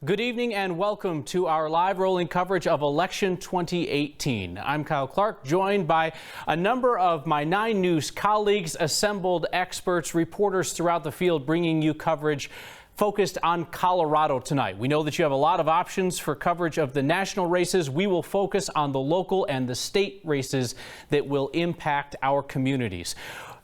Good evening and welcome to our live rolling coverage of election 2018. I'm Kyle Clark, joined by a number of my 9 News colleagues, assembled experts, reporters throughout the field, bringing you coverage focused on Colorado tonight. We know that you have a lot of options for coverage of the national races. We will focus on the local and the state races that will impact our communities.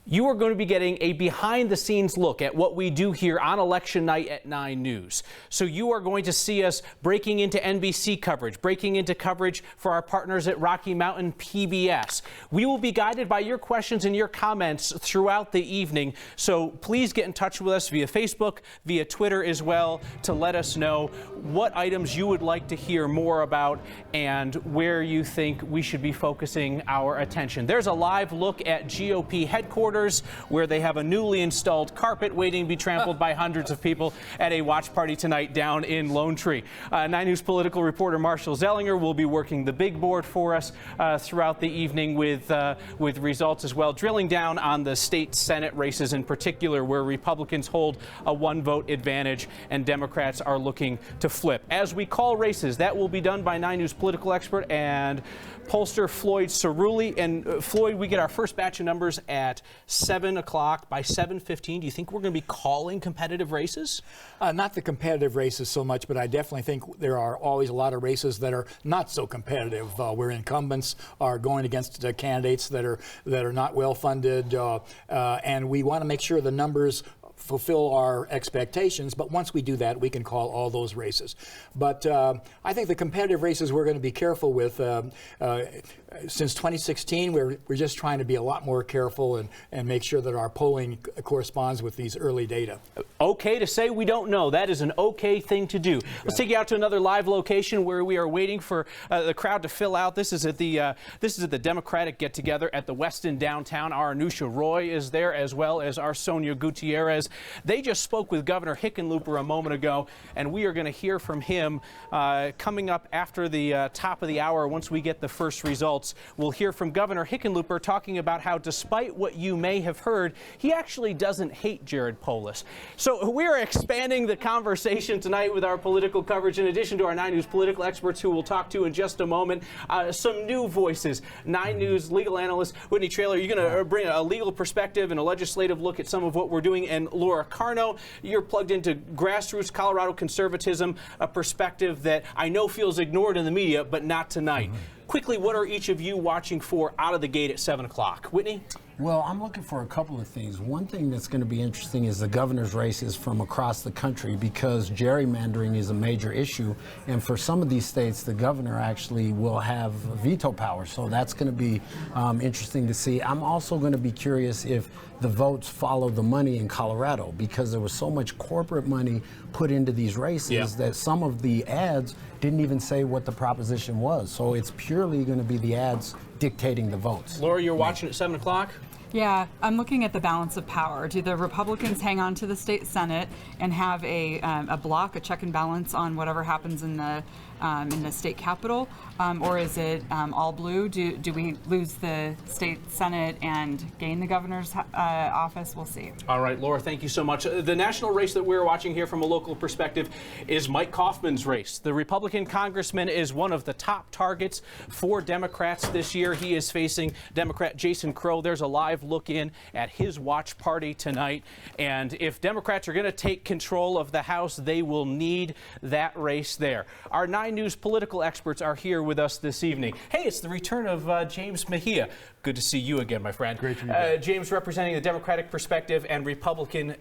You are going to be getting a behind-the-scenes look at what we do here on election night at 9 News. So you are going to see us breaking into NBC coverage, breaking into coverage for our partners at Rocky Mountain PBS. We will be guided by your questions and your comments throughout the evening. So please get in touch with us via Facebook, via Twitter as well, to let us know what items you would like to hear more about and where you think we should be focusing our attention. There's a live look at GOP headquarters, where they have a newly installed carpet waiting to be trampled by hundreds of people at a watch party tonight down in Lone Tree. 9 News political reporter Marshall Zellinger will be working the big board for us throughout the evening with results as well, drilling down on the state Senate races in particular, where Republicans hold a 1-vote advantage and Democrats are looking to flip. As we call races, that will be done by 9 News political expert and pollster Floyd Cerulli. And Floyd, we get our first batch of numbers at 7 o'clock. By 7:15, do you think we're going to be calling competitive races? Not the competitive races so much, but I definitely think there are always a lot of races that are not so competitive, where incumbents are going against candidates that are not well funded, and we want to make sure the numbers fulfill our expectations. But once we do that, we can call all those races. But I think the competitive races we're going to be careful with. Since 2016, we're just trying to be a lot more careful and make sure that our polling corresponds with these early data. Okay to say we don't know. That is an okay thing to do. Let's take you out to another live location where we are waiting for the crowd to fill out. This is at the Democratic get-together at the Westin downtown. Our Anusha Roy is there, as well as our Sonia Gutierrez. They just spoke with Governor Hickenlooper a moment ago, and we are going to hear from him coming up after the top of the hour. Once we get the first results, we'll hear from Governor Hickenlooper talking about how, despite what you may have heard, he actually doesn't hate Jared Polis. So we're expanding the conversation tonight with our political coverage, in addition to our 9 News political experts, who we'll talk to in just a moment. Some new voices. 9 News legal analyst Whitney Traylor, you're going to bring a legal perspective and a legislative look at some of what we're doing. And Laura Carno, you're plugged into grassroots Colorado conservatism, a perspective that I know feels ignored in the media, but not tonight. Quickly, what are each of you watching for out of the gate at 7 o'clock? Whitney? Well, I'm looking for a couple of things. One thing that's going to be interesting is the governor's races from across the country, because gerrymandering is a major issue. And for some of these states, the governor actually will have veto power. So that's going to be interesting to see. I'm also going to be curious if the votes follow the money in Colorado, because there was so much corporate money put into these races that some of the ads didn't even say what the proposition was. So it's purely going to be the ads dictating the votes. Laura, you're watching at 7 o'clock? Yeah, I'm looking at the balance of power. Do the Republicans hang on to the state Senate and have a block, a check and balance on whatever happens in the state capitol, or is it all blue? Do we lose the state Senate and gain the governor's office? We'll see. All right, Laura, thank you so much. The national race that we're watching here from a local perspective is Mike Kaufman's race. The Republican congressman is one of the top targets for Democrats this year. He is facing Democrat Jason Crow. There's a live look in at his watch party tonight. And if Democrats are going to take control of the House, they will need that race there. Our 9 News political experts are here with us this evening. Hey, it's the return of James Mejia. Good to see you again, my friend. Great to be back. James representing the Democratic perspective, and Republican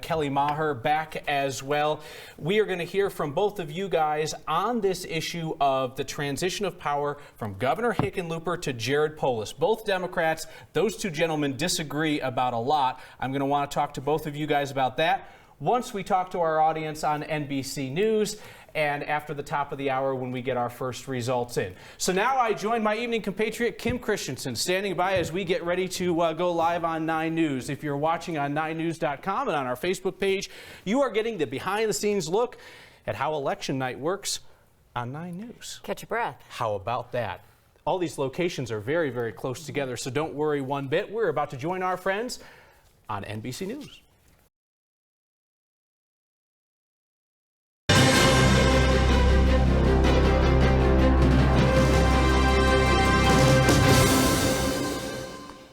Kelly Maher back as well. We are going to hear from both of you guys on this issue of the transition of power from Governor Hickenlooper to Jared Polis. Both Democrats, those two gentlemen disagree about a lot. I'm going to want to talk to both of you guys about that once we talk to our audience on NBC News, and after the top of the hour when we get our first results in. So now I join my evening compatriot Kim Christensen, standing by as we get ready to go live on 9 News. If you're watching on 9news.com and on our Facebook page, you are getting the behind-the-scenes look at how election night works on 9 News. Catch your breath. How about that? All these locations are very, very close together, so don't worry one bit. We're about to join our friends on NBC News.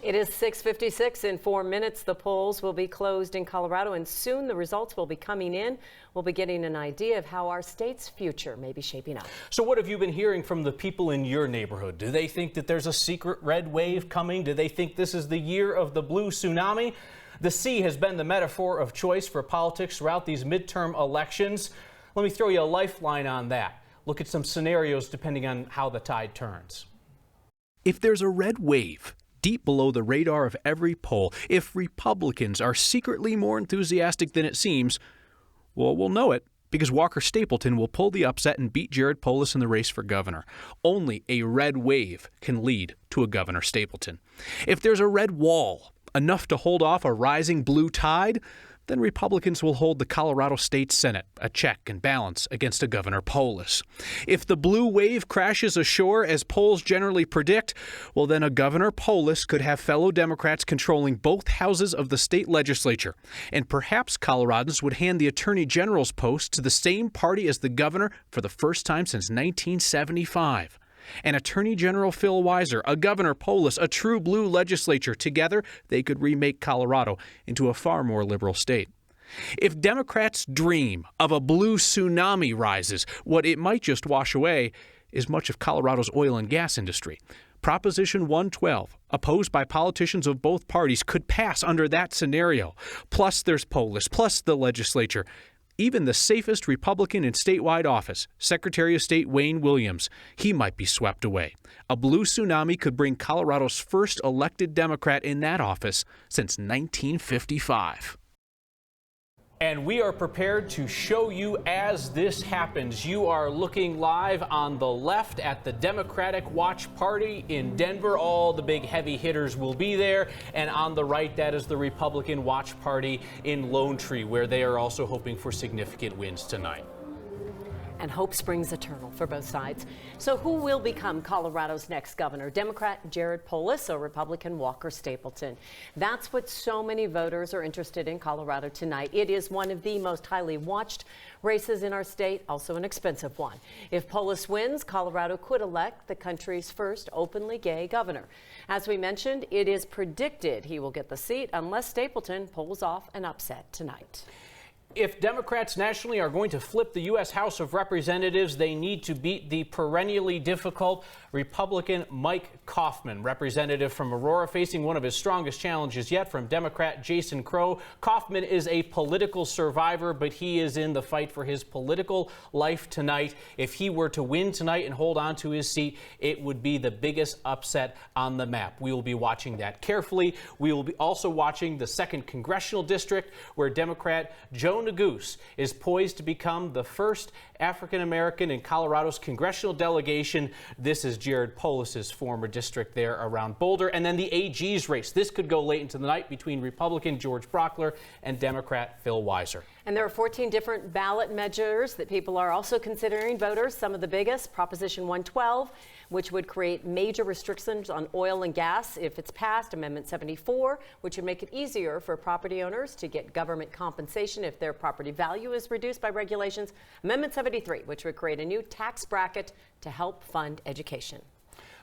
It is 6:56. In 4 minutes, the polls will be closed in Colorado, and soon the results will be coming in. We'll be getting an idea of how our state's future may be shaping up. So what have you been hearing from the people in your neighborhood? Do they think that there's a secret red wave coming? Do they think this is the year of the blue tsunami? The sea has been the metaphor of choice for politics throughout these midterm elections. Let me throw you a lifeline on that. Look at some scenarios depending on how the tide turns. If there's a red wave deep below the radar of every poll, if Republicans are secretly more enthusiastic than it seems, well, we'll know it because Walker Stapleton will pull the upset and beat Jared Polis in the race for governor. Only a red wave can lead to a Governor Stapleton. If there's a red wall, enough to hold off a rising blue tide, then Republicans will hold the Colorado State Senate, a check and balance against a Governor Polis. If the blue wave crashes ashore, as polls generally predict, well, then a Governor Polis could have fellow Democrats controlling both houses of the state legislature. And perhaps Coloradans would hand the Attorney General's post to the same party as the governor for the first time since 1975. An Attorney General Phil Weiser, a Governor Polis, a true blue legislature. Together, they could remake Colorado into a far more liberal state. If Democrats dream of a blue tsunami rises, what it might just wash away is much of Colorado's oil and gas industry. Proposition 112, opposed by politicians of both parties, could pass under that scenario. Plus, there's Polis, plus the legislature. Even the safest Republican in statewide office, Secretary of State Wayne Williams, he might be swept away. A blue tsunami could bring Colorado's first elected Democrat in that office since 1955. And we are prepared to show you as this happens. You are looking live on the left at the Democratic Watch Party in Denver. All the big heavy hitters will be there. And on the right, that is the Republican Watch Party in Lone Tree, where they are also hoping for significant wins tonight. And hope springs eternal for both sides. So who will become Colorado's next governor? Democrat Jared Polis or Republican Walker Stapleton? That's what so many voters are interested in Colorado tonight. It is one of the most highly watched races in our state, also an expensive one. If Polis wins, Colorado could elect the country's first openly gay governor. As we mentioned, it is predicted he will get the seat unless Stapleton pulls off an upset tonight. If Democrats nationally are going to flip the U.S. House of Representatives, they need to beat the perennially difficult Republican Mike Coffman, representative from Aurora, facing one of his strongest challenges yet from Democrat Jason Crow. Coffman is a political survivor, but he is in the fight for his political life tonight. If he were to win tonight and hold on to his seat, it would be the biggest upset on the map. We will be watching that carefully. We will be also watching the 2nd Congressional District, where Democrat Joe Neguse is poised to become the first African-American in Colorado's congressional delegation. This is Jared Polis's former district there around Boulder. And then the AG's race. This could go late into the night between Republican George Brockler and Democrat Phil Weiser. And there are 14 different ballot measures that people are also considering, voters. Some of the biggest, Proposition 112, which would create major restrictions on oil and gas if it's passed. Amendment 74, which would make it easier for property owners to get government compensation if their property value is reduced by regulations. Amendment 73, which would create a new tax bracket to help fund education.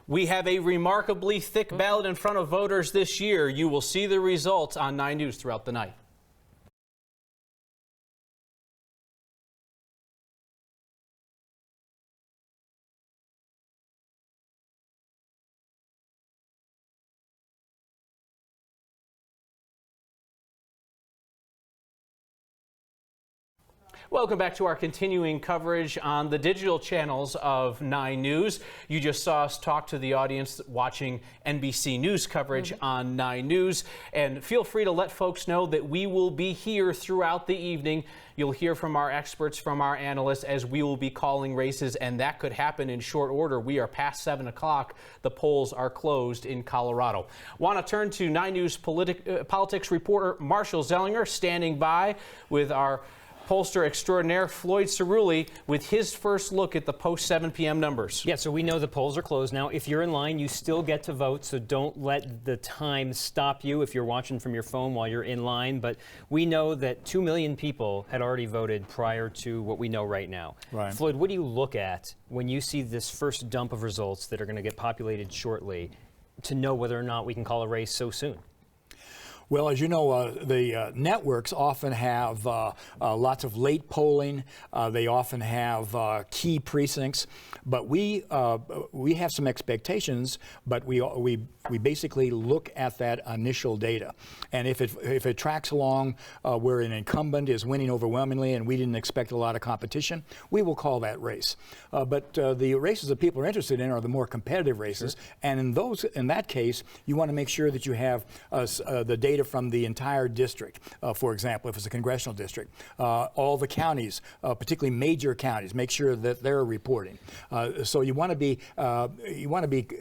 We have a remarkably thick ballot in front of voters this year. You will see the results on 9 News throughout the night. Welcome back to our continuing coverage on the digital channels of 9 News. You just saw us talk to the audience watching NBC News coverage on 9 News. And feel free to let folks know that we will be here throughout the evening. You'll hear from our experts, from our analysts, as we will be calling races, and that could happen in short order. We are past 7 o'clock. The polls are closed in Colorado. Want to turn to 9 News politics reporter Marshall Zellinger, standing by with our pollster extraordinaire Floyd Cerulli with his first look at the post 7 p.m. numbers. Yeah, so we know the polls are closed now. If you're in line, you still get to vote, so don't let the time stop you if you're watching from your phone while you're in line. But we know that 2 million people had already voted prior to what we know right now. Right. Floyd, what do you look at when you see this first dump of results that are going to get populated shortly? to know whether or not we can call a race so soon? Well, as you know, the networks often have lots of late polling. They often have key precincts, but we have some expectations. But we basically look at that initial data, and if it tracks along where an incumbent is winning overwhelmingly, and we didn't expect a lot of competition, we will call that race. But the races that people are interested in are the more competitive races, and in that case, you want to make sure that you have the data from the entire district. For example, if it's a congressional district, all the counties, particularly major counties, make sure that they're reporting. So you want to be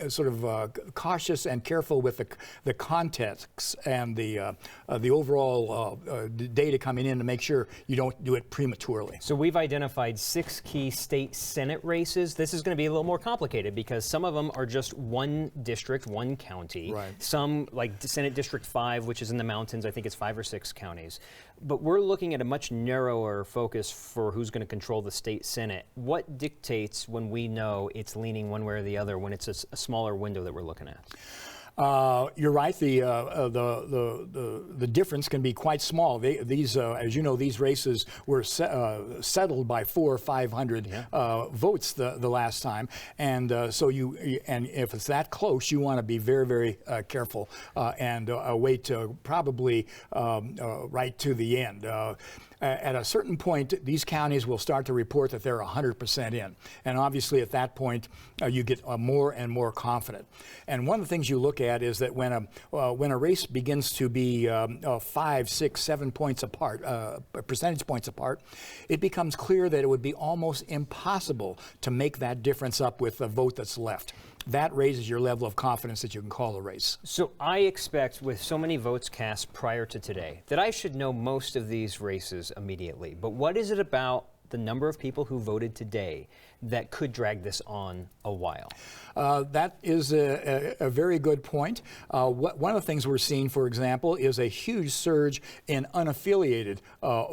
sort of cautious and careful with the context and the overall data coming in to make sure you don't do it prematurely. So we've identified 6 key state Senate races. This is going to be a little more complicated because some of them are just one district, one county. Right. Some, like Senate District 5, which is in the mountains, I think it's 5 or 6 counties. But we're looking at a much narrower focus for who's going to control the state Senate. What dictates when we know it's leaning one way or the other when it's a smaller window that we're looking at? You're right. The difference can be quite small. These, as you know, these races were settled by 400 or 500 votes the last time, and so and if it's that close, you want to be very, very careful and wait probably right to the end. At a certain point, these counties will start to report that they're 100% in. And obviously at that point, you get more and more confident. And one of the things you look at is that when a race begins to be 5, 6, 7 points apart, percentage points apart, it becomes clear that it would be almost impossible to make that difference up with the vote that's left. That raises your level of confidence that you can call a race. So I expect, with so many votes cast prior to today, that I should know most of these races immediately. But what is it about the number of people who voted today that could drag this on a while? That is a very good point. One of the things we're seeing, for example, is a huge surge in unaffiliated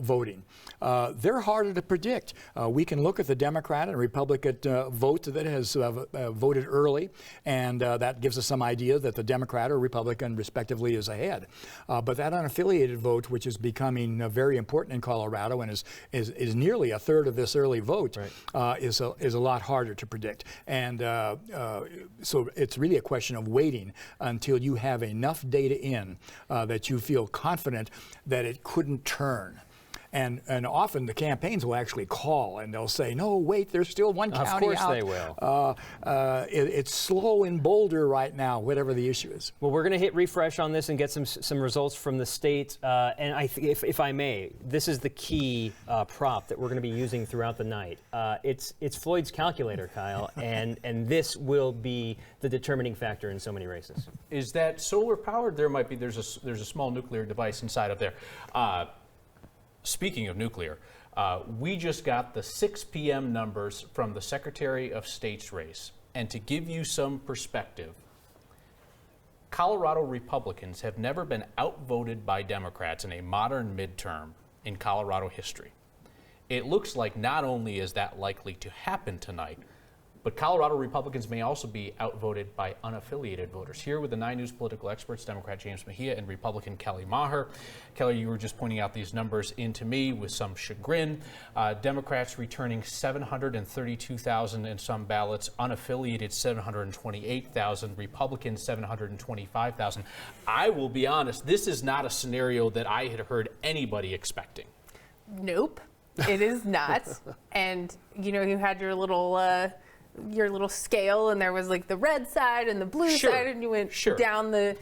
voting. They're harder to predict. We can look at the Democrat and Republican vote that has voted early, and that gives us some idea that the Democrat or Republican, respectively, is ahead. But that unaffiliated vote, which is becoming very important in Colorado and is nearly a third of this early vote, right, is a lot harder to predict. And so it's really a question of waiting until you have enough data in that you feel confident that it couldn't turn. And often the campaigns will actually call and they'll say, no, wait, there's still one county out. Of course they will. It's slow in Boulder right now, whatever the issue is. Well, we're going to hit refresh on this and get some results from the state. And if I may, this is the key prop that we're going to be using throughout the night. It's Floyd's calculator, Kyle, and this will be the determining factor in so many races. Is that solar powered? There's a small nuclear device inside of there. Speaking of nuclear, we just got the 6 p.m. numbers from the Secretary of State's race. And to give you some perspective, Colorado Republicans have never been outvoted by Democrats in a modern midterm in Colorado history. It looks like not only is that likely to happen tonight, but Colorado Republicans may also be outvoted by unaffiliated voters. Here with the 9 News political experts, Democrat James Mejia and Republican Kelly Maher. Kelly, you were just pointing out these numbers into me with some chagrin. Democrats returning 732,000 in some ballots, unaffiliated 728,000, Republicans 725,000. I will be honest, this is not a scenario that I had heard anybody expecting. Nope, it is not. And you know, you had your little scale, and there was like the red side and the blue side, and you went down the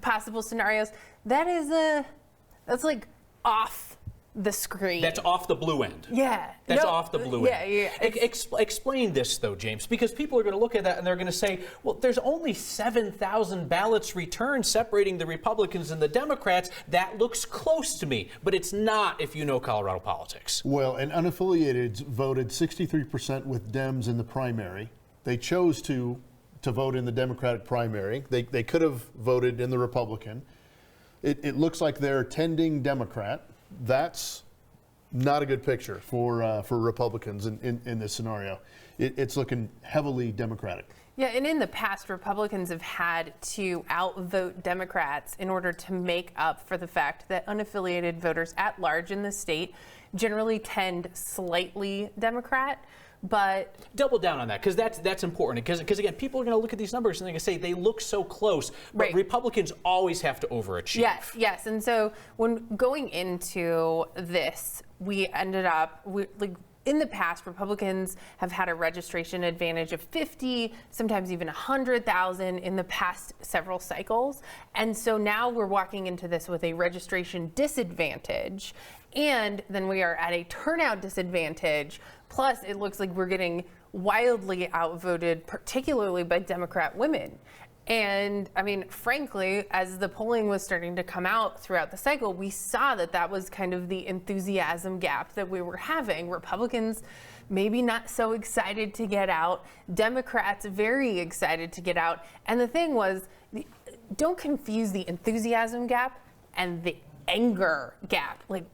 possible scenarios. That's like off the screen. That's off the blue end. Yeah. That's off the blue end. Yeah. Explain this, though, James, because people are going to look at that and they're going to say, well, there's only 7,000 ballots returned separating the Republicans and the Democrats. That looks close to me, but it's not if you know Colorado politics. Well, and unaffiliated voted 63% with Dems in the primary. They chose to vote in the Democratic primary. They could have voted in the Republican. It looks like they're tending Democrat. That's not a good picture for Republicans in this scenario. It's looking heavily Democratic. Yeah, and in the past, Republicans have had to outvote Democrats in order to make up for the fact that unaffiliated voters at large in the state generally tend slightly Democrat. But double down on that, because that's important. Because again, people are going to look at these numbers and they're going to say they look so close, but right. Republicans always have to overachieve. Yes. And so when going into this, we ended up in the past, Republicans have had a registration advantage of 50, sometimes even 100,000 in the past several cycles. And so now we're walking into this with a registration disadvantage, and then we are at a turnout disadvantage. Plus, it looks like we're getting wildly outvoted, particularly by Democrat women. And I mean, frankly, as the polling was starting to come out throughout the cycle, we saw that that was kind of the enthusiasm gap that we were having. Republicans maybe not so excited to get out, Democrats very excited to get out. And the thing was, don't confuse the enthusiasm gap and the anger gap. Like,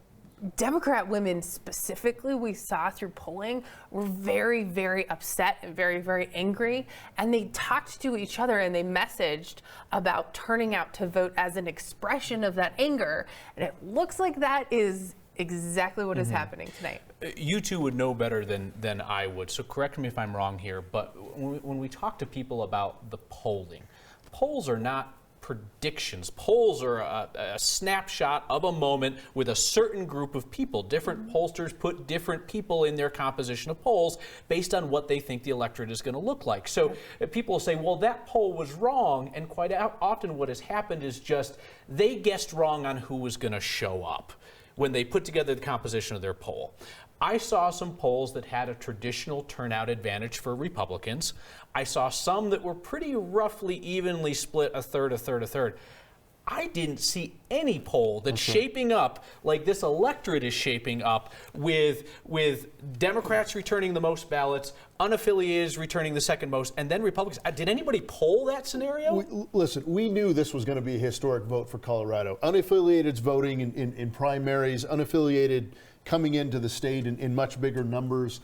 Democrat women specifically, we saw through polling, were very, very upset and very, very angry. And they talked to each other and they messaged about turning out to vote as an expression of that anger. And it looks like that is exactly what is happening tonight. You two would know better than I would, so correct me if I'm wrong here. But when we talk to people about the polling, polls are not predictions. Polls are a snapshot of a moment with a certain group of people. Different pollsters put different people in their composition of polls based on what they think the electorate is going to look like. So people will say, well, that poll was wrong, and quite often what has happened is just they guessed wrong on who was going to show up when they put together the composition of their poll. I saw some polls that had a traditional turnout advantage for Republicans. I saw some that were pretty roughly evenly split, a third, a third, a third. I didn't see any poll that's shaping up like this electorate is shaping up with Democrats returning the most ballots, unaffiliated returning the second most, and then Republicans. Did anybody poll that scenario? Listen, we knew this was going to be a historic vote for Colorado. Unaffiliated's voting in primaries, unaffiliated coming into the state in much bigger numbers,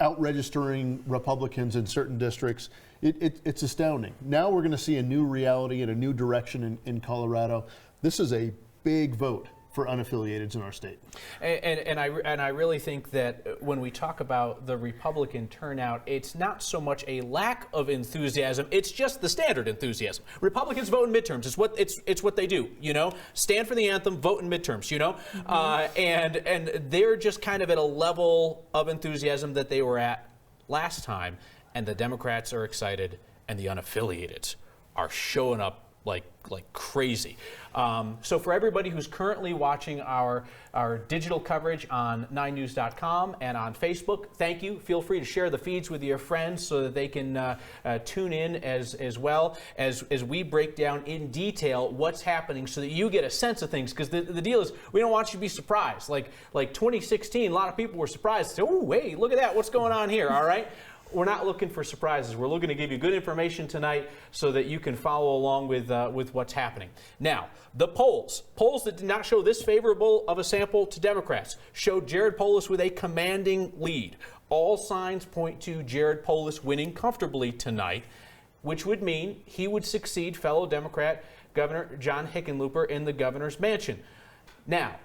out-registering Republicans in certain districts. It's astounding. Now we're going to see a new reality and a new direction in Colorado. This is a big vote for unaffiliateds in our state. And I really think that when we talk about the Republican turnout, it's not so much a lack of enthusiasm, it's just the standard enthusiasm. Republicans vote in midterms. It's what they do, you know? Stand for the anthem, vote in midterms, you know? And they're just kind of at a level of enthusiasm that they were at last time, and the Democrats are excited and the unaffiliateds are showing up like crazy. So for everybody who's currently watching our digital coverage on 9news.com and on Facebook, thank you. Feel free to share the feeds with your friends so that they can tune in as well as we break down in detail what's happening so that you get a sense of things. Because the deal is, we don't want you to be surprised. Like 2016, a lot of people were surprised. Oh, wait, look at that. What's going on here? All right. We're not looking for surprises. We're looking to give you good information tonight so that you can follow along with what's happening. Now, the polls that did not show this favorable of a sample to Democrats showed Jared Polis with a commanding lead. All signs point to Jared Polis winning comfortably tonight, which would mean he would succeed fellow Democrat Governor John Hickenlooper in the governor's mansion. Now,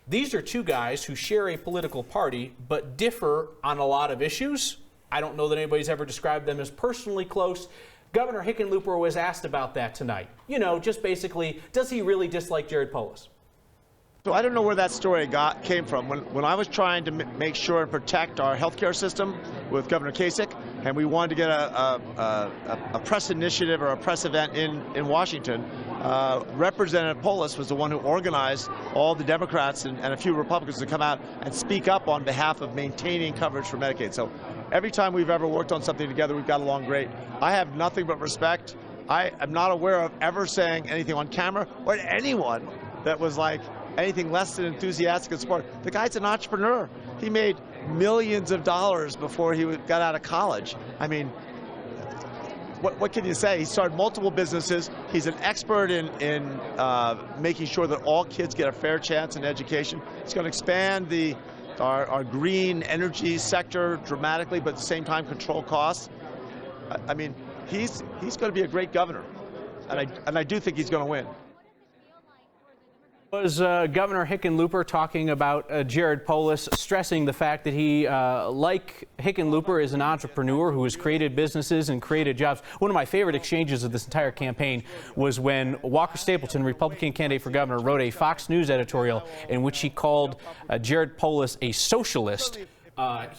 these are two guys who share a political party but differ on a lot of issues. I don't know that anybody's ever described them as personally close. Governor Hickenlooper was asked about that tonight. You know, just basically, does he really dislike Jared Polis? So I don't know where that story came from. When I was trying to make sure and protect our healthcare system with Governor Kasich, and we wanted to get a press initiative or a press event in Washington, Representative Polis was the one who organized all the Democrats and a few Republicans to come out and speak up on behalf of maintaining coverage for Medicaid. So every time we've ever worked on something together, we've got along great. I have nothing but respect. I am not aware of ever saying anything on camera or to anyone that was like anything less than enthusiastic and support. The guy's an entrepreneur. He made millions of dollars before he got out of college. I mean, what can you say? He started multiple businesses. He's an expert in making sure that all kids get a fair chance in education. He's going to expand our green energy sector dramatically, but at the same time control costs. I mean, he's going to be a great governor, and I do think he's going to win. Was Governor Hickenlooper talking about Jared Polis, stressing the fact that he, like Hickenlooper, is an entrepreneur who has created businesses and created jobs. One of my favorite exchanges of this entire campaign was when Walker Stapleton, Republican candidate for governor, wrote a Fox News editorial in which he called Jared Polis a socialist.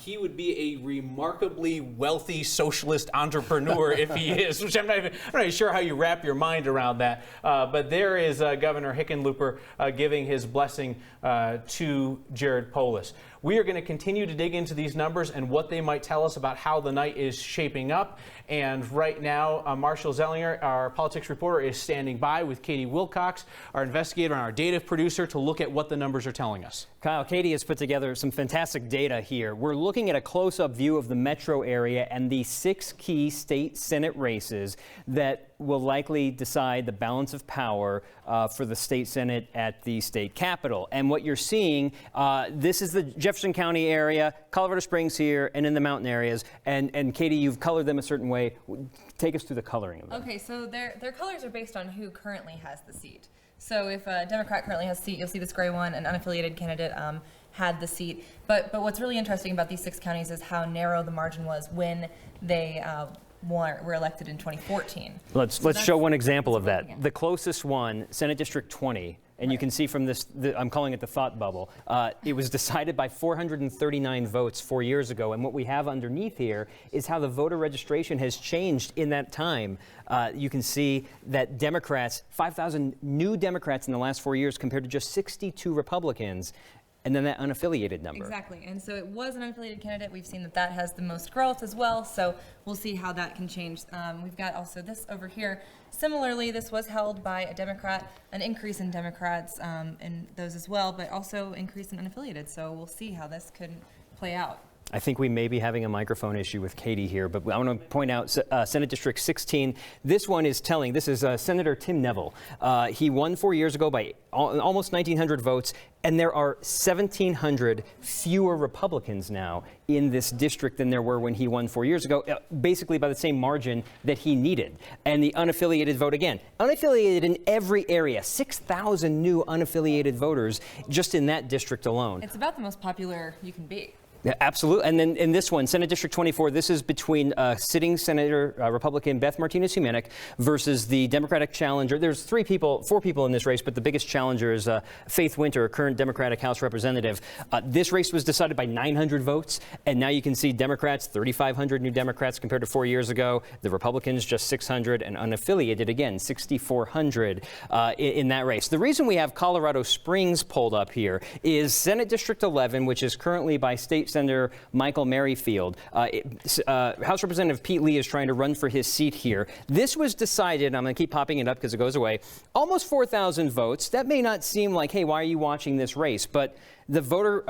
He would be a remarkably wealthy socialist entrepreneur if he is, which I'm not even sure how you wrap your mind around that. But there is Governor Hickenlooper giving his blessing to Jared Polis. We are going to continue to dig into these numbers and what they might tell us about how the night is shaping up. And right now, Marshall Zellinger, our politics reporter, is standing by with Katie Wilcox, our investigator and our data producer, to look at what the numbers are telling us. Kyle, Katie has put together some fantastic data here. We're looking at a close-up view of the metro area and the 6 key state Senate races that will likely decide the balance of power for the state Senate at the state capitol. And what you're seeing, this is the Jefferson County area, Colorado Springs here, and in the mountain areas. And Katie, you've colored them a certain way. Take us through the coloring of them. Okay, so their colors are based on who currently has the seat. So if a Democrat currently has a seat, you'll see this gray one, an unaffiliated candidate had the seat. But what's really interesting about these 6 counties is how narrow the margin was when they were elected in 2014. Let's show one example of that. The closest one, Senate District 20, and you can see from this, I'm calling it the thought bubble. It was decided by 439 votes 4 years ago, and what we have underneath here is how the voter registration has changed in that time. You can see that Democrats, 5,000 new Democrats in the last 4 years compared to just 62 Republicans. And then that unaffiliated number. Exactly. And so it was an unaffiliated candidate. We've seen that has the most growth as well. So we'll see how that can change. We've got also this over here. Similarly, this was held by a Democrat, an increase in Democrats in those as well, but also increase in unaffiliated. So we'll see how this could play out. I think we may be having a microphone issue with Katie here, but I want to point out Senate District 16. This one is telling, this is Senator Tim Neville. He won 4 years ago by almost 1,900 votes, and there are 1,700 fewer Republicans now in this district than there were when he won 4 years ago, basically by the same margin that he needed. And the unaffiliated vote again. Unaffiliated in every area, 6,000 new unaffiliated voters just in that district alone. It's about the most popular you can be. Yeah, absolutely. And then in this one, Senate District 24, this is between sitting Senator Republican Beth Martinez-Humanic versus the Democratic challenger. There's 4 people in this race, but the biggest challenger is Faith Winter, a current Democratic House representative. This race was decided by 900 votes, and now you can see Democrats, 3,500 new Democrats compared to 4 years ago. The Republicans, just 600, and unaffiliated, again, 6,400 in that race. The reason we have Colorado Springs pulled up here is Senate District 11, which is currently by State Senator Michael Merrifield. House Representative Pete Lee is trying to run for his seat here. This was decided, I'm going to keep popping it up because it goes away, almost 4,000 votes. That may not seem like, hey, why are you watching this race? But the voter,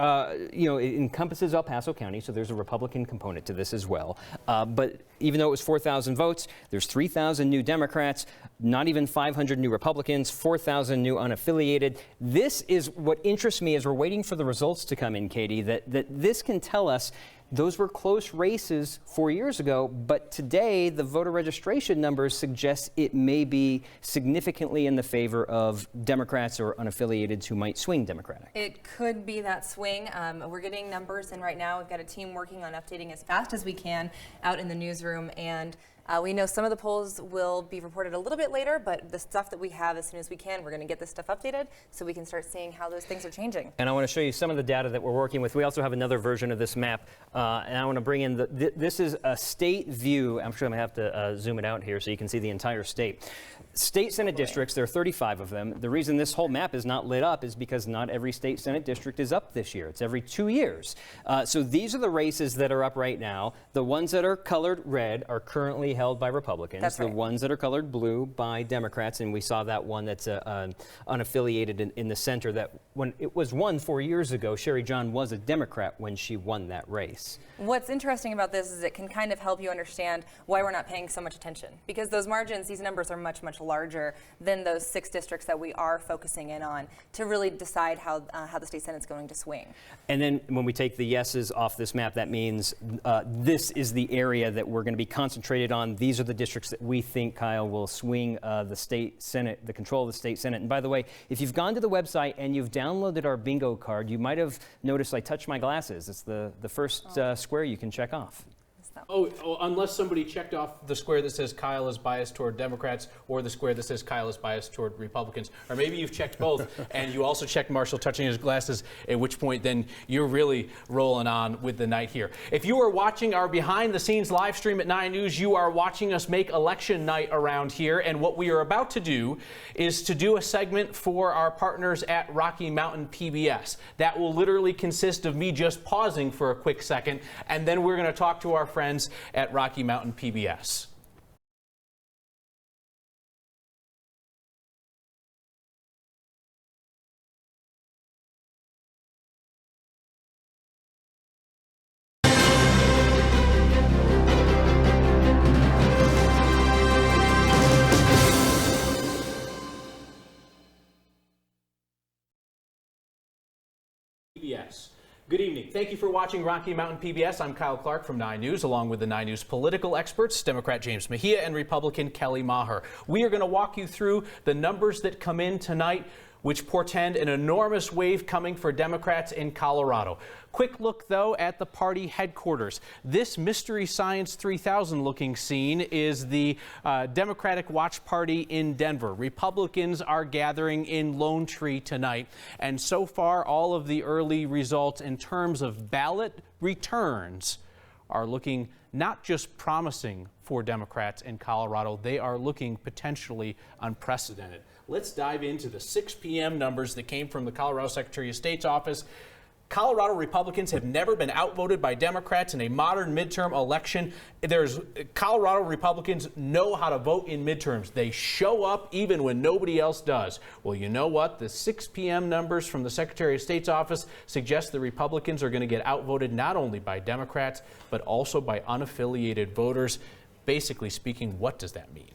it encompasses El Paso County, so there's a Republican component to this as well. But even though it was 4,000 votes, there's 3,000 new Democrats, not even 500 new Republicans, 4,000 new unaffiliated. This is what interests me as we're waiting for the results to come in, Katie, that this can tell us those were close races 4 years ago, but today the voter registration numbers suggest it may be significantly in the favor of Democrats or unaffiliateds who might swing Democratic. It could be that swing. We're getting numbers in right now. We've got a team working on updating as fast as we can out in the newsroom, and we know some of the polls will be reported a little bit later, but the stuff that we have as soon as we can, we're going to get this stuff updated so we can start seeing how those things are changing. And I want to show you some of the data that we're working with. We also have another version of this map, and I want to bring in this is a state view. I'm sure I'm going to have to zoom it out here so you can see the entire state. State Senate districts, there are 35 of them. The reason this whole map is not lit up is because not every state Senate district is up this year. It's every 2 years. So these are the races that are up right now. The ones that are colored red are currently held by Republicans. That's right. The ones that are colored blue by Democrats, and we saw that one that's unaffiliated in the center that when it was won 4 years ago, Sherry John was a Democrat when she won that race. What's interesting about this is it can kind of help you understand why we're not paying so much attention, because those margins, these numbers are much, much larger than those 6 districts that we are focusing in on to really decide how the state Senate's going to swing. And then when we take the yeses off this map, that means this is the area that we're going to be concentrated on. on, these are the districts that we think, Kyle, will swing the state Senate, the control of the state Senate. And by the way, if you've gone to the website and you've downloaded our bingo card, you might have noticed I touched my glasses. It's the first square you can check off. Oh, unless somebody checked off the square that says Kyle is biased toward Democrats or the square that says Kyle is biased toward Republicans. Or maybe you've checked both and you also checked Marshall touching his glasses, at which point then you're really rolling on with the night here. If you are watching our behind the scenes live stream at 9 News, you are watching us make election night around here. And what we are about to do is to do a segment for our partners at Rocky Mountain PBS. That will literally consist of me just pausing for a quick second, and then we're going to talk to our friends at Rocky Mountain PBS. PBS. Good evening. Thank you for watching Rocky Mountain PBS. I'm Kyle Clark from 9 News, along with the 9 News political experts, Democrat James Mejia and Republican Kelly Maher. We are going to walk you through the numbers that come in tonight, which portend an enormous wave coming for Democrats in Colorado. Quick look, though, at the party headquarters. This Mystery Science 3000 looking scene is the Democratic Watch Party in Denver. Republicans are gathering in Lone Tree tonight. And so far, all of the early results in terms of ballot returns are looking not just promising for Democrats in Colorado, they are looking potentially unprecedented. Let's dive into the 6 p.m. numbers that came from the Colorado Secretary of State's office. Colorado Republicans have never been outvoted by Democrats in a modern midterm election. Colorado Republicans know how to vote in midterms. They show up even when nobody else does. Well, you know what? The 6 p.m. numbers from the Secretary of State's office suggest the Republicans are going to get outvoted not only by Democrats, but also by unaffiliated voters. Basically speaking, what does that mean?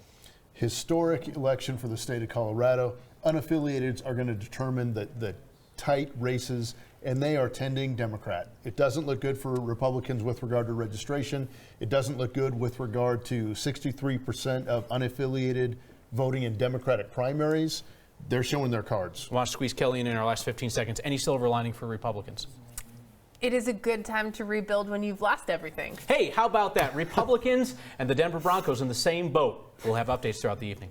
Historic election for the state of Colorado. Unaffiliateds are going to determine the tight races, and they are tending Democrat. It doesn't look good for Republicans with regard to registration. It doesn't look good with regard to 63% of unaffiliated voting in Democratic primaries. They're showing their cards. I want to squeeze Kelly in our last 15 seconds. Any silver lining for Republicans? It is a good time to rebuild when you've lost everything. Hey, how about that? Republicans and the Denver Broncos in the same boat. We'll have updates throughout the evening.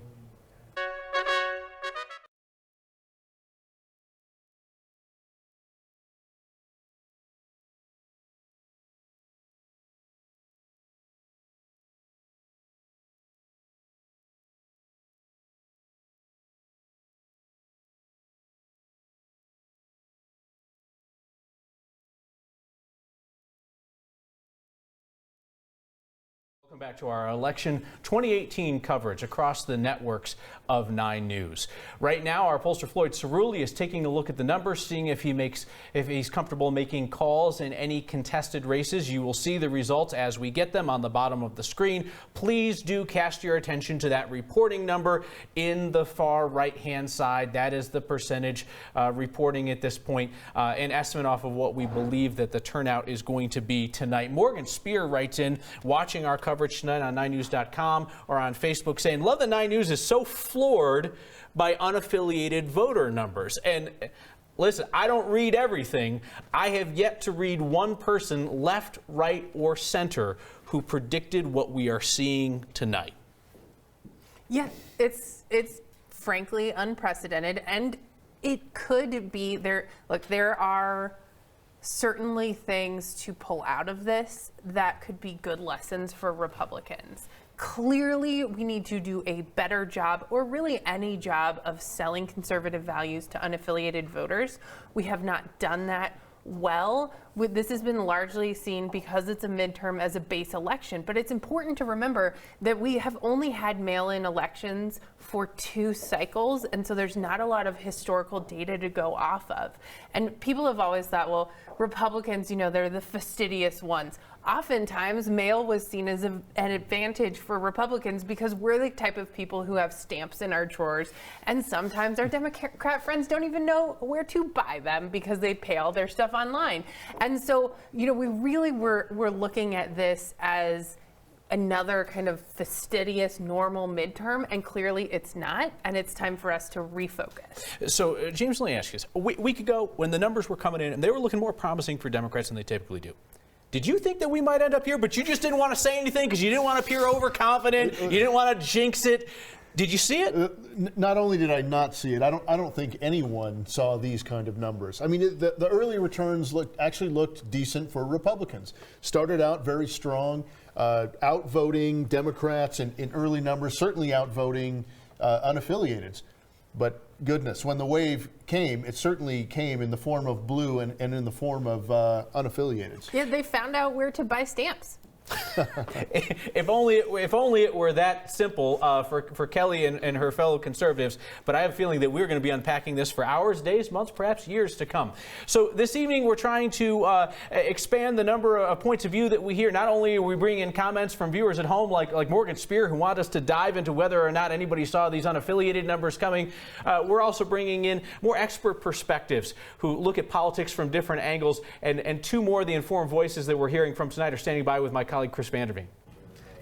Welcome back to our election 2018 coverage across the networks of 9 News. Right now, our pollster Floyd Cerulli is taking a look at the numbers, seeing if he's comfortable making calls in any contested races. You will see the results as we get them on the bottom of the screen. Please do cast your attention to that reporting number in the far right-hand side. That is the percentage reporting at this point, an estimate off of what we believe that the turnout is going to be tonight. Morgan Spear writes in, watching our coverage tonight on 9news.com or on Facebook, saying, love that 9 News is so floored by unaffiliated voter numbers. And listen, I don't read everything. I have yet to read one person, left, right, or center, who predicted what we are seeing tonight. Yeah, it's frankly unprecedented, and it could be there. Look, there are certainly things to pull out of this that could be good lessons for Republicans. Clearly, we need to do a better job, or really any job, of selling conservative values to unaffiliated voters. We have not done that well. This has been largely seen, because it's a midterm, as a base election. But it's important to remember that we have only had mail-in elections for 2 cycles, and so there's not a lot of historical data to go off of. And people have always thought, well, Republicans, they're the fastidious ones. Oftentimes, mail was seen as an advantage for Republicans because we're the type of people who have stamps in our drawers, and sometimes our Democrat friends don't even know where to buy them because they pay all their stuff online. And so, we really were looking at this as another kind of fastidious, normal midterm, and clearly it's not, and it's time for us to refocus. So, James, let me ask you this. A week ago, when the numbers were coming in, and they were looking more promising for Democrats than they typically do, did you think that we might end up here, but you just didn't want to say anything because you didn't want to appear overconfident, you didn't want to jinx it? Did you see it? Not only did I not see it, I don't think anyone saw these kind of numbers. I mean, the early returns actually looked decent for Republicans. Started out very strong, outvoting Democrats in early numbers, certainly outvoting unaffiliateds. But goodness, when the wave came, it certainly came in the form of blue and in the form of unaffiliateds. Yeah, they found out where to buy stamps. If only it were that simple for Kelly and her fellow conservatives. But I have a feeling that we're going to be unpacking this for hours, days, months, perhaps years to come. So this evening we're trying to expand the number of points of view that we hear. Not only are we bringing in comments from viewers at home like Morgan Spear, who want us to dive into whether or not anybody saw these unaffiliated numbers coming. We're also bringing in more expert perspectives who look at politics from different angles. And two more of the informed voices that we're hearing from tonight are standing by with my colleague Chris Vanderveen.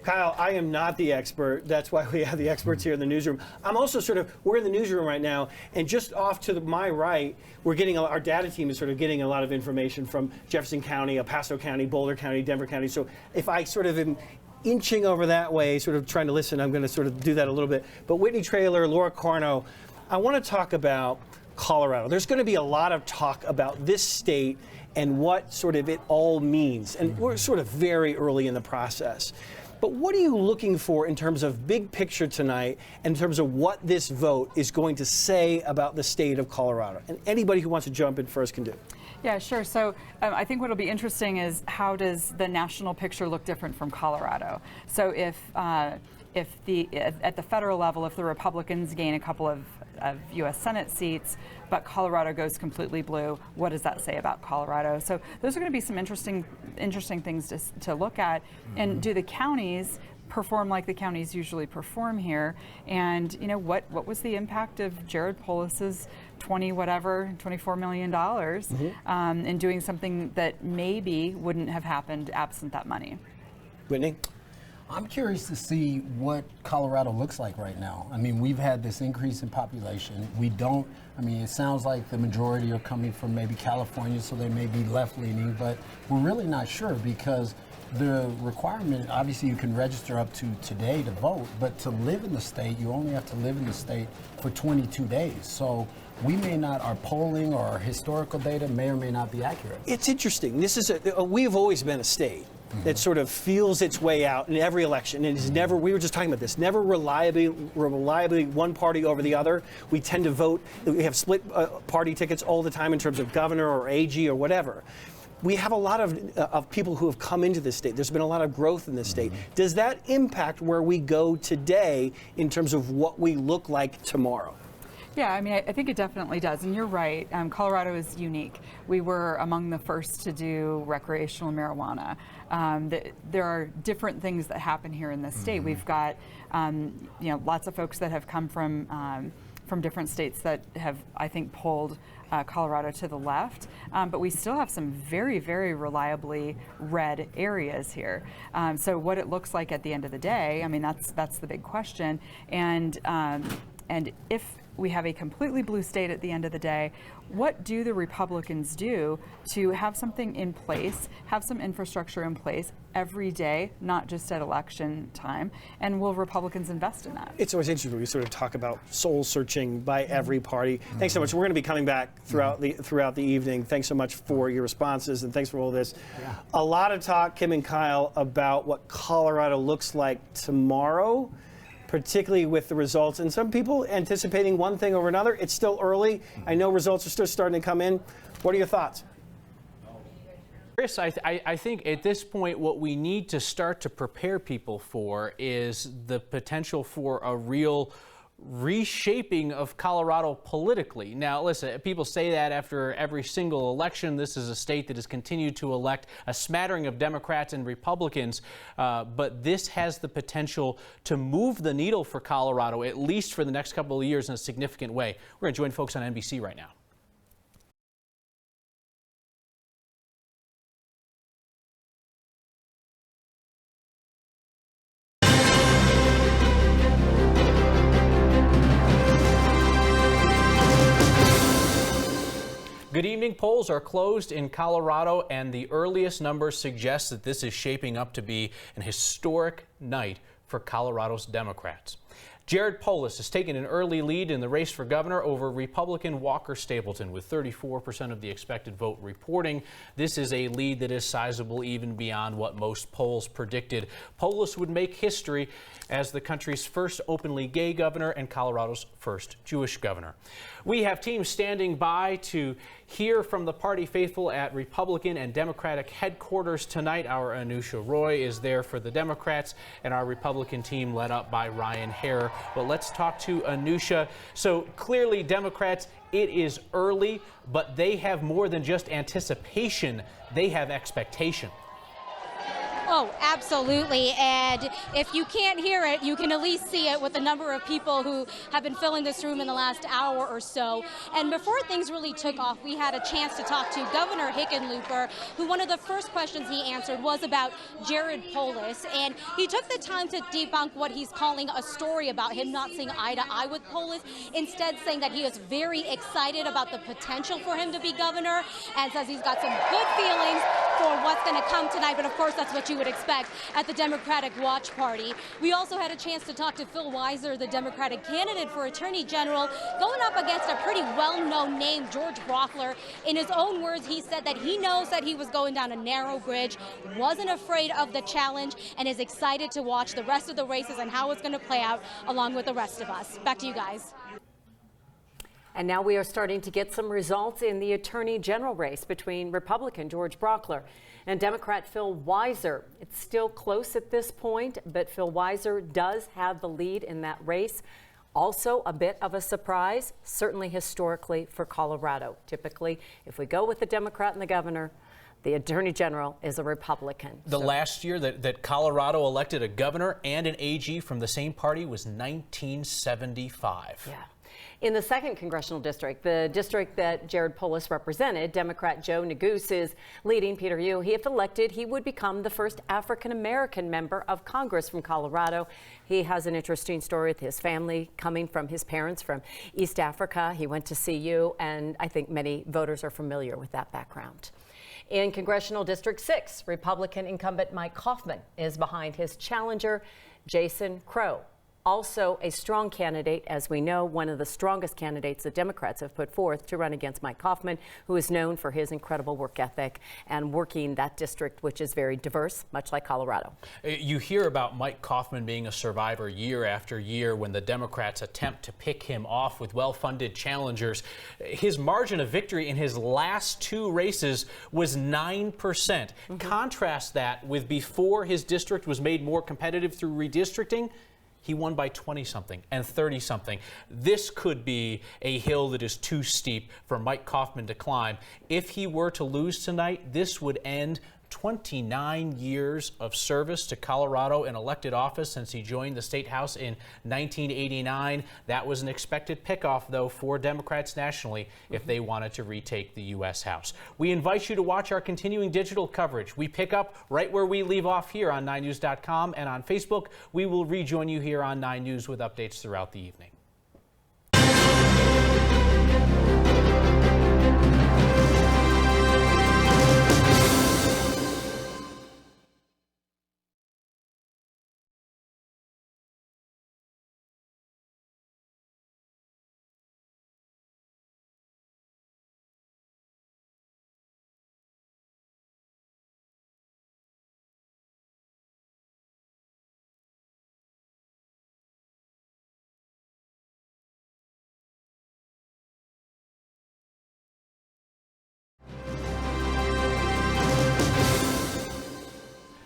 Kyle, I am not the expert. That's why we have the experts here in the newsroom. I'm also we're in the newsroom right now, and just off to my right, we're getting, our data team is getting a lot of information from Jefferson County, El Paso County, Boulder County, Denver County. So if I am inching over that way, trying to listen, I'm going to do that a little bit. But Whitney Traylor, Laura Carno, I want to talk about Colorado. There's going to be a lot of talk about this state and what it all means. And we're very early in the process. But what are you looking for in terms of big picture tonight, in terms of what this vote is going to say about the state of Colorado? And anybody who wants to jump in first can do. Yeah, sure. So I think what will be interesting is how does the national picture look different from Colorado? So if at the federal level, if the Republicans gain a couple of U.S. Senate seats, but Colorado goes completely blue, what does that say about Colorado? So those are going to be some interesting things to look at. And do the counties perform like the counties usually perform here? And what was the impact of Jared Polis's $24 million in doing something that maybe wouldn't have happened absent that money? Whitney? I'm curious to see what Colorado looks like right now. I mean, we've had this increase in population. It sounds like the majority are coming from maybe California, so they may be left-leaning, but we're really not sure because the requirement, obviously you can register up to today to vote, but to live in the state, you only have to live in the state for 22 days. So our polling or our historical data may or may not be accurate. It's interesting. We have always been a state that feels its way out in every election. And is never, we were just talking about this, never reliably one party over the other. We tend to vote, we have split party tickets all the time in terms of governor or AG or whatever. We have a lot of people who have come into this state. There's been a lot of growth in this state. Does that impact where we go today in terms of what we look like tomorrow? Yeah, I think it definitely does. And you're right, Colorado is unique. We were among the first to do recreational marijuana. There are different things that happen here in this state. We've got, lots of folks that have come from different states that have, I think, pulled Colorado to the left, but we still have some very, very reliably red areas here. So what it looks like at the end of the day, that's the big question. And if we have a completely blue state at the end of the day, what do the Republicans do to have something in place, have some infrastructure in place every day, not just at election time? And will Republicans invest in that? It's always interesting. We talk about soul searching by every party. Thanks so much. We're going to be coming back throughout the evening. Thanks so much for your responses and thanks for all this. Yeah. A lot of talk, Kim and Kyle, about what Colorado looks like tomorrow, particularly with the results. And some people anticipating one thing over another. It's still early. I know results are still starting to come in. What are your thoughts? Chris, I think at this point what we need to start to prepare people for is the potential for a real reshaping of Colorado politically. Now, listen, people say that after every single election. This is a state that has continued to elect a smattering of Democrats and Republicans, but this has the potential to move the needle for Colorado, at least for the next couple of years, in a significant way. We're going to join folks on NBC right now. Good evening. Polls are closed in Colorado, and the earliest numbers suggest that this is shaping up to be an historic night for Colorado's Democrats. Jared Polis has taken an early lead in the race for governor over Republican Walker Stapleton, with 34% of the expected vote reporting. This is a lead that is sizable even beyond what most polls predicted. Polis would make history as the country's first openly gay governor and Colorado's first Jewish governor. We have teams standing by to hear from the party faithful at Republican and Democratic headquarters tonight. Our Anusha Roy is there for the Democrats, and our Republican team led up by Ryan Hare. But let's talk to Anusha. So clearly, Democrats, it is early, but they have more than just anticipation. They have expectation. Oh, absolutely. And if you can't hear it, you can at least see it with the number of people who have been filling this room in the last hour or so. And before things really took off, we had a chance to talk to Governor Hickenlooper, who one of the first questions he answered was about Jared Polis. And he took the time to debunk what he's calling a story about him not seeing eye to eye with Polis, instead saying that he is very excited about the potential for him to be governor, and says he's got some good feelings for what's going to come tonight. But of course, that's what you would expect at the Democratic Watch Party. We also had a chance to talk to Phil Weiser, the Democratic candidate for Attorney General, going up against a pretty well-known name, George Brockler. In his own words, he said that he knows that he was going down a narrow bridge, wasn't afraid of the challenge, and is excited to watch the rest of the races and how it's going to play out along with the rest of us. Back to you guys. And now we are starting to get some results in the Attorney General race between Republican George Brockler and Democrat Phil Weiser. It's still close at this point, but Phil Weiser does have the lead in that race. Also a bit of a surprise, certainly historically for Colorado. Typically, if we go with the Democrat and the governor, the Attorney General is a Republican. The last year that Colorado elected a governor and an AG from the same party was 1975. Yeah. In the 2nd Congressional District, the district that Jared Polis represented, Democrat Joe Neguse is leading Peter Yu. If elected, he would become the first African-American member of Congress from Colorado. He has an interesting story with his family coming from his parents from East Africa. He went to CU, and I think many voters are familiar with that background. In Congressional District 6, Republican incumbent Mike Coffman is behind his challenger, Jason Crow. Also a strong candidate, as we know, one of the strongest candidates the Democrats have put forth to run against Mike Coffman, who is known for his incredible work ethic and working that district, which is very diverse, much like Colorado. You hear about Mike Coffman being a survivor year after year when the Democrats attempt to pick him off with well-funded challengers. His margin of victory in his last 2 races was 9%. Contrast that with before his district was made more competitive through redistricting. He won by 20-something and 30-something. This could be a hill that is too steep for Mike Coffman to climb. If he were to lose tonight, this would end 29 years of service to Colorado in elected office since he joined the State House in 1989. That was an expected pickoff, though, for Democrats nationally if they wanted to retake the U.S. House. We invite you to watch our continuing digital coverage. We pick up right where we leave off here on 9news.com and on Facebook. We will rejoin you here on 9 News with updates throughout the evening.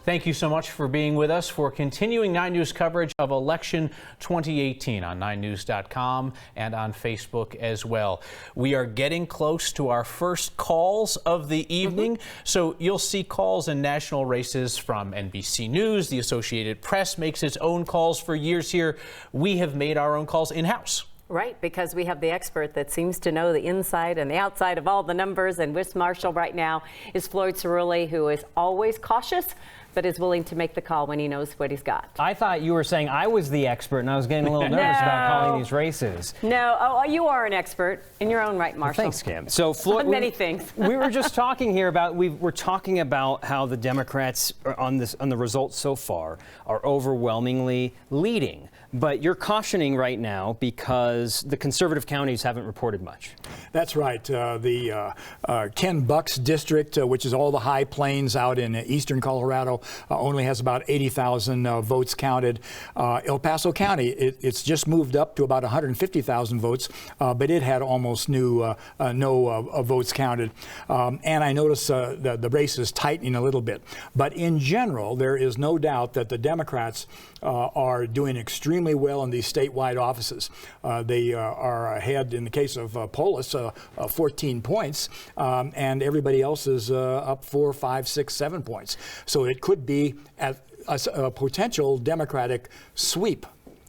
Thank you so much for being with us for continuing 9 News coverage of election 2018 on 9news.com and on Facebook as well. We are getting close to our first calls of the evening, so you'll see calls in national races from NBC News. The Associated Press makes its own calls for years here. We have made our own calls in-house. Right, because we have the expert that seems to know the inside and the outside of all the numbers. And with Marshall right now is Floyd Cerulli, who is always cautious, but is willing to make the call when he knows what he's got. I thought you were saying I was the expert, and I was getting a little nervous about calling these races. No, you are an expert in your own right, Marshall. Well, thanks, Kim. So, Floyd, many things. We were just talking here about we're talking about how the Democrats on the results so far are overwhelmingly leading. But you're cautioning right now because the conservative counties haven't reported much. That's right. The Ken Buck's district, which is all the high plains out in eastern Colorado, only has about 80,000 votes counted. El Paso County, it's just moved up to about 150,000 votes, but it had almost no votes counted. And I notice the race is tightening a little bit. But in general, there is no doubt that the Democrats are doing extremely well in these statewide offices. They are ahead in the case of Polis, 14 points, and everybody else is up 4, 5, 6, 7 points. So it could be a potential Democratic sweep.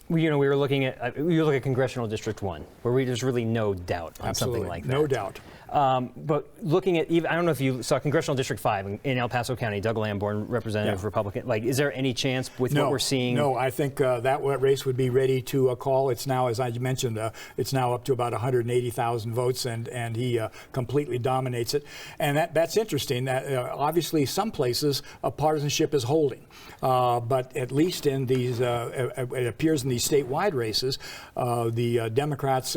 We were looking at you look at Congressional District 1, where there's really no doubt on Absolutely, something like that. No doubt. But looking at, I don't know if you saw Congressional District 5 in El Paso County, Doug Lamborn, representative, Republican. Like, is there any chance with what we're seeing? No, I think that race would be ready to call. It's now, as I mentioned, it's now up to about 180,000 votes, and he completely dominates it. And that's interesting. Obviously, some places partisanship is holding, but at least in these, it appears in these statewide races, the Democrats,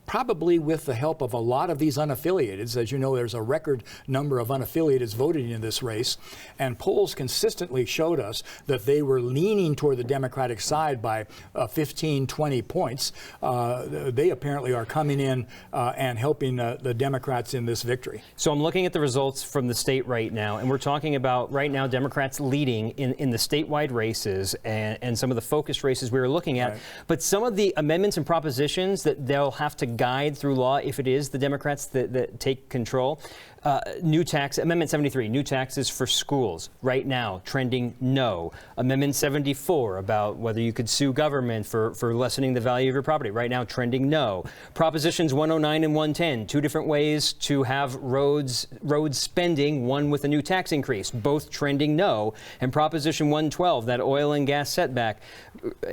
probably with the help of a lot of these unaffiliateds. As you know, there's a record number of unaffiliateds voting in this race, and polls consistently showed us that they were leaning toward the Democratic side by 15, 20 points. They apparently are coming in and helping the Democrats in this victory. So I'm looking at the results from the state right now, and we're talking about right now Democrats leading in the statewide races and some of the focus races we were looking at. Right. But some of the amendments and propositions that they'll have to guide through law if it is the Democrats that take control. Amendment 73, new taxes for schools, right now trending no. Amendment 74 about whether you could sue government for lessening the value of your property, right now trending no. Propositions 109 and 110, two different ways to have roads spending, one with a new tax increase, both trending no. And Proposition 112, that oil and gas setback,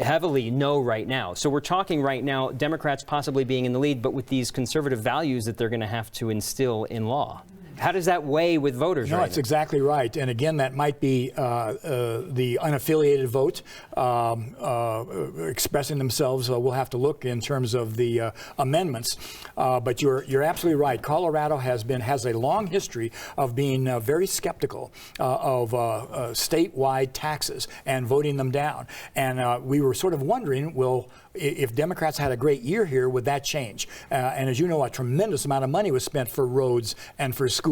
heavily no right now. So we're talking right now Democrats possibly being in the lead, but with these conservative values that they're going to have to instill in law. How does that weigh with voters? No, that's exactly right. And again, that might be the unaffiliated vote expressing themselves. We'll have to look in terms of the amendments. But you're absolutely right. Colorado has a long history of being very skeptical of statewide taxes and voting them down. And we were sort of wondering, if Democrats had a great year here, would that change? And as you know, a tremendous amount of money was spent for roads and for schools.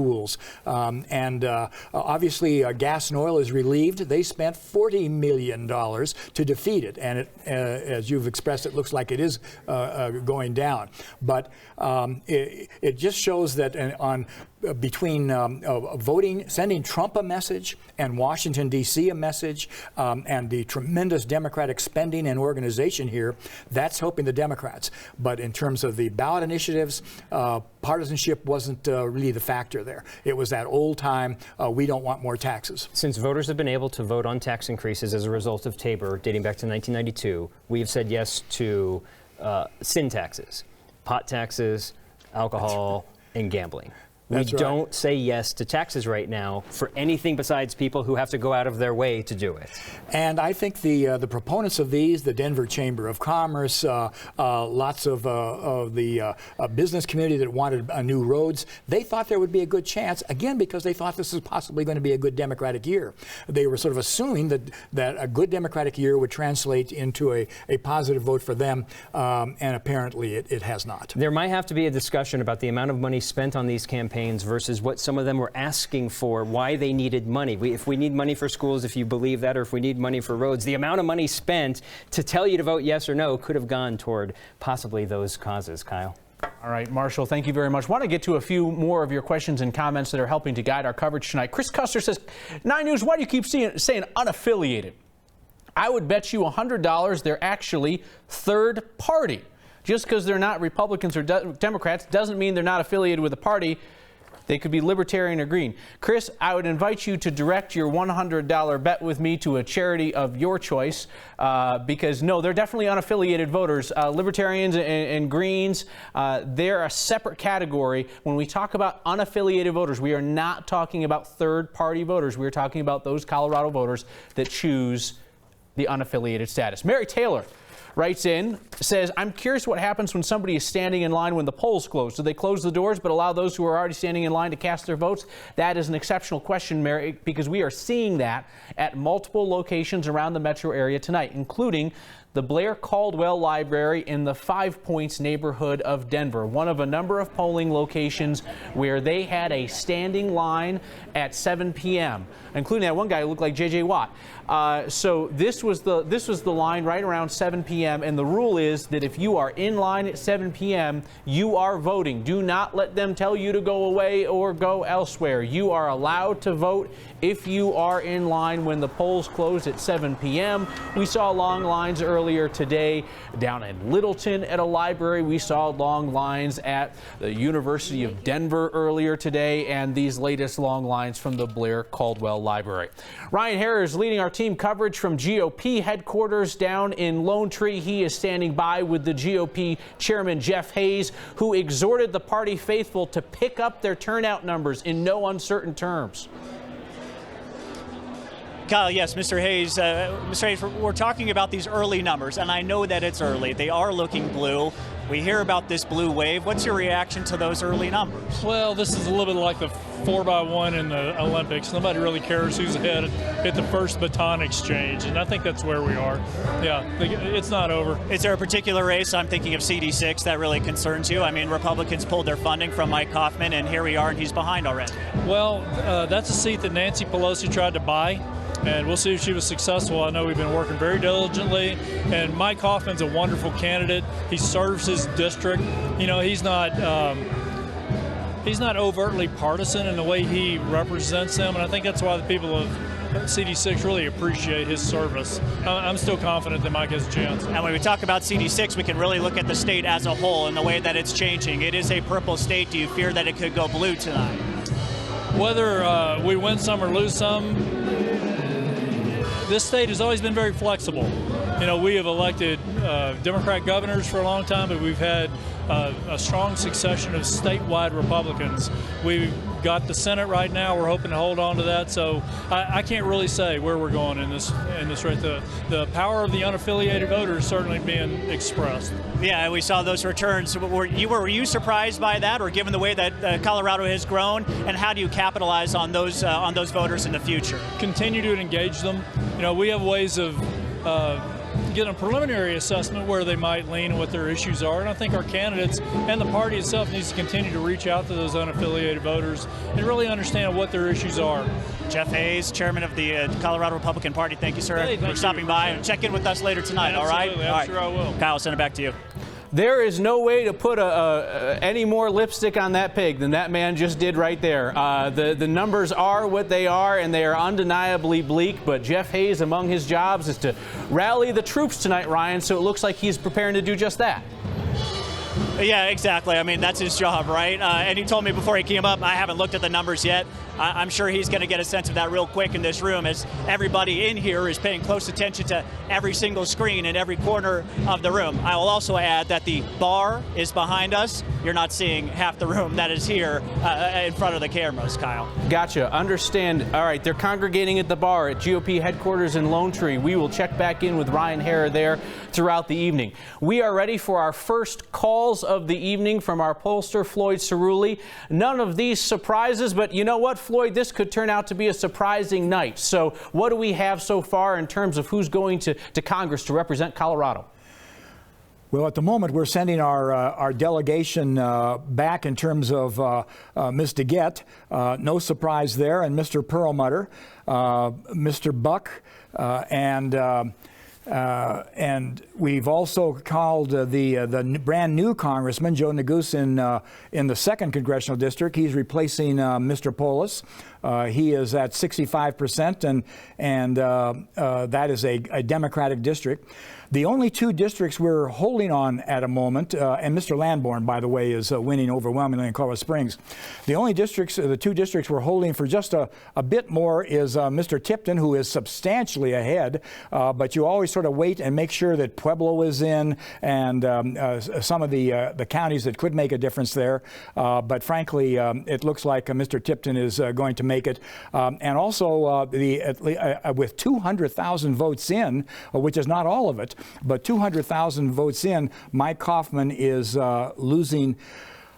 Obviously, gas and oil is relieved. They spent $40 million to defeat it. And as you've expressed, it looks like it is going down. But it just shows that between voting, sending Trump a message and Washington, D.C. a message, and the tremendous Democratic spending and organization here, that's helping the Democrats. But in terms of the ballot initiatives, partisanship wasn't really the factor there. It was that old time, we don't want more taxes. Since voters have been able to vote on tax increases as a result of Tabor dating back to 1992, we have said yes to sin taxes, pot taxes, alcohol, and gambling. We don't say yes to taxes right now for anything besides people who have to go out of their way to do it. And I think the proponents of these, the Denver Chamber of Commerce, lots of the business community that wanted new roads, they thought there would be a good chance, again, because they thought this was possibly going to be a good Democratic year. They were sort of assuming that a good Democratic year would translate into a positive vote for them, and apparently it has not. There might have to be a discussion about the amount of money spent on these campaigns versus what some of them were asking for, why they needed money. If we need money for schools, if you believe that, or if we need money for roads, the amount of money spent to tell you to vote yes or no could have gone toward possibly those causes. Kyle. All right, Marshall, thank you very much. Want to get to a few more of your questions and comments that are helping to guide our coverage tonight. Chris Custer says, 9 News, why do you keep saying unaffiliated? I would bet you $100 they're actually third party. Just because they're not Republicans or Democrats doesn't mean they're not affiliated with a party. They could be Libertarian or Green. Chris, I would invite you to direct your $100 bet with me to a charity of your choice because, no, they're definitely unaffiliated voters. Libertarians and Greens, they're a separate category. When we talk about unaffiliated voters, we are not talking about third-party voters. We are talking about those Colorado voters that choose the unaffiliated status. Mary Taylor writes in, says, I'm curious what happens when somebody is standing in line when the polls close. Do they close the doors but allow those who are already standing in line to cast their votes? That is an exceptional question, Mary, because we are seeing that at multiple locations around the metro area tonight, including the Blair Caldwell Library in the 5 Points neighborhood of Denver, one of a number of polling locations where they had a standing line at 7 p.m., including that one guy who looked like J.J. Watt. So this was the line right around 7 p.m., and the rule is that if you are in line at 7 p.m., you are voting. Do not let them tell you to go away or go elsewhere. You are allowed to vote if you are in line when the polls close at 7 p.m. We saw long lines earlier today down in Littleton at a library. We saw long lines at the University of Denver earlier today, and these latest long lines from the Blair Caldwell Library. Ryan Hare is leading our team coverage from GOP headquarters down in Lone Tree. He is standing by with the GOP chairman, Jeff Hayes, who exhorted the party faithful to pick up their turnout numbers in no uncertain terms. Kyle, yes, Mr. Hayes. Mr. Hayes, we're talking about these early numbers, and I know that it's early. They are looking blue. We hear about this blue wave. What's your reaction to those early numbers? Well, this is a little bit like the 4x1 in the Olympics. Nobody really cares who's ahead at the first baton exchange, and I think that's where we are. Yeah, it's not over. Is there a particular race, I'm thinking of CD6, that really concerns you? I mean, Republicans pulled their funding from Mike Hoffman, and here we are, and he's behind already. Well, that's a seat that Nancy Pelosi tried to buy, and we'll see if she was successful. I know we've been working very diligently, and Mike Hoffman's a wonderful candidate. He serves his district. You know, he's not overtly partisan in the way he represents them, and I think that's why the people of CD6 really appreciate his service. I'm still confident that Mike has a chance. And when we talk about CD6, we can really look at the state as a whole and the way that it's changing. It is a purple state. Do you fear that it could go blue tonight? Whether we win some or lose some, this state has always been very flexible. You know, we have elected Democrat governors for a long time, but we've had a strong succession of statewide Republicans. We've got the Senate right now. We're hoping to hold on to that. So I can't really say where we're going in this race. The power of the unaffiliated voter is certainly being expressed. Yeah, we saw those returns. Were you surprised by that, or given the way that Colorado has grown? And how do you capitalize on those voters in the future? Continue to engage them. You know, we have ways of get a preliminary assessment where they might lean and what their issues are. And I think our candidates and the party itself needs to continue to reach out to those unaffiliated voters and really understand what their issues are. Jeff Hayes, chairman of the Colorado Republican Party, thank you, sir, for stopping by. And check in with us later tonight, all right? I'm sure I will. Kyle, I'll send it back to you. There is no way to put any more lipstick on that pig than that man just did right there. The numbers are what they are, and they are undeniably bleak, but Jeff Hayes, among his jobs, is to rally the troops tonight, Ryan, so it looks like he's preparing to do just that. Yeah, exactly. I mean, that's his job, right? And he told me before he came up, I haven't looked at the numbers yet. I'm sure he's going to get a sense of that real quick in this room, as everybody in here is paying close attention to every single screen in every corner of the room. I will also add that the bar is behind us. You're not seeing half the room that is here in front of the cameras, Kyle. Gotcha. Understand. All right, they're congregating at the bar at GOP headquarters in Lone Tree. We will check back in with Ryan Hare there throughout the evening. We are ready for our first calls of the evening from our pollster, Floyd Cerulli. None of these surprises, but you know what, Floyd, this could turn out to be a surprising night. So what do we have so far in terms of who's going to Congress to represent Colorado? Well, at the moment, we're sending our delegation back in terms of Ms. DeGette. No surprise there. And Mr. Perlmutter, Mr. Buck, and we've also called the brand new Congressman, Joe Neguse, in the 2nd Congressional District. He's replacing Mr. Polis. He is at 65%, and that is a Democratic district. The only two districts we're holding on at a moment, and Mr. Lamborn, by the way, is winning overwhelmingly in Colorado Springs. The only districts, the two districts we're holding for just a bit more is Mr. Tipton, who is substantially ahead, but you always sort of wait and make sure that Pueblo is in and some of the counties that could make a difference there. But frankly, it looks like Mr. Tipton is going to make it. And also, with 200,000 votes in, which is not all of it, but 200,000 votes in, Mike Kaufman is losing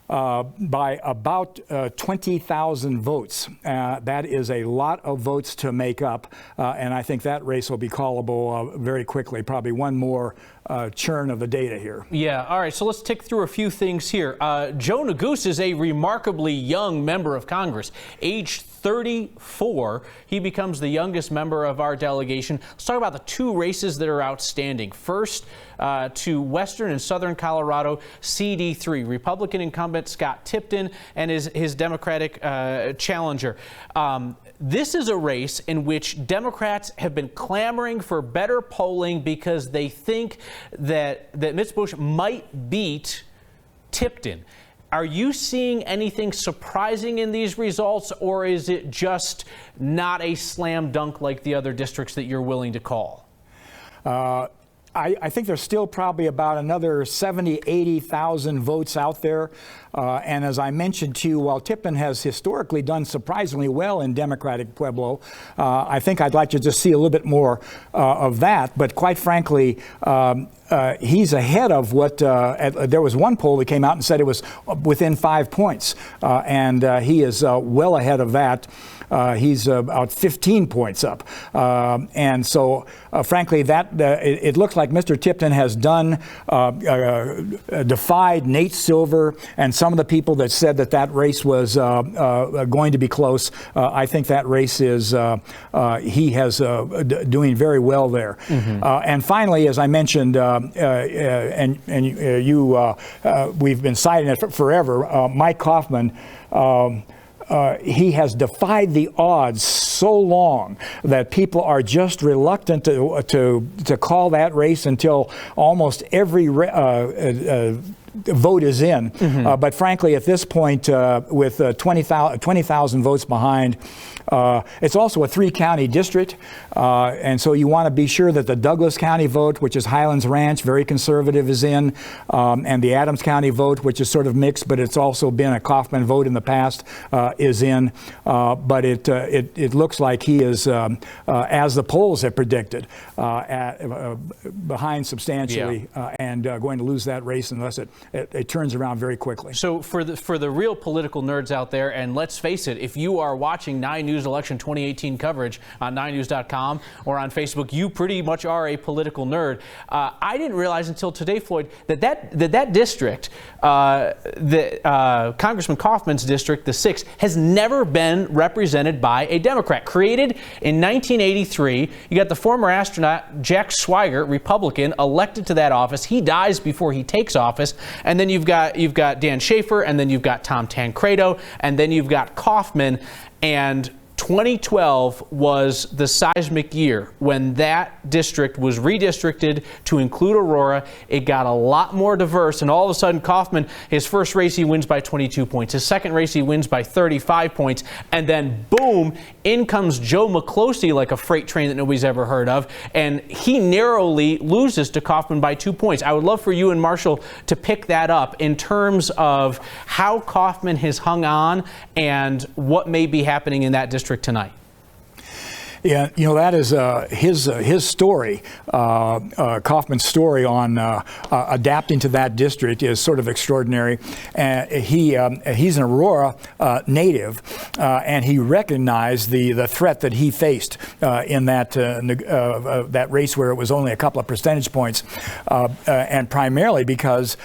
by about 20,000 votes. That is a lot of votes to make up, and I think that race will be callable very quickly, probably one more churn of the data here. Yeah, all right, so let's tick through a few things here. Joe Neguse is a remarkably young member of Congress, age 34. He becomes the youngest member of our delegation. Let's talk about the two races that are outstanding. First, to Western and Southern Colorado, CD3, Republican incumbent Scott Tipton and his Democratic challenger. This is a race in which Democrats have been clamoring for better polling because they think that Mitch Bush might beat Tipton. Are you seeing anything surprising in these results, or is it just not a slam dunk like the other districts that you're willing to call? I think there's still probably about another 70, 80,000 votes out there. And as I mentioned to you, while Tipton has historically done surprisingly well in Democratic Pueblo, I think I'd like to just see a little bit more of that. But quite frankly, he's ahead of what there was one poll that came out and said it was within 5 points. And he is well ahead of that. He's about 15 points up. And so, frankly, that it looks like Mr. Tipton has done, defied Nate Silver and some of the people that said that race was going to be close. I think that race is, he has doing very well there. Mm-hmm. And finally, as I mentioned, we've been citing it forever, Mike Kaufman, he has defied the odds so long that people are just reluctant to call that race until almost every vote is in. Mm-hmm. But frankly, at this point, with 20,000 votes behind, it's also a 3-county district, and so you want to be sure that the Douglas County vote, which is Highlands Ranch, very conservative, is in, and the Adams County vote, which is sort of mixed, but it's also been a Kaufman vote in the past, is in. But it looks like he is, as the polls have predicted, behind substantially, and going to lose that race unless it turns around very quickly. So for the real political nerds out there, and let's face it, if you are watching 9 News Election 2018 coverage on 9news.com or on Facebook, you pretty much are a political nerd. I didn't realize until today, Floyd, that district, Congressman Kaufman's district, the 6th, has never been represented by a Democrat. Created in 1983, you got the former astronaut Jack Swigert, Republican, elected to that office. He dies before he takes office, and then you've got Dan Schaefer, and then you've got Tom Tancredo, and then you've got Kaufman. And 2012 was the seismic year when that district was redistricted to include Aurora. It got a lot more diverse, and all of a sudden Kaufman, his first race he wins by 22 points. His second race he wins by 35 points. And then boom, in comes Joe McCloskey like a freight train that nobody's ever heard of, and he narrowly loses to Kaufman by 2 points. I would love for you and Marshall to pick that up in terms of how Kaufman has hung on and what may be happening in that district tonight. Yeah, you know, that is his story, Kaufman's story on adapting to that district is sort of extraordinary. He's an Aurora native, and he recognized the threat that he faced in that race where it was only a couple of percentage points, and primarily because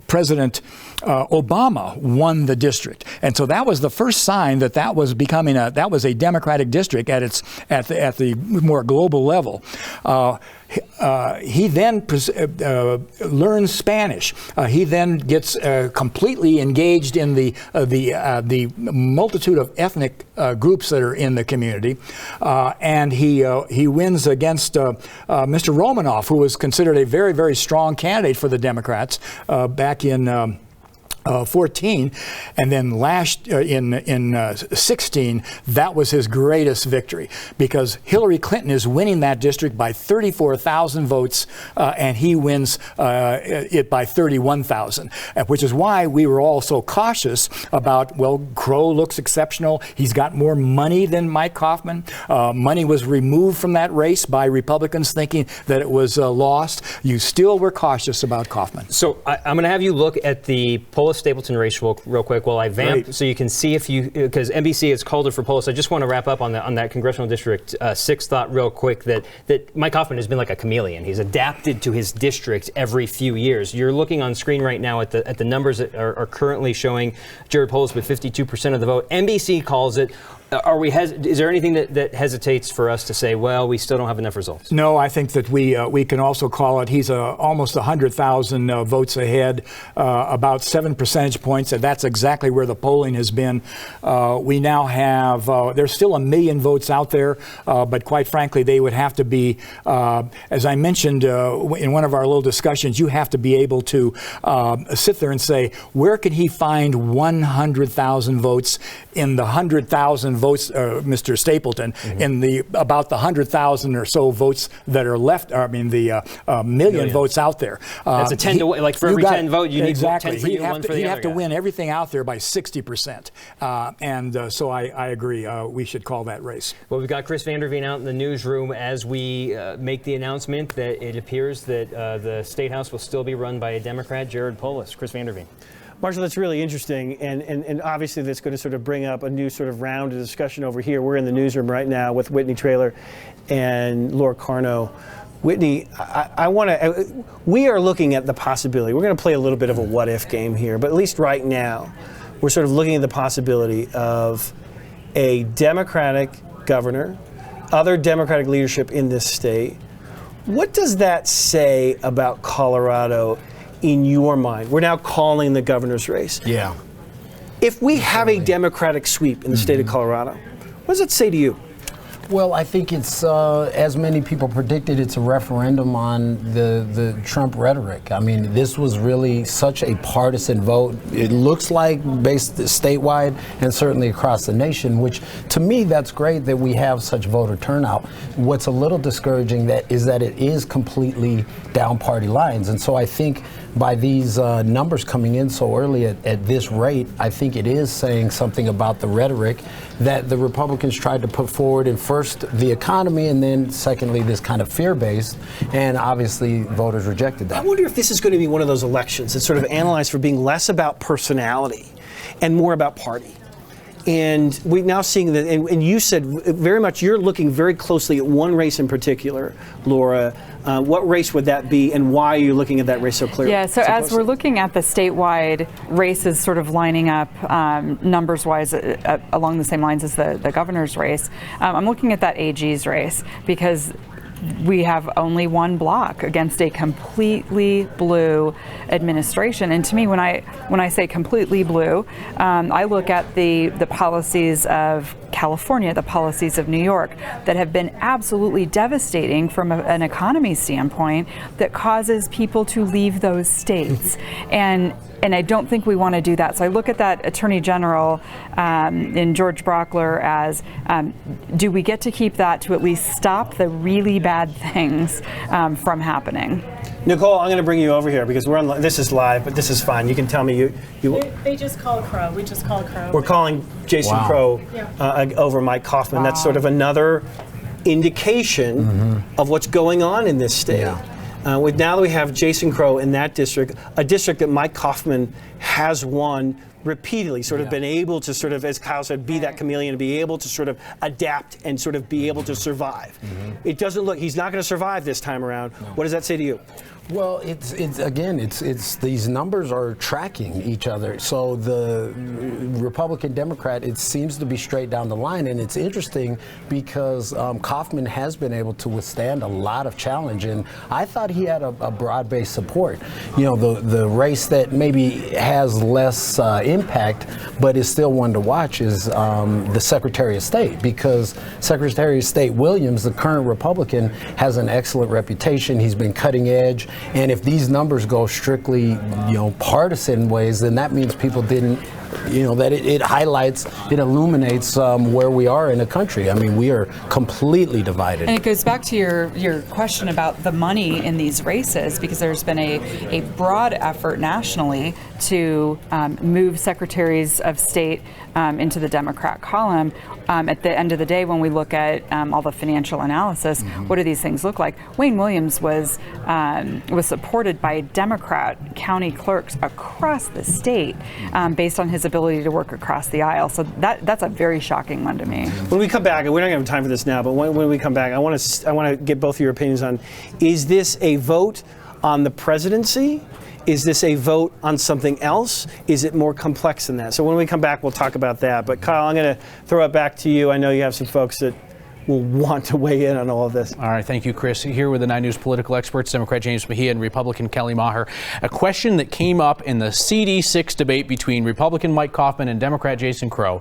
President Obama won the district, and so that was the first sign that that was becoming that was a Democratic district at the more global level. He then learns Spanish. He then gets completely engaged in the multitude of ethnic groups that are in the community, and he wins against Mr. Romanoff, who was considered a very, very strong candidate for the Democrats back in 14, and then in 16, that was his greatest victory, because Hillary Clinton is winning that district by 34,000 votes, and he wins it by 31,000, which is why we were all so cautious about, well, Crow looks exceptional. He's got more money than Mike Kaufman. Money was removed from that race by Republicans thinking that it was lost. You still were cautious about Kaufman. So I'm going to have you look at the Polis-Stapleton race real quick while I vamp, so you can see if you, because NBC has called it for Polis. I just want to wrap up on that congressional district 6 thought real quick, that Mike Kaufman has been like a chameleon. He's adapted to his district every few years. You're looking on screen right now at the numbers that are currently showing Jared Polis with 52% of the vote. NBC calls it. Is there anything that hesitates for us to say, well, we still don't have enough results? No, I think that we can also call it. He's almost 100,000 votes ahead, about 7 percentage points, and that's exactly where the polling has been. We now have, there's still 1 million votes out there, but quite frankly, they would have to be, as I mentioned in one of our little discussions, you have to be able to sit there and say, where can he find 100,000 votes in the 100,000 votes, Mr. Stapleton, in the about the 100,000 or so votes that are left. I mean, the million votes out there. That's a 10 to 1. Like for every 10 vote, you need 10 for you, 1 for the other. He'd have to win everything out there by 60%. So I agree. We should call that race. Well, we've got Chris Vanderveen out in the newsroom as we make the announcement that it appears that the State House will still be run by a Democrat, Jared Polis. Chris Vanderveen. Marshall, that's really interesting, and obviously that's going to sort of bring up a new sort of round of discussion over here. We're in the newsroom right now with Whitney Traylor and Laura Carno. Whitney, we are looking at the possibility. We're going to play a little bit of a what-if game here, but at least right now, we're sort of looking at the possibility of a Democratic governor, other Democratic leadership in this state. What does that say about Colorado in your mind? We're now calling the governor's race. Yeah. If we have a Democratic sweep in the state of Colorado, what does it say to you? Well, I think it's, as many people predicted, it's a referendum on the Trump rhetoric. I mean, this was really such a partisan vote. It looks like based statewide and certainly across the nation, which to me, that's great that we have such voter turnout. What's a little discouraging is that it is completely down party lines. And so I think by these numbers coming in so early at this rate, I think it is saying something about the rhetoric that the Republicans tried to put forward in first the economy and then secondly this kind of fear-based, and obviously voters rejected that. I wonder if this is going to be one of those elections that's sort of analyzed for being less about personality and more about party. And we're now seeing that, and you said very much you're looking very closely at one race in particular, Laura. What race would that be, and why are you looking at that race so clearly? Yeah, so as we're looking at the statewide races sort of lining up numbers-wise along the same lines as the governor's race, I'm looking at that AG's race because we have only one block against a completely blue administration. And to me, when I say completely blue, I look at the policies of California, the policies of New York that have been absolutely devastating from an economy standpoint that causes people to leave those states. And I don't think we want to do that. So I look at that Attorney General in George Brockler as, do we get to keep that to at least stop the really bad things from happening? Nicole, I'm going to bring you over here because we're on. This is live, but this is fine. You can tell me They just call Crow. We just call Crow. We're calling Jason Crow over Mike Kaufman. Wow. That's sort of another indication of what's going on in this state. Yeah. Now that we have Jason Crow in that district, a district that Mike Kaufman has won repeatedly, sort of been able to sort of, as Kyle said, be that chameleon, and be able to sort of adapt and sort of be able to survive. It doesn't look, he's not going to survive this time around. No. What does that say to you? Well, it's these numbers are tracking each other. So the Republican Democrat, it seems to be straight down the line, and it's interesting because Kaufman has been able to withstand a lot of challenge, and I thought he had a broad-based support. You know, the race that maybe has less impact, but is still one to watch, is the Secretary of State, because Secretary of State Williams, the current Republican, has an excellent reputation. He's been cutting edge. And if these numbers go strictly, partisan ways, then that means people didn't, that it highlights, it illuminates where we are in the country. I mean, we are completely divided. And it goes back to your question about the money in these races, because there's been a broad effort nationally to move secretaries of state into the Democrat column. At the end of the day, when we look at all the financial analysis, what do these things look like? Wayne Williams was supported by Democrat county clerks across the state based on his ability to work across the aisle. So that's a very shocking one to me. When we come back, and we're not going to have time for this now, but when we come back, I want to get both of your opinions on: is this a vote on the presidency? Is this a vote on something else? Is it more complex than that? So when we come back, we'll talk about that. But Kyle, I'm going to throw it back to you. I know you have some folks that will want to weigh in on all of this. All right, thank you, Chris. Here with the 9 News political experts, Democrat James Mejia and Republican Kelly Maher. A question that came up in the CD6 debate between Republican Mike Kaufman and Democrat Jason Crow.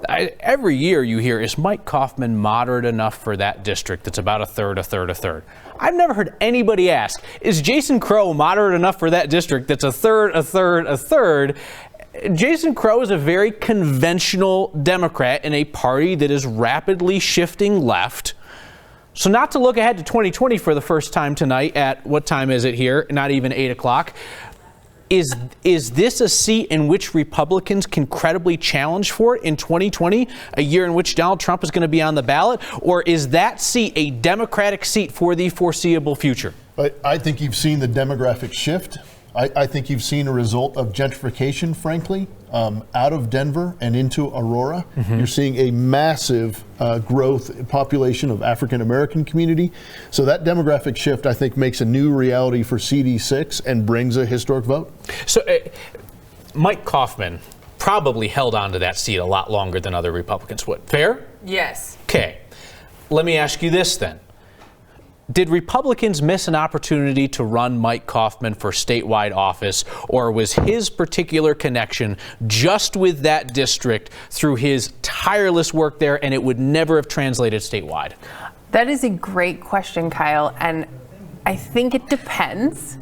Every year you hear, is Mike Kaufman moderate enough for that district that's about a third? I've never heard anybody ask, is Jason Crow moderate enough for that district that's a third? Jason Crow is a very conventional Democrat in a party that is rapidly shifting left. So not to look ahead to 2020 for the first time tonight at, what time is it here? Not even 8 o'clock. Is this a seat in which Republicans can credibly challenge for it in 2020, a year in which Donald Trump is going to be on the ballot? Or is that seat a Democratic seat for the foreseeable future? I think you've seen the demographic shift. I think you've seen a result of gentrification, frankly, out of Denver and into Aurora. You're seeing a massive growth in population of African-American community. So that demographic shift, I think, makes a new reality for CD6 and brings a historic vote. So Mike Kaufman probably held on to that seat a lot longer than other Republicans would. Fair? Yes. Okay. Let me ask you this then. Did Republicans miss an opportunity to run Mike Kaufman for statewide office, or was his particular connection just with that district through his tireless work there and it would never have translated statewide? That is a great question, Kyle, and I think it depends.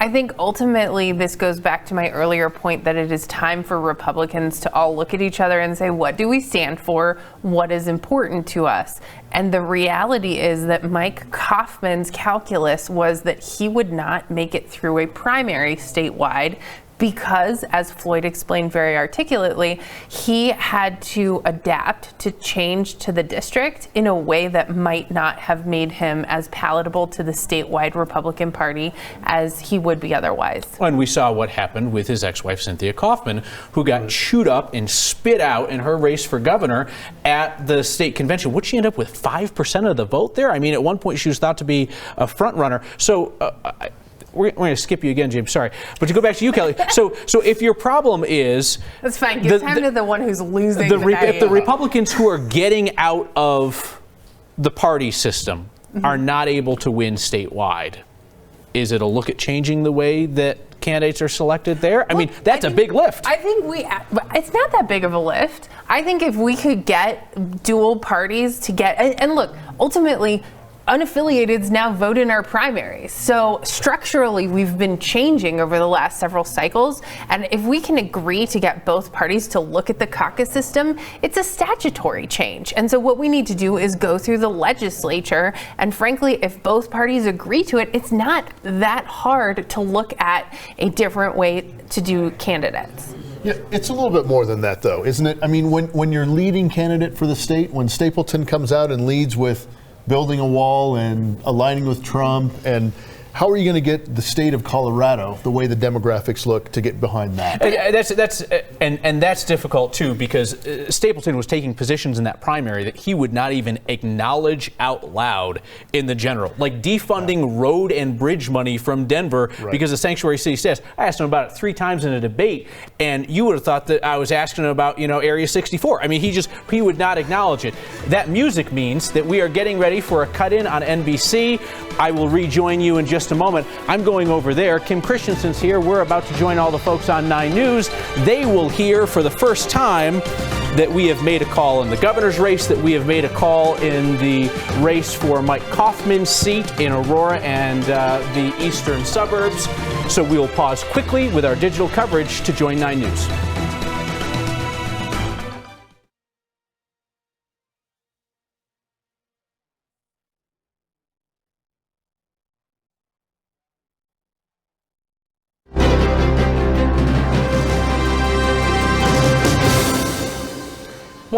I think ultimately this goes back to my earlier point that it is time for Republicans to all look at each other and say, what do we stand for? What is important to us? And the reality is that Mike Kaufman's calculus was that he would not make it through a primary statewide because, as Floyd explained very articulately, he had to adapt to change to the district in a way that might not have made him as palatable to the statewide Republican Party as he would be otherwise. And we saw what happened with his ex-wife, Cynthia Kaufman, who got chewed up and spit out in her race for governor at the state convention. Would she end up with 5% of the vote there? I mean, at one point she was thought to be a front runner. So we're going to skip you again, James. Sorry. But to go back to you, Kelly. So if your problem is... That's fine. Give time to the one who's losing. If the Republicans who are getting out of the party system are not able to win statewide, is it a look at changing the way that candidates are selected there? I mean, that's a big lift. I think it's not that big of a lift. I think if we could get dual parties to get... And look, ultimately... unaffiliateds now vote in our primaries. So structurally, we've been changing over the last several cycles. And if we can agree to get both parties to look at the caucus system, it's a statutory change. And so what we need to do is go through the legislature. And frankly, if both parties agree to it, it's not that hard to look at a different way to do candidates. Yeah, it's a little bit more than that, though, isn't it? I mean, when you're leading candidate for the state, when Stapleton comes out and leads with building a wall and aligning with Trump and How are you going to get the state of Colorado, the way the demographics look, to get behind that? And that's difficult too, because Stapleton was taking positions in that primary that he would not even acknowledge out loud in the general, like defunding road and bridge money from Denver because of sanctuary city status. I asked him about it 3 times in a debate, and you would have thought that I was asking him about, Area 64. I mean, he would not acknowledge it. That music means that we are getting ready for a cut-in on NBC. I will rejoin you in just a moment. I'm going over there. Kim Christensen's here. We're about to join all the folks on 9 News. They will hear for the first time that we have made a call in the governor's race, that we have made a call in the race for Mike Kaufman's seat in Aurora and the eastern suburbs. So we will pause quickly with our digital coverage to join 9 News.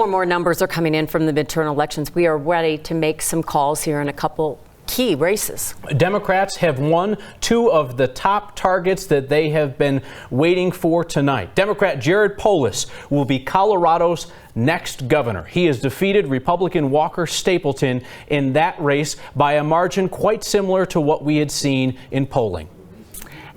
More numbers are coming in from the midterm elections. We are ready to make some calls here in a couple key races. Democrats have won 2 of the top targets that they have been waiting for tonight. Democrat Jared Polis will be Colorado's next governor. He has defeated Republican Walker Stapleton in that race by a margin quite similar to what we had seen in polling.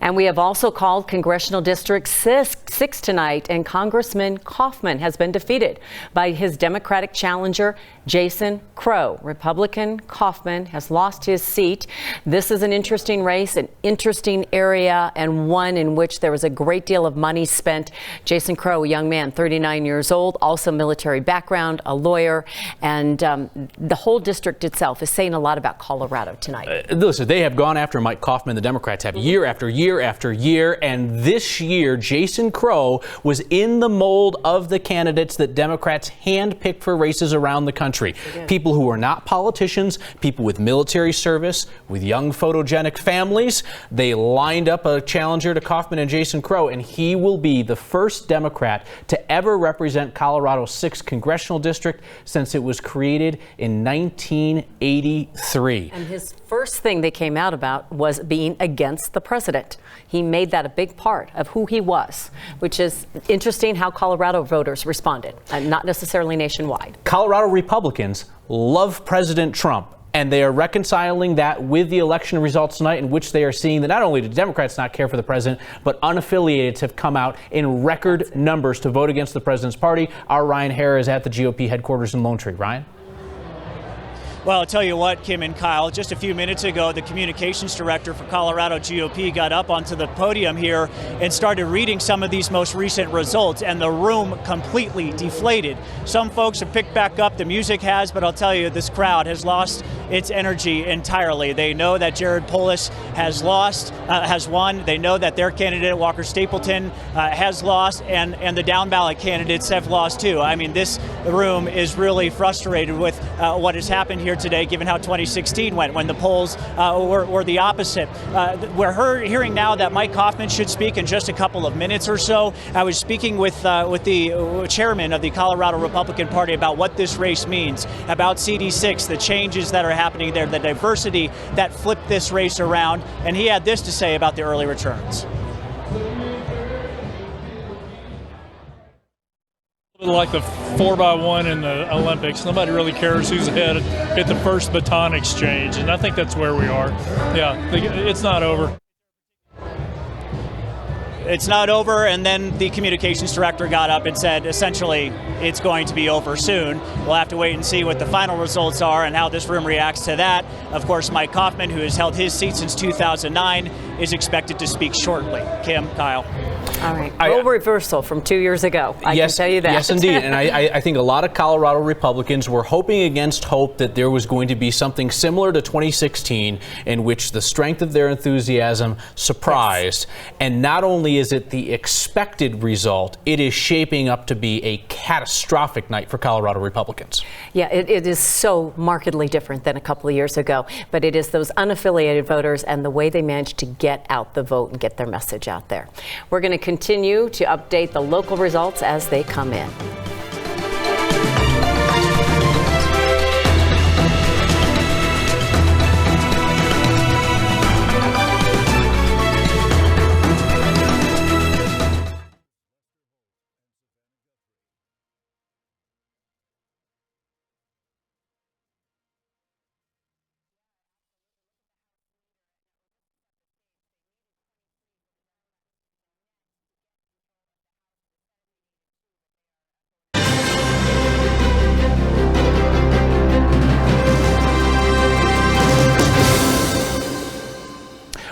And we have also called Congressional District 6 tonight, and Congressman Kaufman has been defeated by his Democratic challenger, Jason Crow. Republican Kaufman has lost his seat. This is an interesting race, an interesting area, and one in which there was a great deal of money spent. Jason Crow, a young man, 39 years old, also military background, a lawyer, and the whole district itself is saying a lot about Colorado tonight. Listen, they have gone after Mike Kaufman. The Democrats have year after year after year, and this year Jason Crow was in the mold of the candidates that Democrats handpicked for races around the country. People who are not politicians, people with military service, with young photogenic families. They lined up a challenger to Kaufman and Jason Crow, and he will be the first Democrat to ever represent Colorado's 6th congressional district since it was created in 1983. And his first thing they came out about was being against the president. He made that a big part of who he was, which is interesting how Colorado voters responded, and not necessarily nationwide. Colorado Republicans love President Trump, and they are reconciling that with the election results tonight, in which they are seeing that not only do Democrats not care for the president, but unaffiliateds have come out in record numbers to vote against the president's party. Our Ryan Hare is at the GOP headquarters in Lone Tree. Ryan? Well, I'll tell you what, Kim and Kyle, just a few minutes ago, the communications director for Colorado GOP got up onto the podium here and started reading some of these most recent results, and the room completely deflated. Some folks have picked back up, the music has, but I'll tell you, this crowd has lost its energy entirely. They know that Jared Polis has won. They know that their candidate, Walker Stapleton, has lost, and the down ballot candidates have lost too. I mean, this room is really frustrated with what has happened here today, given how 2016 went, when the polls were the opposite. We're hearing now that Mike Kaufman should speak in just a couple of minutes or so. I was speaking with the chairman of the Colorado Republican Party about what this race means, about CD6, the changes that are happening there, the diversity that flipped this race around, and he had this to say about the early returns. Like the 4x1 in the Olympics, nobody really cares who's ahead at the first baton exchange, and I think that's where we are. Yeah, it's not over. It's not over, and then the communications director got up and said, essentially, it's going to be over soon. We'll have to wait and see what the final results are and how this room reacts to that. Of course, Mike Kaufman, who has held his seat since 2009, is expected to speak shortly. Kim, Kyle. All right. Role reversal from 2 years ago. I can tell you that. Yes, indeed. And I think a lot of Colorado Republicans were hoping against hope that there was going to be something similar to 2016, in which the strength of their enthusiasm surprised. Yes. And not only is it the expected result, it is shaping up to be a catastrophic night for Colorado Republicans. Yeah, it is so markedly different than a couple of years ago. But it is those unaffiliated voters and the way they managed to get out the vote and get their message out there. We're going to continue to update the local results as they come in.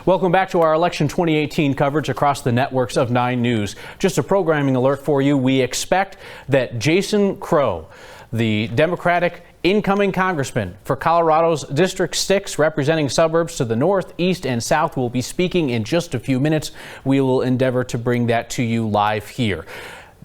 Welcome back to our election 2018 coverage across the networks of 9 News. Just a programming alert for you. We expect that Jason Crow, the Democratic incoming congressman for Colorado's District 6, representing suburbs to the north, east, and south, will be speaking in just a few minutes. We will endeavor to bring that to you live here.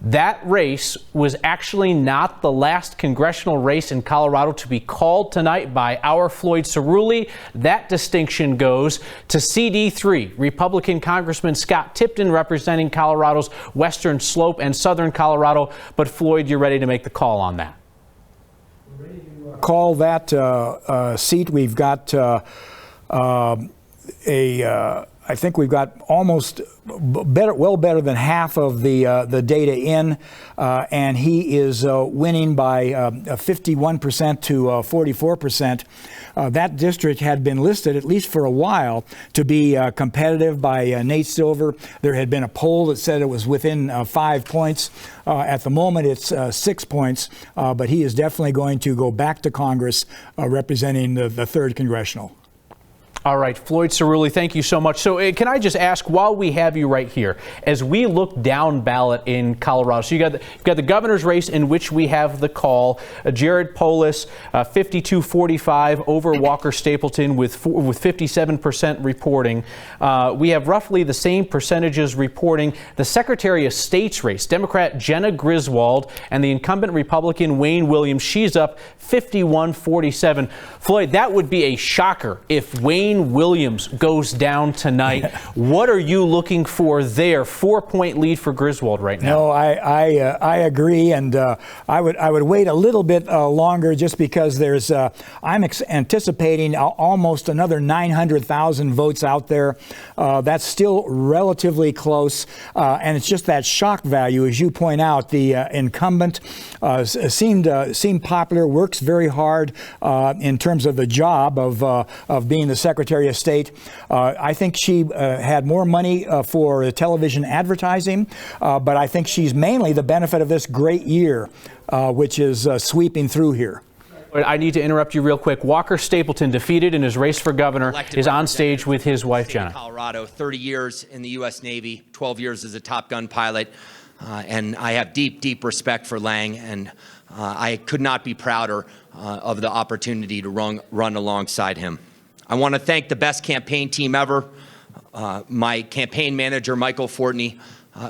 That race was actually not the last congressional race in Colorado to be called tonight by our Floyd Cerulli. That distinction goes to CD3, Republican Congressman Scott Tipton, representing Colorado's Western Slope and Southern Colorado. But Floyd, you're ready to make the call on that. Call that seat. We've got I think we've got almost well better than half of the data in, and he is winning by 51% to 44%. That district had been listed, at least for a while, to be competitive by Nate Silver. There had been a poll that said it was within 5 points. At the moment, it's 6 points, but he is definitely going to go back to Congress representing the 3rd Congressional. All right, Floyd Cerulli, thank you so much. So can I just ask, while we have you right here, as we look down ballot in Colorado, so you've got the governor's race in which we have the call, Jared Polis, 52-45 over Walker Stapleton with 57% reporting. We have roughly the same percentages reporting the Secretary of State's race, Democrat Jenna Griswold, and the incumbent Republican Wayne Williams. She's up 51-47. Floyd, that would be a shocker if Wayne Williams goes down tonight. What are you looking for there? 4-point lead for Griswold right now. No, I agree, and I would wait a little bit longer, just because there's I'm anticipating almost another 900,000 votes out there. That's still relatively close, and it's just that shock value, as you point out. The incumbent seemed popular, works very hard in terms of the job of being the Secretary of State. I think she had more money for television advertising, but I think she's mainly the benefit of this great year, which is sweeping through here. I need to interrupt you real quick. Walker Stapleton, defeated in his race for governor, is on stage with his wife, Jenna. Colorado, 30 years in the U.S. Navy, 12 years as a Top Gun pilot, and I have deep, deep respect for Lang, and I could not be prouder of the opportunity to run alongside him. I want to thank the best campaign team ever, my campaign manager, Michael Fortney,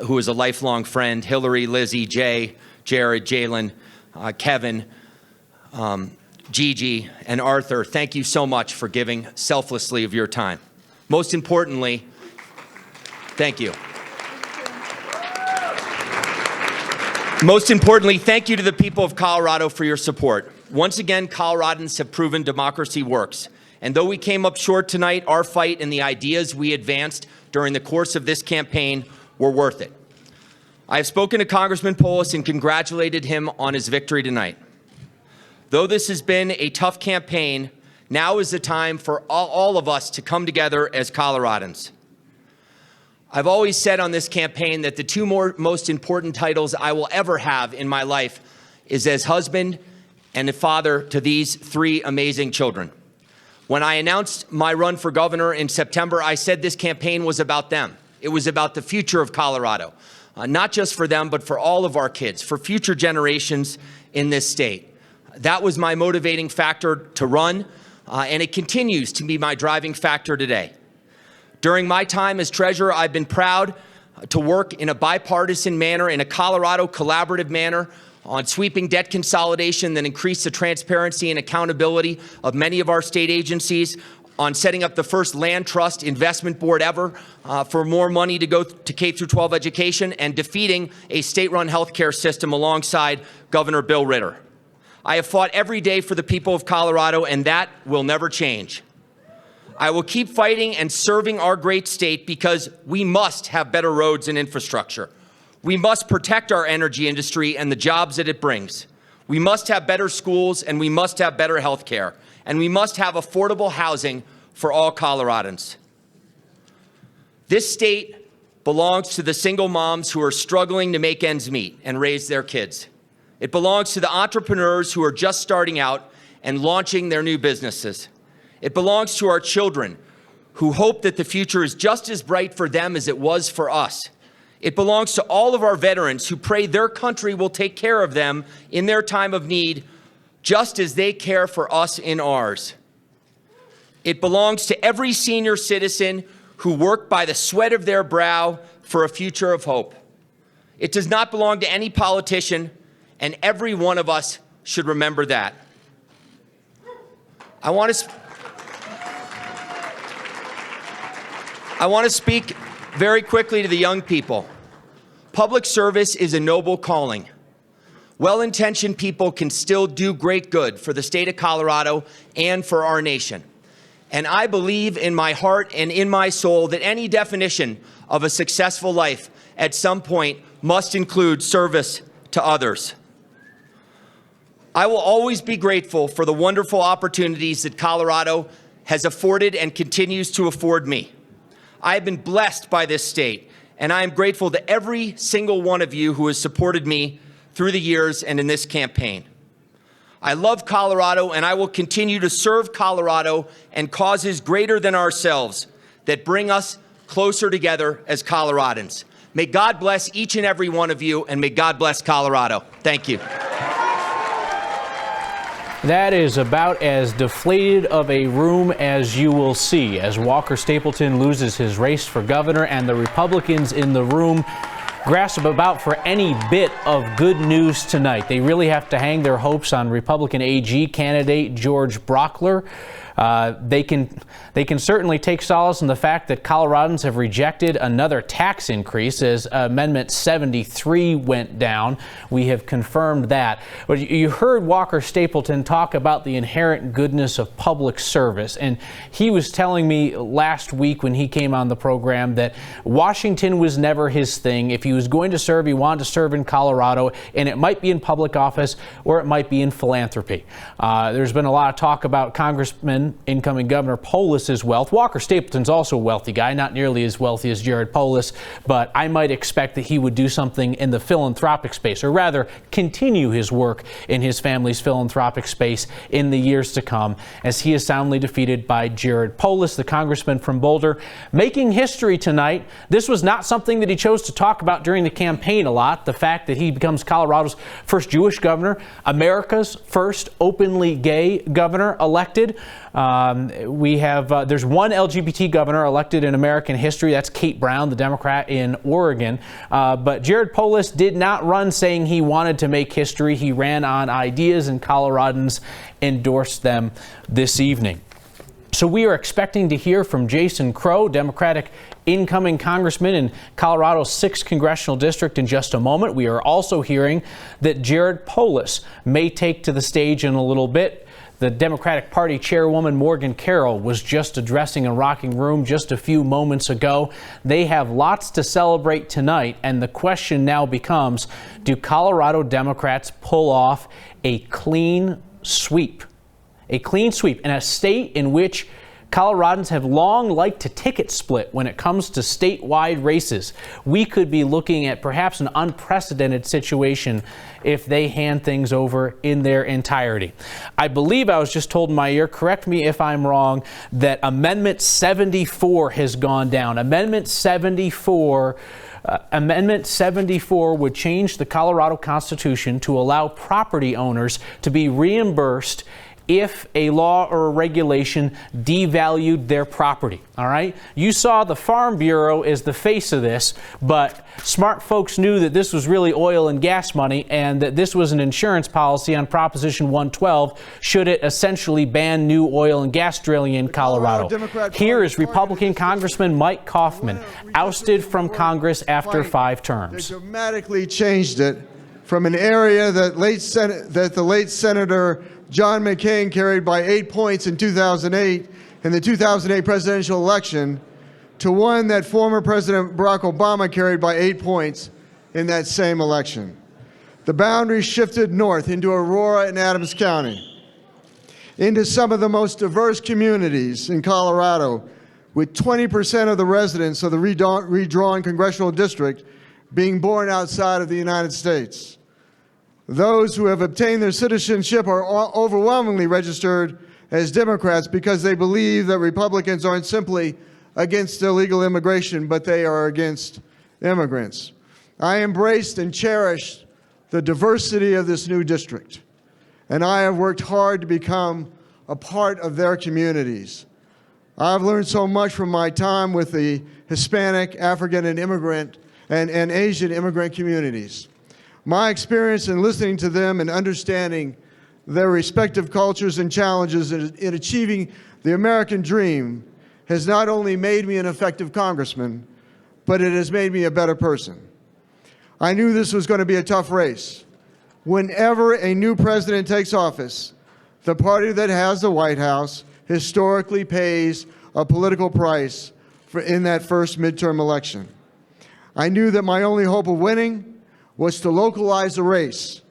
who is a lifelong friend, Hillary, Lizzie, Jay, Jared, Jalen, Kevin, Gigi, and Arthur. Thank you so much for giving selflessly of your time. Most importantly, thank you. Most importantly, thank you to the people of Colorado for your support. Once again, Coloradans have proven democracy works. And though we came up short tonight, our fight and the ideas we advanced during the course of this campaign were worth it. I have spoken to Congressman Polis and congratulated him on his victory tonight. Though this has been a tough campaign, now is the time for all of us to come together as Coloradans. I've always said on this campaign that the two most important titles I will ever have in my life is as husband and a father to these 3 amazing children. When I announced my run for governor in September, I said this campaign was about them. It was about the future of Colorado, not just for them, but for all of our kids, for future generations in this state. That was my motivating factor to run, and it continues to be my driving factor today. During my time as treasurer, I've been proud to work in a bipartisan manner, in a Colorado collaborative manner, on sweeping debt consolidation that increased the transparency and accountability of many of our state agencies, on setting up the first land trust investment board ever for more money to go to K-12 education, and defeating a state-run healthcare system alongside Governor Bill Ritter. I have fought every day for the people of Colorado, and that will never change. I will keep fighting and serving our great state because we must have better roads and infrastructure. We must protect our energy industry and the jobs that it brings. We must have better schools, and we must have better health care. And we must have affordable housing for all Coloradans. This state belongs to the single moms who are struggling to make ends meet and raise their kids. It belongs to the entrepreneurs who are just starting out and launching their new businesses. It belongs to our children who hope that the future is just as bright for them as it was for us. It belongs to all of our veterans who pray their country will take care of them in their time of need, just as they care for us in ours. It belongs to every senior citizen who worked by the sweat of their brow for a future of hope. It does not belong to any politician, and every one of us should remember that. I want to speak very quickly to the young people. Public service is a noble calling. Well-intentioned people can still do great good for the state of Colorado and for our nation. And I believe in my heart and in my soul that any definition of a successful life at some point must include service to others. I will always be grateful for the wonderful opportunities that Colorado has afforded and continues to afford me. I have been blessed by this state, and I am grateful to every single one of you who has supported me through the years and in this campaign. I love Colorado, and I will continue to serve Colorado and causes greater than ourselves that bring us closer together as Coloradans. May God bless each and every one of you, and may God bless Colorado. Thank you. That is about as deflated of a room as you will see as Walker Stapleton loses his race for governor and the Republicans in the room grasp about for any bit of good news tonight. They really have to hang their hopes on Republican AG candidate George Brockler. They can certainly take solace in the fact that Coloradans have rejected another tax increase as Amendment 73 went down. We have confirmed that. But you heard Walker Stapleton talk about the inherent goodness of public service, and he was telling me last week when he came on the program that Washington was never his thing. If he was going to serve, he wanted to serve in Colorado, and it might be in public office or it might be in philanthropy. There's been a lot of talk about Congressman incoming Governor Polis's wealth. Walker Stapleton's also a wealthy guy, not nearly as wealthy as Jared Polis, but I might expect that he would do something in the philanthropic space, or rather continue his work in his family's philanthropic space in the years to come, as he is soundly defeated by Jared Polis, the congressman from Boulder, making history tonight. This was not something that he chose to talk about during the campaign a lot, the fact that he becomes Colorado's first Jewish governor, America's first openly gay governor elected. There's one LGBT governor elected in American history. That's Kate Brown, the Democrat in Oregon. But Jared Polis did not run saying he wanted to make history. He ran on ideas, and Coloradans endorsed them this evening. So we are expecting to hear from Jason Crow, Democratic incoming congressman in Colorado's 6th congressional district, in just a moment. We are also hearing that Jared Polis may take to the stage in a little bit. The Democratic Party chairwoman Morgan Carroll was just addressing a rocking room just a few moments ago. They have lots to celebrate tonight, and the question now becomes, do Colorado Democrats pull off a clean sweep? A clean sweep in a state in which Coloradans have long liked to ticket split when it comes to statewide races. We could be looking at perhaps an unprecedented situation if they hand things over in their entirety. I believe I was just told in my ear, correct me if I'm wrong, that Amendment 74 has gone down. Amendment 74 would change the Colorado Constitution to allow property owners to be reimbursed if a law or a regulation devalued their property. All right. You saw the Farm Bureau as the face of this, but smart folks knew that this was really oil and gas money, and that this was an insurance policy on Proposition 112 should it essentially ban new oil and gas drilling in Colorado. Here is Republican Congressman Mike Kaufman, ousted from Congress after 5 terms. They dramatically changed it from an area that the late Senator John McCain carried by 8 points in 2008 in the 2008 presidential election to one that former President Barack Obama carried by 8 points in that same election. The boundary shifted north into Aurora and Adams County, into some of the most diverse communities in Colorado, with 20% of the residents of the redrawn congressional district being born outside of the United States. Those who have obtained their citizenship are overwhelmingly registered as Democrats because they believe that Republicans aren't simply against illegal immigration, but they are against immigrants. I embraced and cherished the diversity of this new district, and I have worked hard to become a part of their communities. I've learned so much from my time with the Hispanic, African, and immigrant and Asian immigrant communities. My experience in listening to them and understanding their respective cultures and challenges in achieving the American dream has not only made me an effective congressman, but it has made me a better person. I knew this was going to be a tough race. Whenever a new president takes office, the party that has the White House historically pays a political price in that first midterm election. I knew that my only hope of winning was to localize the race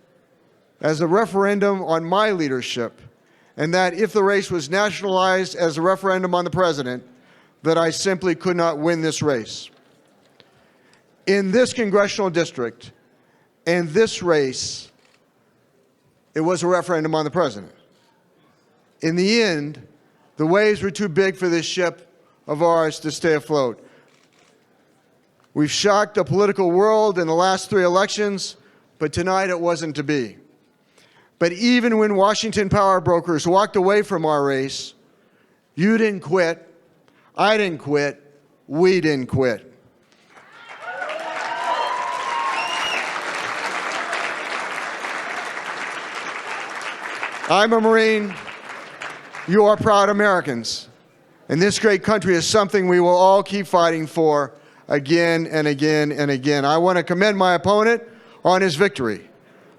as a referendum on my leadership, and that if the race was nationalized as a referendum on the president, that I simply could not win this race. In this congressional district and this race, it was a referendum on the president. In the end, the waves were too big for this ship of ours to stay afloat. We've shocked the political world in the last 3 elections, but tonight it wasn't to be. But even when Washington power brokers walked away from our race, you didn't quit, I didn't quit, we didn't quit. I'm a Marine. You are proud Americans. And this great country is something we will all keep fighting for again and again and again. I want to commend my opponent on his victory.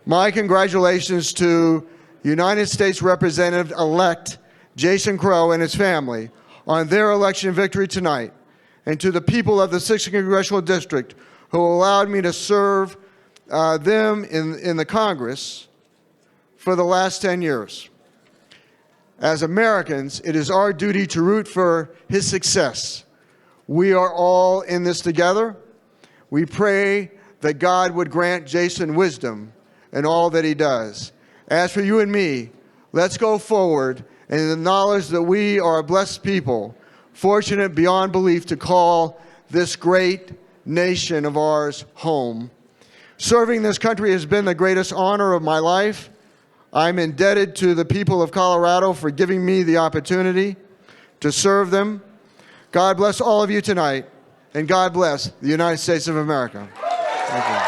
My congratulations to United States Representative-elect Jason Crow and his family on their election victory tonight, and to the people of the 6th Congressional District who allowed me to serve them in the Congress for the last 10 years. As Americans, it is our duty to root for his success. We are all in this together. We pray that God would grant Jason wisdom in all that he does. As for you and me, let's go forward in the knowledge that we are a blessed people, fortunate beyond belief to call this great nation of ours home. Serving this country has been the greatest honor of my life. I'm indebted to the people of Colorado for giving me the opportunity to serve them. God bless all of you tonight, and God bless the United States of America. Thank you.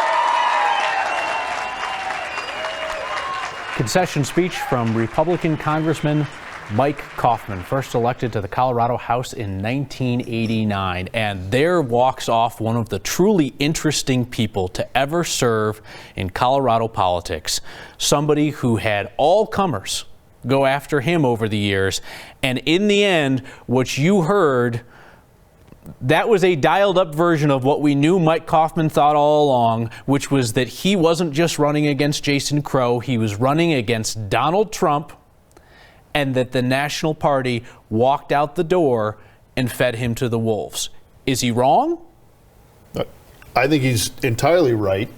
Concession speech from Republican Congressman Mike Coffman, first elected to the Colorado House in 1989. And there walks off one of the truly interesting people to ever serve in Colorado politics. Somebody who had all comers go after him over the years. And in the end, what you heard, that was a dialed up version of what we knew Mike Coffman thought all along, which was that he wasn't just running against Jason Crow, he was running against Donald Trump, and that the National Party walked out the door and fed him to the wolves. Is he wrong? I think he's entirely right.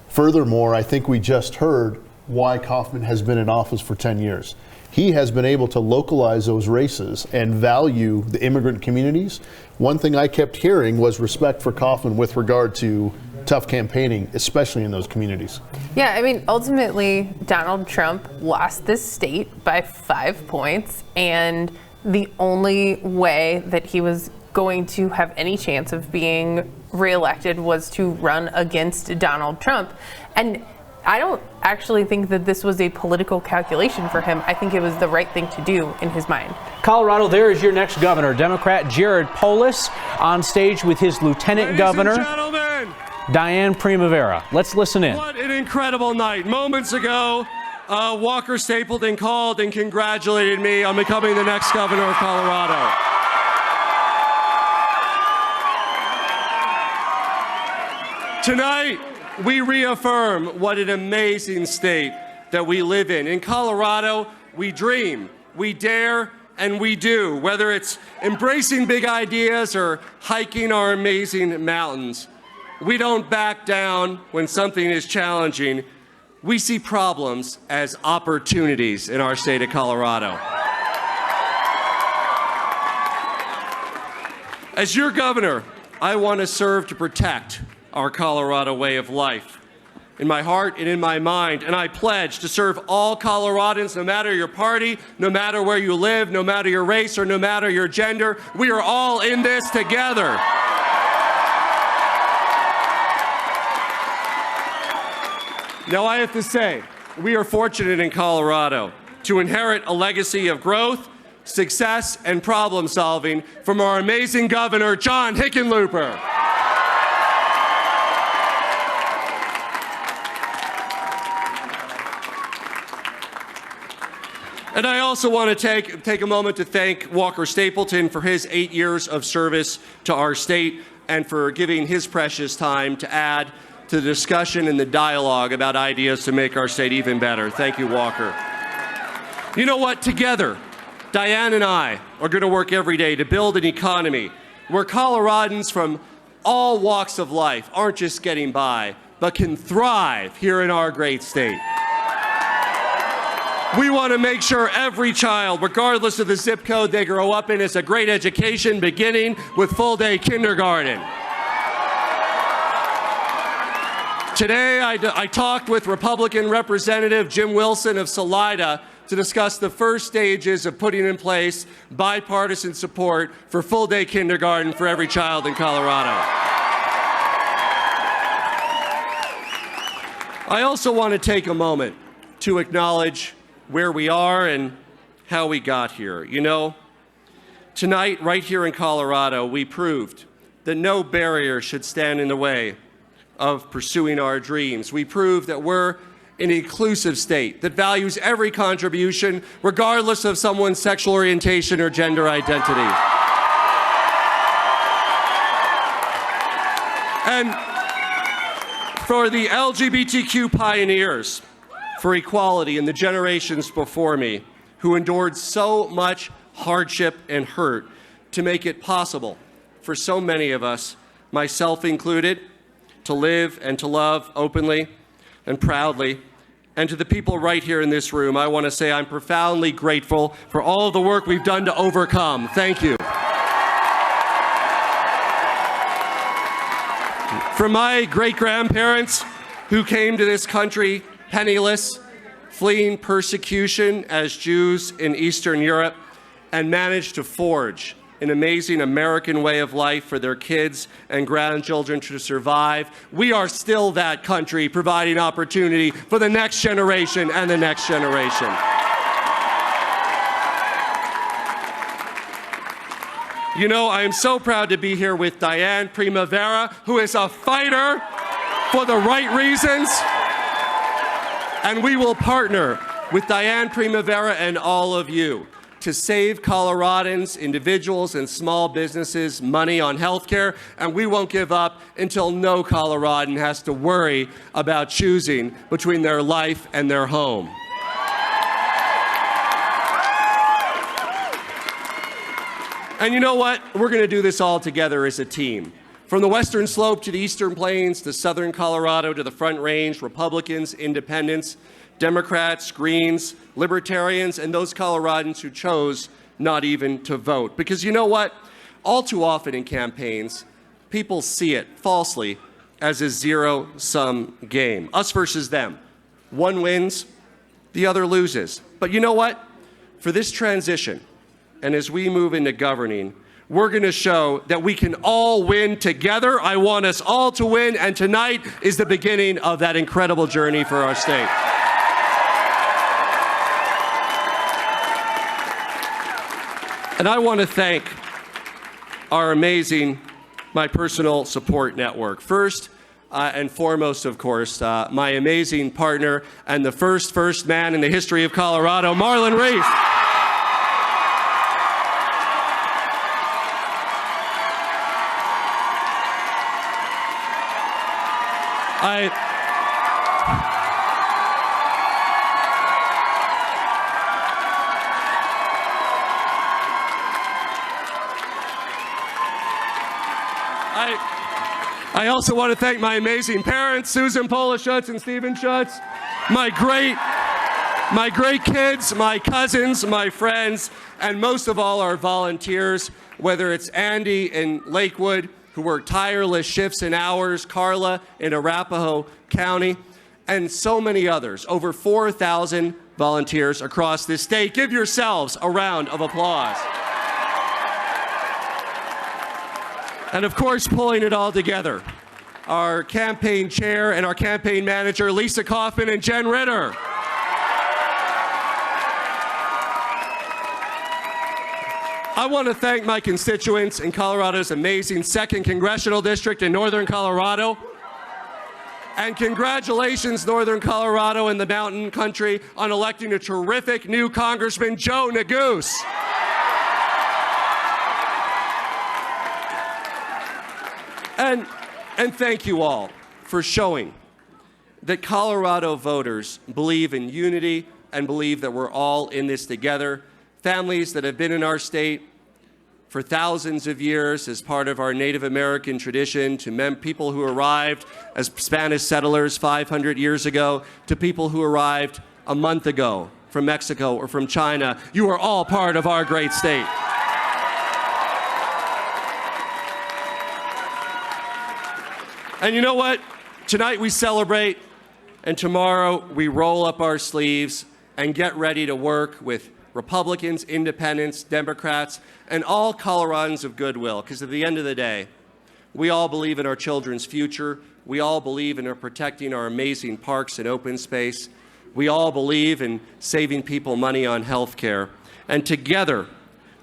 Furthermore, I think we just heard why Coffman has been in office for 10 years. He has been able to localize those races and value the immigrant communities. One thing I kept hearing was respect for Coffman with regard to tough campaigning, especially in those communities. Yeah, I mean, ultimately, Donald Trump lost this state by 5 points, and the only way that he was going to have any chance of being reelected was to run against Donald Trump. And I don't actually think that this was a political calculation for him. I think it was the right thing to do in his mind. Colorado, there is your next governor, Democrat Jared Polis, on stage with his lieutenant governor, Diane Primavera. Let's listen in. What an incredible night. Moments ago, Walker Stapleton called and congratulated me on becoming the next governor of Colorado. Tonight, we reaffirm what an amazing state that we live in. In Colorado, we dream, we dare, and we do, whether it's embracing big ideas or hiking our amazing mountains. We don't back down when something is challenging. We see problems as opportunities in our state of Colorado. As your governor, I want to serve to protect our Colorado way of life in my heart and in my mind, and I pledge to serve all Coloradans, no matter your party, no matter where you live, no matter your race, or no matter your gender. We are all in this together. Now, I have to say, we are fortunate in Colorado to inherit a legacy of growth, success, and problem solving from our amazing governor, John Hickenlooper. And I also want to take a moment to thank Walker Stapleton for his 8 years of service to our state and for giving his precious time to add to the discussion and the dialogue about ideas to make our state even better. Thank you, Walker. You know what? Together, Diane and I are going to work every day to build an economy where Coloradans from all walks of life aren't just getting by, but can thrive here in our great state. We want to make sure every child, regardless of the zip code they grow up in, has a great education, beginning with full-day kindergarten. Today, I talked with Republican Representative Jim Wilson of Salida to discuss the first stages of putting in place bipartisan support for full-day kindergarten for every child in Colorado. I also want to take a moment to acknowledge where we are and how we got here. You know, tonight, right here in Colorado, we proved that no barrier should stand in the way of pursuing our dreams. We proved that we're an inclusive state that values every contribution, regardless of someone's sexual orientation or gender identity. And for the LGBTQ pioneers for equality in the generations before me, who endured so much hardship and hurt to make it possible for so many of us, myself included, to live and to love openly and proudly. And to the people right here in this room, I want to say I'm profoundly grateful for all of the work we've done to overcome. Thank you. For my great-grandparents who came to this country penniless, fleeing persecution as Jews in Eastern Europe, and managed to forge an amazing American way of life for their kids and grandchildren to survive. We are still that country providing opportunity for the next generation and the next generation. You know, I am so proud to be here with Diane Primavera, who is a fighter for the right reasons. And we will partner with Diane Primavera and all of you to save Coloradans, individuals, and small businesses money on health care, and we won't give up until no Coloradan has to worry about choosing between their life and their home. And you know what? We're going to do this all together as a team. From the Western Slope to the Eastern Plains to Southern Colorado to the Front Range, Republicans, Independents, Democrats, Greens, Libertarians, and those Coloradans who chose not even to vote. Because you know what? All too often in campaigns, people see it falsely as a zero-sum game. Us versus them. One wins, the other loses. But you know what? For this transition, and as we move into governing, we're going to show that we can all win together. I want us all to win, and tonight is the beginning of that incredible journey for our state. And I want to thank our amazing, my personal support network. First and foremost, of course, my amazing partner and the first man in the history of Colorado, Marlon Reif. I also want to thank my amazing parents, Susan Polishutz and Stephen Schutz, my great my great kids, my cousins, my friends, and most of all our volunteers, whether it's Andy in Lakewood, who worked tireless shifts and hours, Carla in Arapahoe County, and so many others, over 4,000 volunteers across this state. Give yourselves a round of applause. And of course, pulling it all together, our campaign chair and our campaign manager, Lisa Kaufman and Jen Ritter. I want to thank my constituents in Colorado's amazing 2nd Congressional District in Northern Colorado. And congratulations, Northern Colorado and the Mountain Country, on electing a terrific new Congressman, Joe Neguse. And thank you all for showing that Colorado voters believe in unity and believe that we're all in this together. Families that have been in our state for thousands of years as part of our Native American tradition, to people who arrived as Spanish settlers 500 years ago, to people who arrived a month ago from Mexico or from China. You are all part of our great state. And you know what? Tonight we celebrate, and tomorrow we roll up our sleeves and get ready to work with Republicans, Independents, Democrats, and all Coloradans of goodwill, because at the end of the day, we all believe in our children's future. We all believe in protecting our amazing parks and open space. We all believe in saving people money on health care. And together,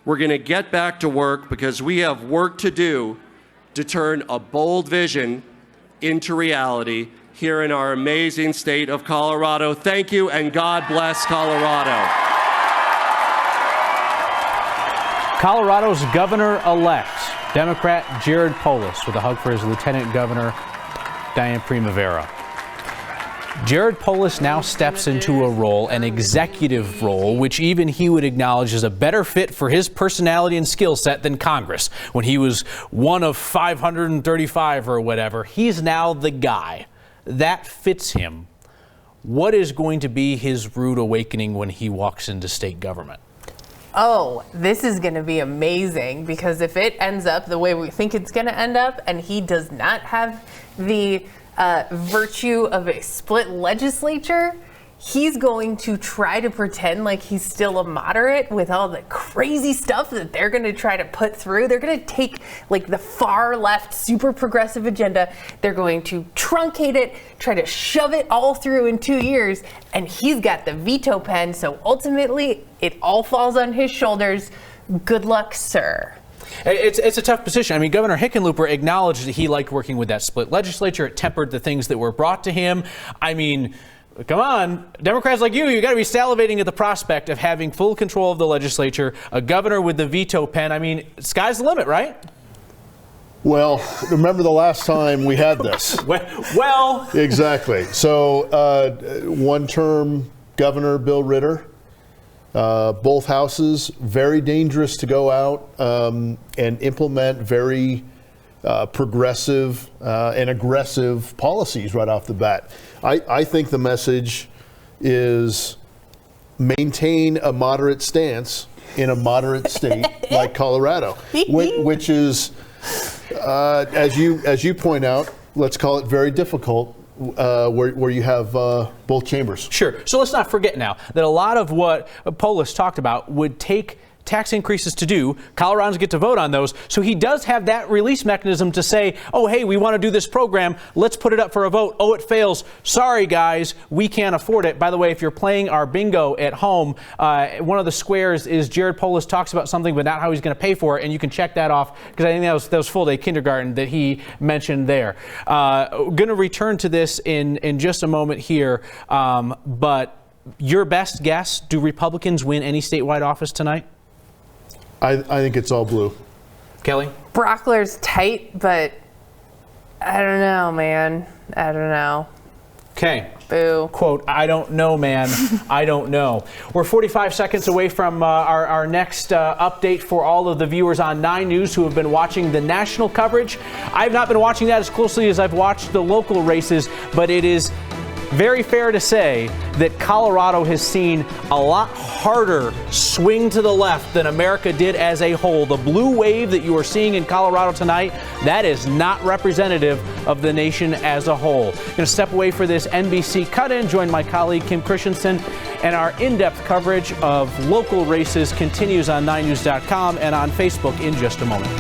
we're going to get back to work, because we have work to do to turn a bold vision into reality here in our amazing state of Colorado. Thank you, and God bless Colorado. Colorado's governor-elect, Democrat Jared Polis, with a hug for his Lieutenant Governor, Diane Primavera. Jared Polis now steps into a role, an executive role, which even he would acknowledge is a better fit for his personality and skill set than Congress. When he was one of 535 or whatever, he's now the guy. That fits him. What is going to be his rude awakening when he walks into state government? Oh, this is going to be amazing, because if it ends up the way we think it's going to end up, and he does not have the virtue of a split legislature, he's going to try to pretend like he's still a moderate with all the crazy stuff that they're going to try to put through. They're going to take like the far left, super progressive agenda. They're going to truncate it, try to shove it all through in 2 years, and he's got the veto pen. So ultimately, it all falls on his shoulders. Good luck, sir. It's a tough position. I mean, Governor Hickenlooper acknowledged that he liked working with that split legislature. It tempered the things that were brought to him. I mean, come on, Democrats like you got to be salivating at the prospect of having full control of the legislature, a governor with the veto pen. I mean, sky's the limit, right? Well, remember the last time we had this? Well. Exactly. So one-term Governor Bill Ritter, both houses, very dangerous to go out and implement very progressive and aggressive policies right off the bat. I think the message is maintain a moderate stance in a moderate state like Colorado, which is, as you point out, let's call it very difficult where you have both chambers. Sure. So let's not forget now that a lot of what Polis talked about would take tax increases to do. Coloradans get to vote on those. So he does have that release mechanism to say, oh, hey, we want to do this program. Let's put it up for a vote. Oh, it fails. Sorry, guys, we can't afford it. By the way, if you're playing our bingo at home, one of the squares is Jared Polis talks about something, but not how he's going to pay for it. And you can check that off, because I think that was full day kindergarten that he mentioned there. Going to return to this in just a moment here. But your best guess, do Republicans win any statewide office tonight? I think it's all blue. Kelly? Brockler's tight, but I don't know, man. I don't know. Okay. Boo. Quote, I don't know, man. I don't know. We're 45 seconds away from our next update for all of the viewers on 9 News who have been watching the national coverage. I've not been watching that as closely as I've watched the local races, but it is very fair to say that Colorado has seen a lot harder swing to the left than America did as a whole. The blue wave that you are seeing in Colorado tonight, that is not representative of the nation as a whole. Going to step away for this NBC cut-in, join my colleague Kim Christensen, and our in-depth coverage of local races continues on 9news.com and on Facebook in just a moment.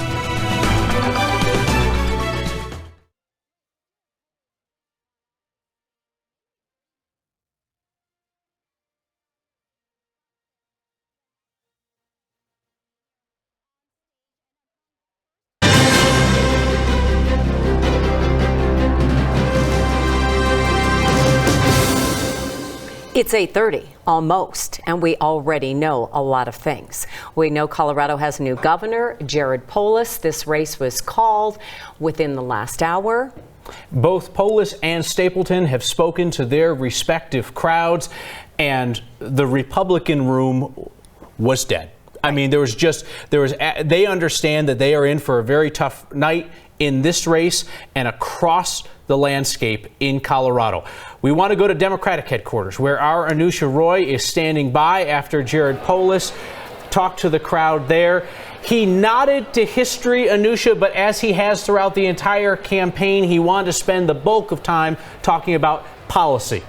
It's 8:30, almost, and we already know a lot of things. We know Colorado has a new governor, Jared Polis. This race was called within the last hour. Both Polis and Stapleton have spoken to their respective crowds, and the Republican room was dead. I mean, they understand that they are in for a very tough night in this race and across the landscape in Colorado. We want to go to Democratic headquarters, where our Anusha Roy is standing by after Jared Polis talked to the crowd there. He nodded to history, Anusha, but as he has throughout the entire campaign, he wanted to spend the bulk of time talking about policy.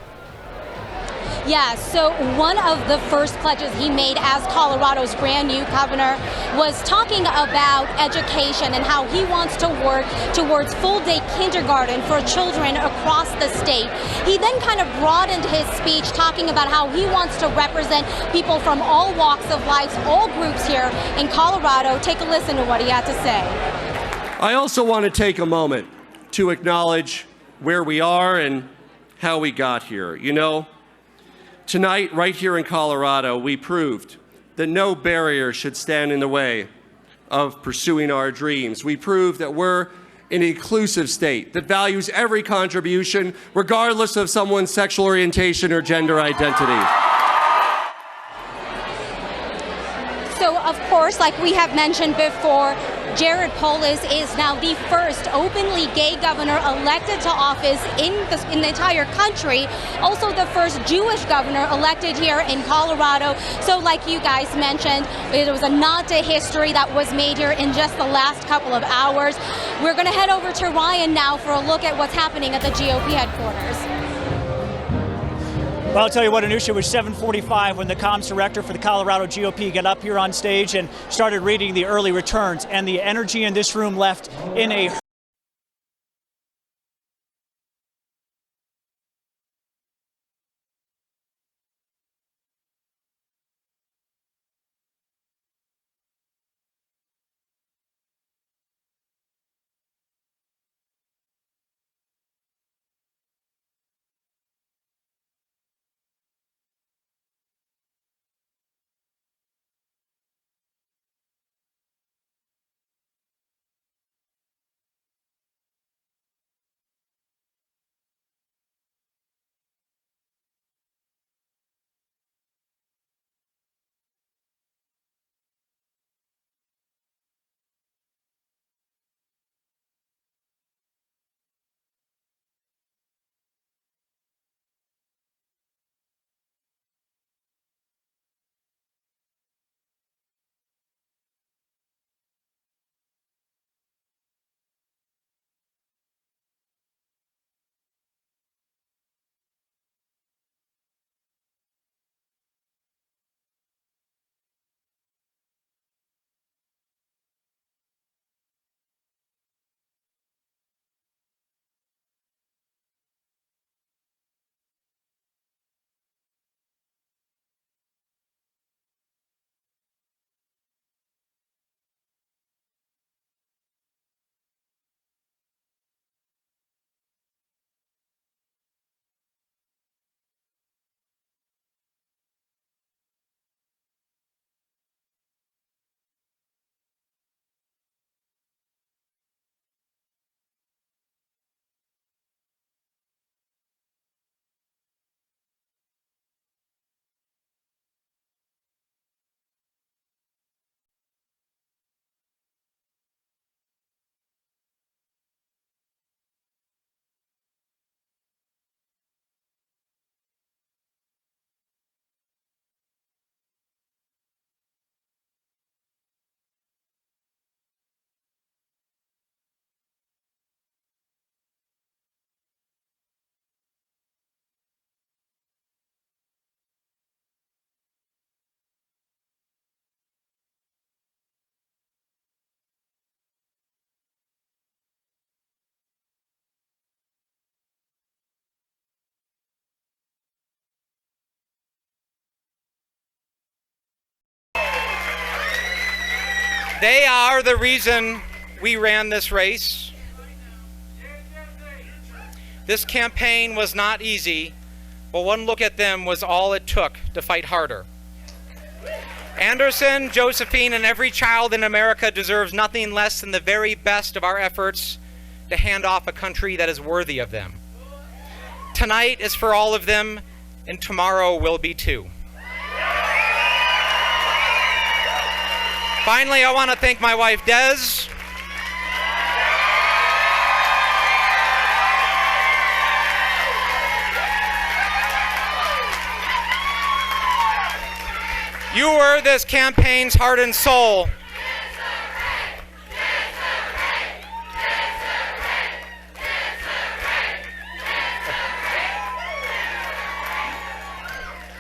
Yeah, so one of the first pledges he made as Colorado's brand new governor was talking about education and how he wants to work towards full-day kindergarten for children across the state. He then kind of broadened his speech, talking about how he wants to represent people from all walks of life, all groups here in Colorado. Take a listen to what he had to say. I also want to take a moment to acknowledge where we are and how we got here. You know, tonight, right here in Colorado, we proved that no barrier should stand in the way of pursuing our dreams. We proved that we're an inclusive state that values every contribution, regardless of someone's sexual orientation or gender identity. So, of course, like we have mentioned before, Jared Polis is now the first openly gay governor elected to office in the entire country. Also the first Jewish governor elected here in Colorado. So like you guys mentioned, it was a nod to history that was made here in just the last couple of hours. We're going to head over to Ryan now for a look at what's happening at the GOP headquarters. Well, I'll tell you what, Anusha, it was 7:45 when the comms director for the Colorado GOP got up here on stage and started reading the early returns, and the energy in this room left in a They are the reason we ran this race. This campaign was not easy, but one look at them was all it took to fight harder. Anderson, Josephine, and every child in America deserves nothing less than the very best of our efforts to hand off a country that is worthy of them. Tonight is for all of them, and tomorrow will be too. Finally, I want to thank my wife, Des. You were this campaign's heart and soul.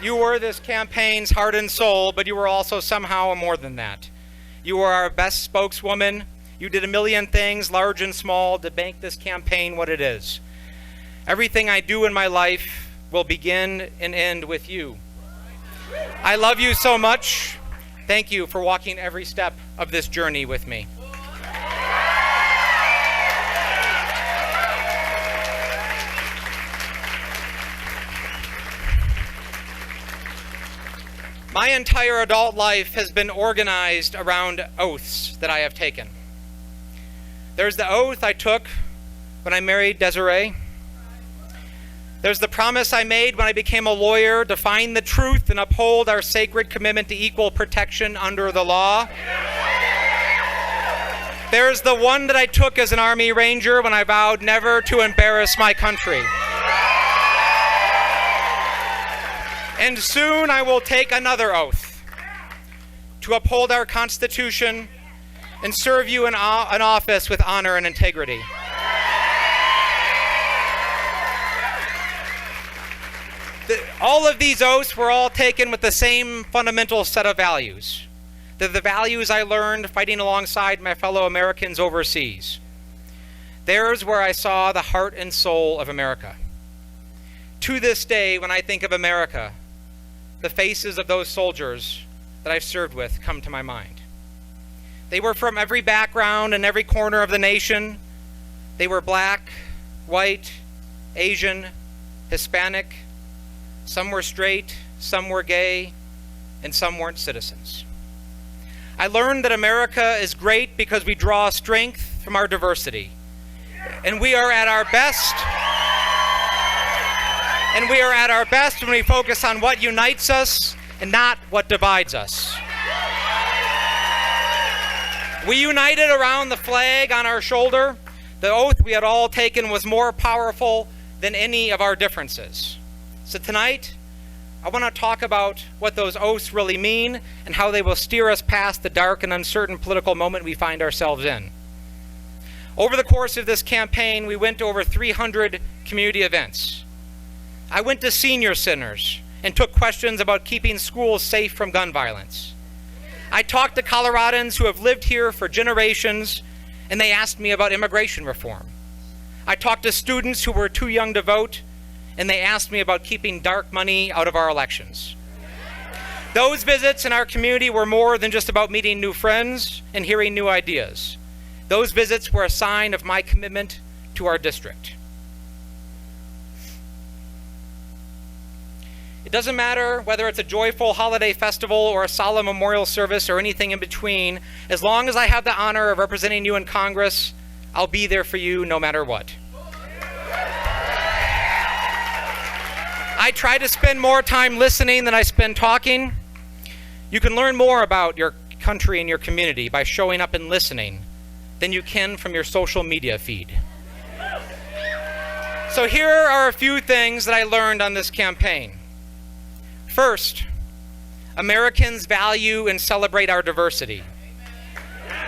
You were this campaign's heart and soul, but you were also somehow more than that. You were our best spokeswoman. You did a million things, large and small, to make this campaign what it is. Everything I do in my life will begin and end with you. I love you so much. Thank you for walking every step of this journey with me. My entire adult life has been organized around oaths that I have taken. There's the oath I took when I married Desiree. There's the promise I made when I became a lawyer to find the truth and uphold our sacred commitment to equal protection under the law. There's the one that I took as an Army Ranger when I vowed never to embarrass my country. And soon I will take another oath to uphold our Constitution and serve you in an office with honor and integrity. All of these oaths were all taken with the same fundamental set of values. They're the values I learned fighting alongside my fellow Americans overseas. There's where I saw the heart and soul of America. To this day, when I think of America, the faces of those soldiers that I've served with come to my mind. They were from every background and every corner of the nation. They were black, white, Asian, Hispanic. Some were straight, some were gay, and some weren't citizens. I learned that America is great because we draw strength from our diversity. And we are at our best. And we are at our best when we focus on what unites us and not what divides us. We united around the flag on our shoulder. The oath we had all taken was more powerful than any of our differences. So tonight, I want to talk about what those oaths really mean and how they will steer us past the dark and uncertain political moment we find ourselves in. Over the course of this campaign, we went to over 300 community events. I went to senior centers and took questions about keeping schools safe from gun violence. I talked to Coloradans who have lived here for generations, and they asked me about immigration reform. I talked to students who were too young to vote, and they asked me about keeping dark money out of our elections. Those visits in our community were more than just about meeting new friends and hearing new ideas. Those visits were a sign of my commitment to our district. It doesn't matter whether it's a joyful holiday festival or a solemn memorial service or anything in between. As long as I have the honor of representing you in Congress, I'll be there for you no matter what. I try to spend more time listening than I spend talking. You can learn more about your country and your community by showing up and listening than you can from your social media feed. So here are a few things that I learned on this campaign. First, Americans value and celebrate our diversity.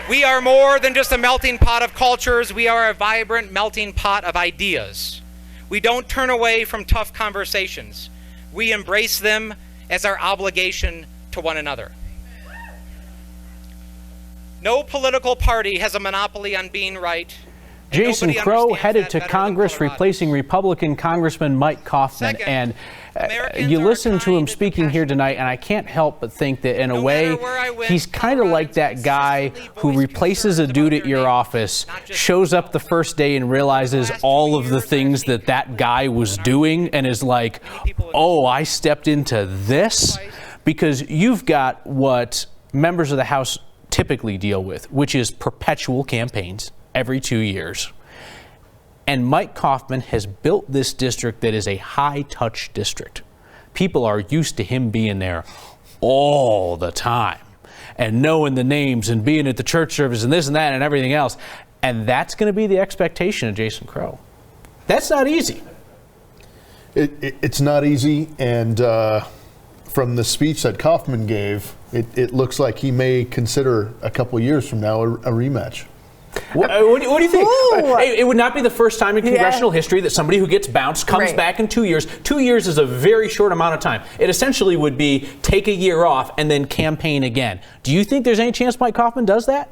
We are more than just a melting pot of cultures. We are a vibrant melting pot of ideas. We don't turn away from tough conversations. We embrace them as our obligation to one another. No political party has a monopoly on being right, Jason Crow headed to Congress, replacing Republican Congressman Mike Kaufman. And you listen to him speaking here tonight, and I can't help but think that in a way, he's kind of like that guy who replaces a dude at your office, shows up the first day and realizes all of the things that that guy was doing and is like, oh, I stepped into this? Because you've got what members of the House typically deal with, which is perpetual campaigns every 2 years. And Mike Kaufman has built this district that is a high-touch district. People are used to him being there all the time and knowing the names and being at the church service and this and that and everything else. And that's going to be the expectation of Jason Crow. That's not easy. It's not easy, and from the speech that Kaufman gave, it looks like he may consider a couple years from now a rematch. What do you think? It would not be the first time in congressional history that somebody who gets bounced comes back in 2 years. 2 years is a very short amount of time. It essentially would be take a year off and then campaign again. Do you think there's any chance Mike Kaufman does that?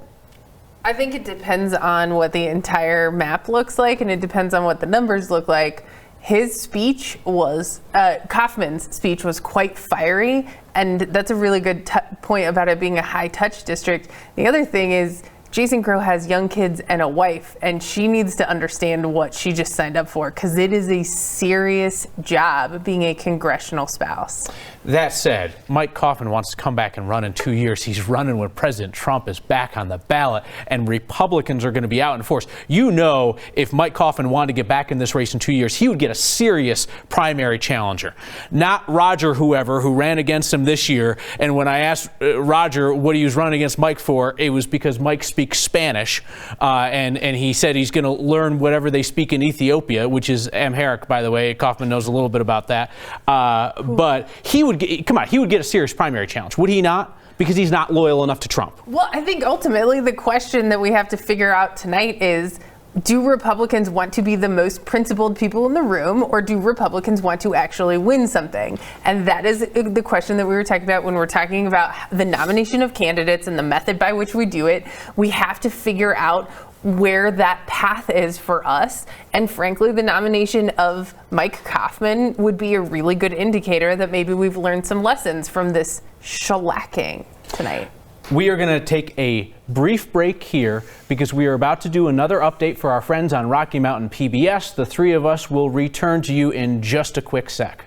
I think it depends on what the entire map looks like, and it depends on what the numbers look like. His speech was, Kaufman's speech was quite fiery, and that's a really good point about it being a high-touch district. The other thing is, Jason Crow has young kids and a wife, and she needs to understand what she just signed up for, because it is a serious job being a congressional spouse. That said, Mike Kaufman wants to come back and run in 2 years. He's running when President Trump is back on the ballot, and Republicans are going to be out in force. You know, if Mike Kaufman wanted to get back in this race in 2 years, he would get a serious primary challenger. Not Roger whoever, who ran against him this year. And when I asked Roger what he was running against Mike for, it was because Mike speaks Spanish, and he said he's going to learn whatever they speak in Ethiopia, which is Amharic, by the way. Kaufman knows a little bit about that. But he would get a serious primary challenge, would he not? Because he's not loyal enough to Trump. Well, I think ultimately the question that we have to figure out tonight is, do Republicans want to be the most principled people in the room, or do Republicans want to actually win something? And that is the question that we were talking about when we're talking about the nomination of candidates and the method by which we do it. We have to figure out where that path is for us. And frankly, the nomination of Mike Kaufman would be a really good indicator that maybe we've learned some lessons from this shellacking tonight. We are going to take a brief break here because we are about to do another update for our friends on Rocky Mountain PBS. The three of us will return to you in just a quick sec.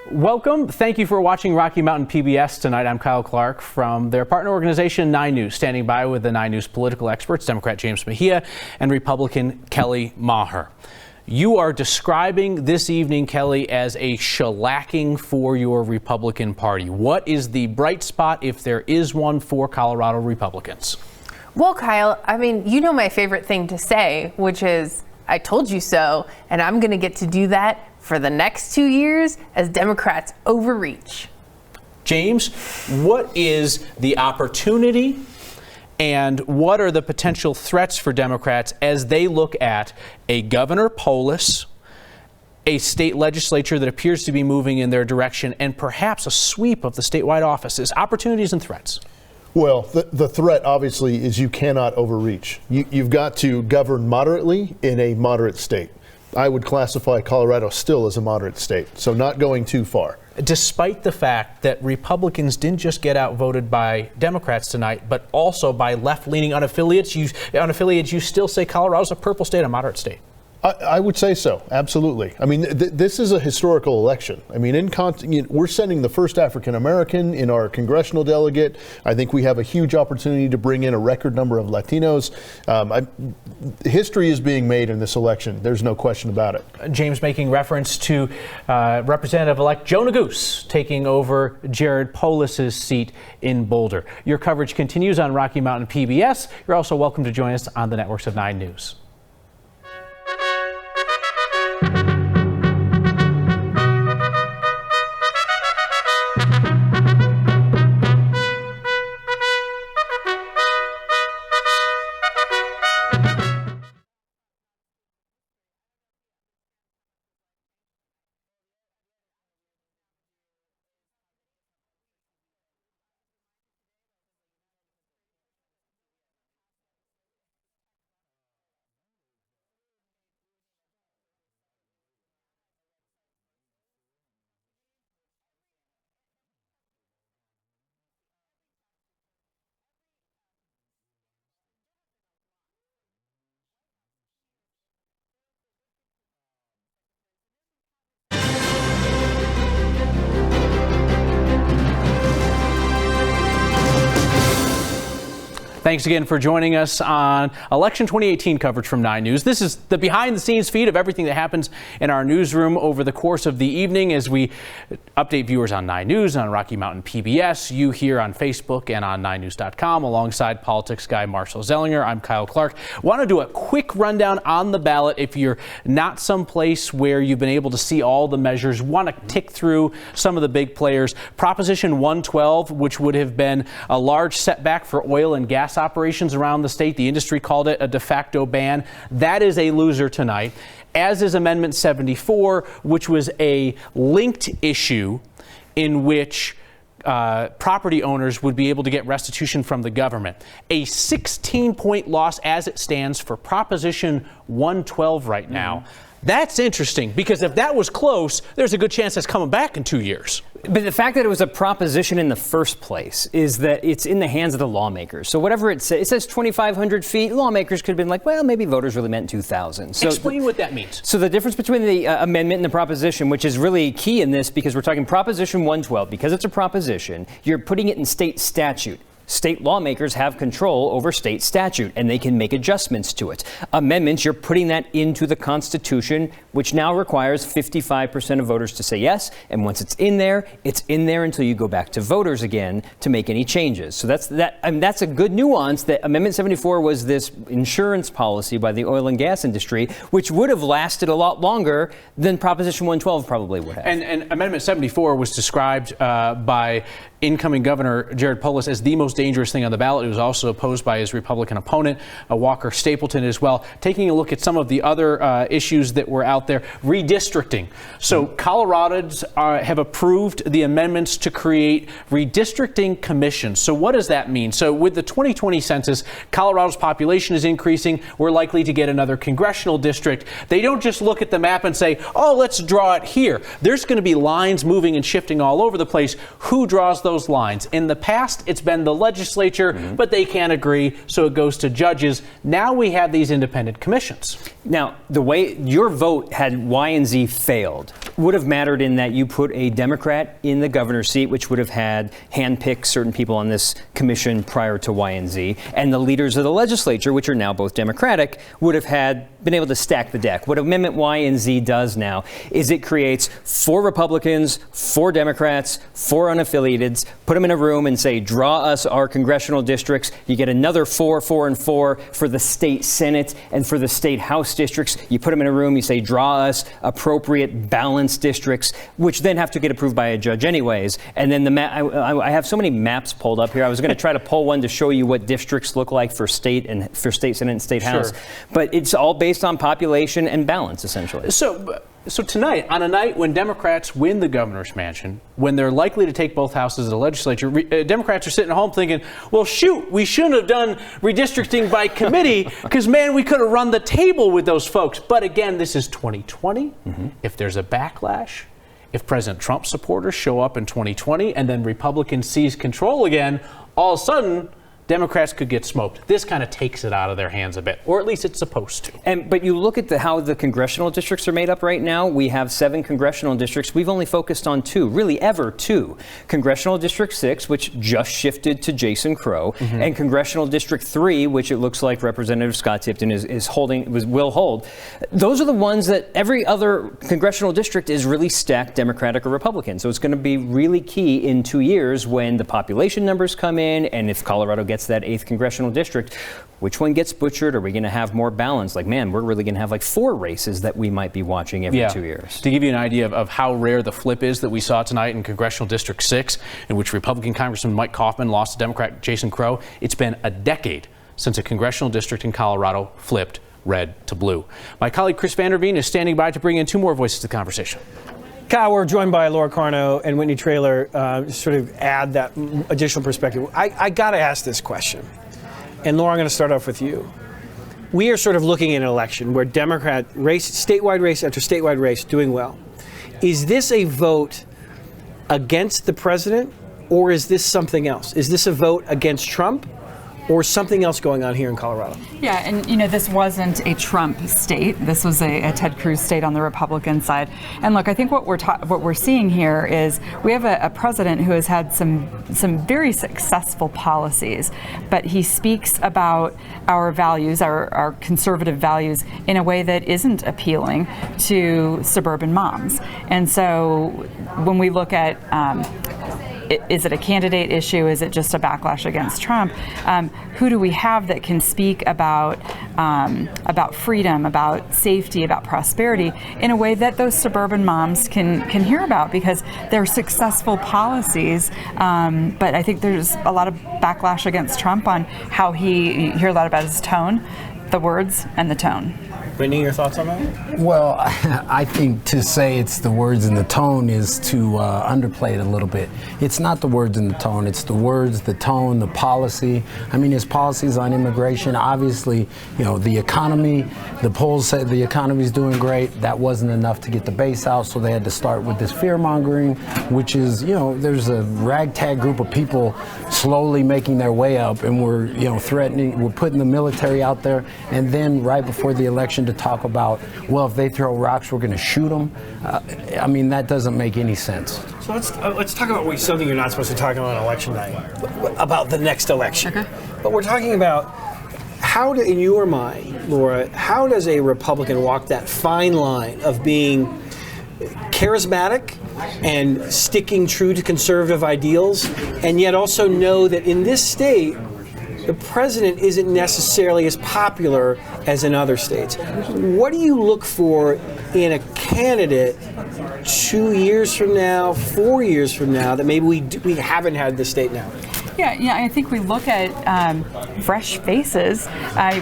Welcome. Thank you for watching Rocky Mountain PBS tonight. I'm Kyle Clark from their partner organization, 9 News, standing by with the 9 News political experts, Democrat James Mejia and Republican Kelly Maher. You are describing this evening, Kelly, as a shellacking for your Republican Party. What is the bright spot, if there is one, for Colorado Republicans? Well, Kyle, I mean, you know my favorite thing to say, which is, I told you so, and I'm going to get to do that for the next 2 years as Democrats overreach. James, what is the opportunity and what are the potential threats for Democrats as they look at a Governor Polis, a state legislature that appears to be moving in their direction, and perhaps a sweep of the statewide offices? Opportunities and threats. Well, the threat, obviously, is you cannot overreach. You've got to govern moderately in a moderate state. I would classify Colorado still as a moderate state, so not going too far. Despite the fact that Republicans didn't just get outvoted by Democrats tonight, but also by left-leaning unaffiliates, you still say Colorado's a purple state, a moderate state. I would say so, absolutely. I mean, this is a historical election. I mean, we're sending the first African American in our congressional delegate. I think we have a huge opportunity to bring in a record number of Latinos. History is being made in this election. There's no question about it. James making reference to Representative-elect Joe Neguse taking over Jared Polis's seat in Boulder. Your coverage continues on Rocky Mountain PBS. You're also welcome to join us on the networks of 9 News. Thanks again for joining us on Election 2018 coverage from 9 News. This is the behind-the-scenes feed of everything that happens in our newsroom over the course of the evening as we update viewers on 9 News, on Rocky Mountain PBS, you here on Facebook and on 9news.com, alongside politics guy Marshall Zellinger. I'm Kyle Clark. Want to do a quick rundown on the ballot if you're not someplace where you've been able to see all the measures, want to tick through some of the big players. Proposition 112, which would have been a large setback for oil and gas operations around the state. The industry called it a de facto ban. That is a loser tonight, as is Amendment 74, which was a linked issue in which property owners would be able to get restitution from the government. A 16-point loss as it stands for Proposition 112 right now. That's interesting, because if that was close, there's a good chance that's coming back in 2 years. But the fact that it was a proposition in the first place is that it's in the hands of the lawmakers. So whatever it says 2,500 feet, lawmakers could have been like, well, maybe voters really meant 2,000. So explain what that means. So the difference between the amendment and the proposition, which is really key in this, because we're talking Proposition 112, because it's a proposition, you're putting it in state statute. State lawmakers have control over state statute, and they can make adjustments to it. Amendments, you're putting that into the Constitution, which now requires 55% of voters to say yes. And once it's in there until you go back to voters again to make any changes. So that's that. I mean, that's a good nuance. That Amendment 74 was this insurance policy by the oil and gas industry, which would have lasted a lot longer than Proposition 112 probably would have. And Amendment 74 was described by incoming Governor Jared Polis as the most dangerous thing on the ballot. It was also opposed by his Republican opponent, Walker Stapleton, as well. Taking a look at some of the other issues that were out there, redistricting. So Coloradans have approved the amendments to create redistricting commissions. So what does that mean? So with the 2020 census, Colorado's population is increasing. We're likely to get another congressional district. They don't just look at the map and say, oh, let's draw it here. There's going to be lines moving and shifting all over the place. Who draws those lines? In the past, it's been the legislature, but they can't agree, so it goes to judges. Now we have these independent commissions. Now, the way your vote had Y and Z failed would have mattered in that you put a Democrat in the governor's seat, which would have had handpicked certain people on this commission prior to Y and Z, and the leaders of the legislature, which are now both Democratic, would have been able to stack the deck. What Amendment Y and Z does now is it creates 4 Republicans, 4 Democrats, 4 unaffiliated, put them in a room and say, draw us our congressional districts. You get another 4, 4, and 4 for the state Senate and for the state House districts. You put them in a room, you say, draw us appropriate balanced districts, which then have to get approved by a judge anyways. And then I have so many maps pulled up here. I was going to try to pull one to show you what districts look like for state Senate and state House. But it's all based on population and balance, essentially. So tonight, on a night when Democrats win the governor's mansion, when they're likely to take both houses of the legislature, Democrats are sitting at home thinking, well, shoot, we shouldn't have done redistricting by committee because, man, we could have run the table with those folks. But again, this is 2020. If there's a backlash, if President Trump supporters show up in 2020 and then Republicans seize control again, all of a sudden, Democrats could get smoked. This kind of takes it out of their hands a bit, or at least it's supposed to. But you look at how the congressional districts are made up right now. We have 7 congressional districts. We've only focused on 2, really ever 2. Congressional District 6, which just shifted to Jason Crow, and Congressional District 3, which it looks like Representative Scott Tipton will hold. Those are the ones that every other congressional district is really stacked Democratic or Republican. So it's going to be really key in 2 years when the population numbers come in, and if Colorado gets that 8th congressional district, which one gets butchered? Are we going to have more balance? Like, man, we're really going to have like 4 races that we might be watching every 2 years. To give you an idea of how rare the flip is that we saw tonight in Congressional District 6, in which Republican Congressman Mike Kaufman lost to Democrat Jason Crow, it's been a decade since a congressional district in Colorado flipped red to blue. My colleague Chris Vanderveen is standing by to bring in 2 more voices to the conversation. Kyle, we're joined by Laura Carno and Whitney Traylor, sort of add that additional perspective. I got to ask this question. And Laura, I'm going to start off with you. We are sort of looking at an election where Democrat race, statewide race after statewide race, doing well. Is this a vote against the president, or is this something else? Is this a vote against Trump, or something else going on here in Colorado? Yeah, and this wasn't a Trump state. This was a Ted Cruz state on the Republican side. And look, I think what we're seeing here is we have a president who has had some very successful policies, but he speaks about our values, our conservative values, in a way that isn't appealing to suburban moms. And so when we look at is it a candidate issue? Is it just a backlash against Trump? Who do we have that can speak about freedom, about safety, about prosperity in a way that those suburban moms can hear about, because they're successful policies. But I think there's a lot of backlash against Trump on how you hear a lot about his tone, the words, and the tone. Brittany, your thoughts on that? Well, I think to say it's the words and the tone is to underplay it a little bit. It's not the words and the tone. It's the words, the tone, the policy. I mean, his policies on immigration, obviously, the economy, the polls said the economy's doing great. That wasn't enough to get the base out, so they had to start with this fear-mongering, which is, there's a ragtag group of people slowly making their way up, and we're, threatening, we're putting the military out there, and then right before the election to talk about, well, if they throw rocks, we're going to shoot them. I mean, that doesn't make any sense. So let's talk about something you're not supposed to talk about on election night, about the next election. Okay. But we're talking about in your mind, Laura, how does a Republican walk that fine line of being charismatic and sticking true to conservative ideals, and yet also know that in this state, the president isn't necessarily as popular as in other states? What do you look for in a candidate 2 years from now, 4 years from now, that maybe we haven't had the state now? Yeah, I think we look at fresh faces.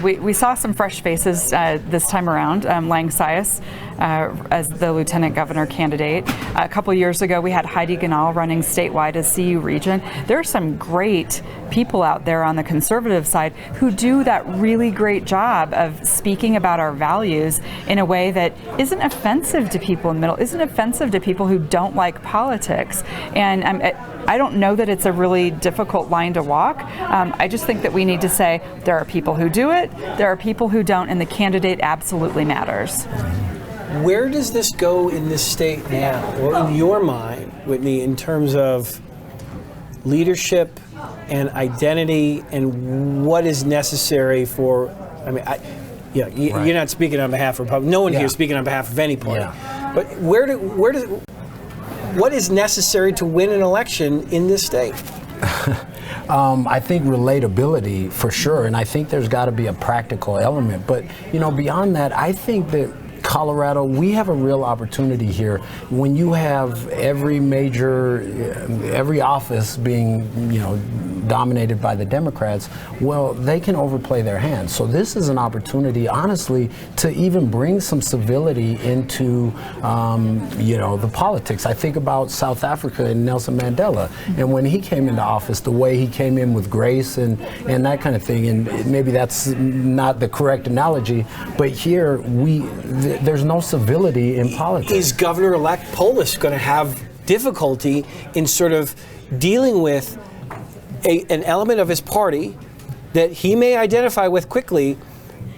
We saw some fresh faces this time around. Lang Sias as the lieutenant governor candidate. A couple years ago, we had Heidi Ganahl running statewide as CU region. There are some great people out there on the conservative side who do that really great job of speaking about our values in a way that isn't offensive to people in the middle, isn't offensive to people who don't like politics. And I don't know that it's a really difficult line to walk. I just think that we need to say there are people who do it, there are people who don't, and the candidate absolutely matters. Where does this go in this state now, or in your mind, Whitney, in terms of leadership and identity and what is necessary for, I mean, you're not speaking on behalf of Republicans. No one here is speaking on behalf of any party. Yeah. But what is necessary to win an election in this state? I think relatability for sure, and I think there's got to be a practical element. But beyond that, I think that Colorado, we have a real opportunity here. When you have every office being, dominated by the Democrats, well, they can overplay their hands. So this is an opportunity, honestly, to even bring some civility into, the politics. I think about South Africa and Nelson Mandela, and when he came into office, the way he came in with grace and that kind of thing. And maybe that's not the correct analogy, but here there's no civility in politics. Is Governor-elect Polis going to have difficulty in sort of dealing with an element of his party that he may identify with quickly,